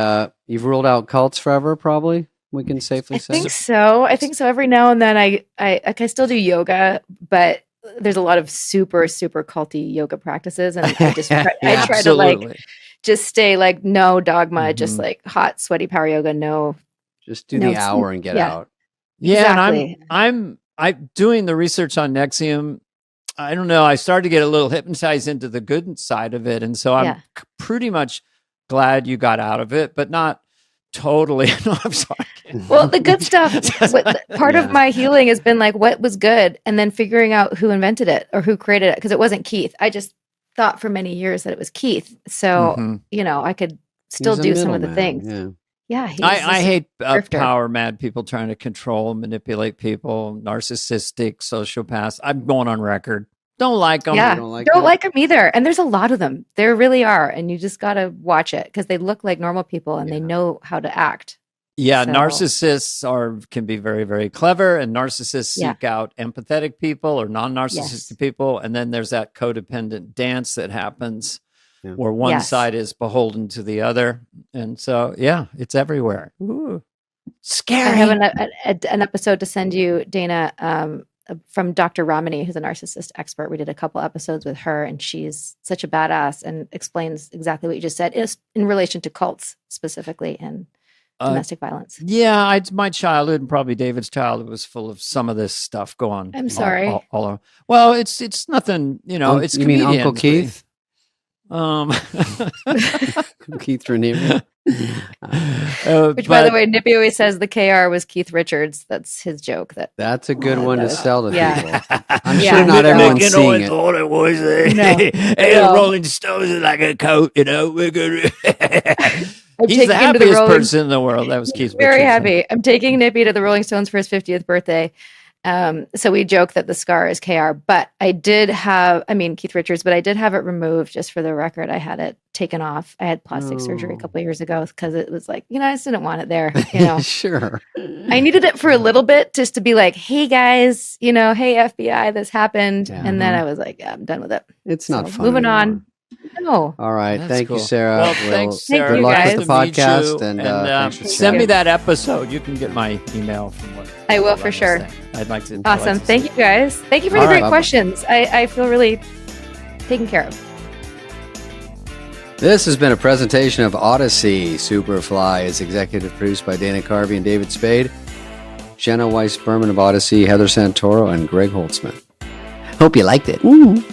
you've ruled out cults forever. Probably we can safely say. I think so. Every now and then, I still do yoga, but there's a lot of super super culty yoga practices, and I just I try to like just stay like no dogma, just like hot sweaty power yoga. No, just do the hour and get out. Yeah, exactly. and I'm doing the research on NXIVM. I don't know. I started to get a little hypnotized into the good side of it. And so I'm pretty much glad you got out of it, but not totally. No, I'm sorry. Well, the good stuff, part of my healing has been like, what was good? And then figuring out who invented it or who created it. Because it wasn't Keith. I just thought for many years that it was Keith. So, I could still do some of the things. Yeah, I hate power mad people trying to control, manipulate people, narcissistic, sociopaths. I'm going on record. Don't like them. Yeah, don't like don't that? like them either. And there's a lot of them. There really are. And you just got to watch it because they look like normal people and they know how to act. Yeah, So- narcissists can be very, very clever, and narcissists seek out empathetic people or non-narcissistic people. And then there's that codependent dance that happens where one side is beholden to the other. And so, it's everywhere. Ooh. Scary. I have an episode to send you, Dana, from Dr. Ramani, who's a narcissist expert. We did a couple episodes with her, and she's such a badass and explains exactly what you just said is in relation to cults specifically and domestic violence. Yeah, my childhood and probably David's childhood was full of some of this stuff going. I'm sorry. All over. Well, it's nothing. It's you mean Uncle comedians, Keith? Keith Raniere. Which, by the way, Nippy always says the KR was Keith Richards. That's his joke. That's a good one to sell to people. I'm Yeah. sure not everyone's seeing it. thought it was. No. Rolling Stones is like a coat, We're good. He's the happiest person in the world. That was Keith Very Richards. happy. I'm taking Nippy to the Rolling Stones for his 50th birthday. So we joke that the scar is KR, but I did have, Keith Richards, but I did have it removed just for the record. I had it taken off. I had plastic surgery a couple of years ago because it was like, I just didn't want it there. Sure. I needed it for a little bit just to be like, hey guys, hey FBI, this happened. Yeah. And then I was like, I'm done with it. It's not fun Moving anymore. on. No. All right. That's Thank cool. you, Sarah. Well, thanks, Sarah. Good luck guys. with the Nice to meet podcast. you. And, And thanks for send me sharing. that episode. You can get my email from what I will for sure. I'd like to. Awesome. Thank you guys. Thank you for the All right, great bye-bye. questions. I feel really taken care of. This has been a presentation of Odyssey. Superfly is executive produced by Dana Carvey and David Spade, Jenna Weiss Berman of Odyssey, Heather Santoro, and Greg Holtzman. Hope you liked it. Ooh.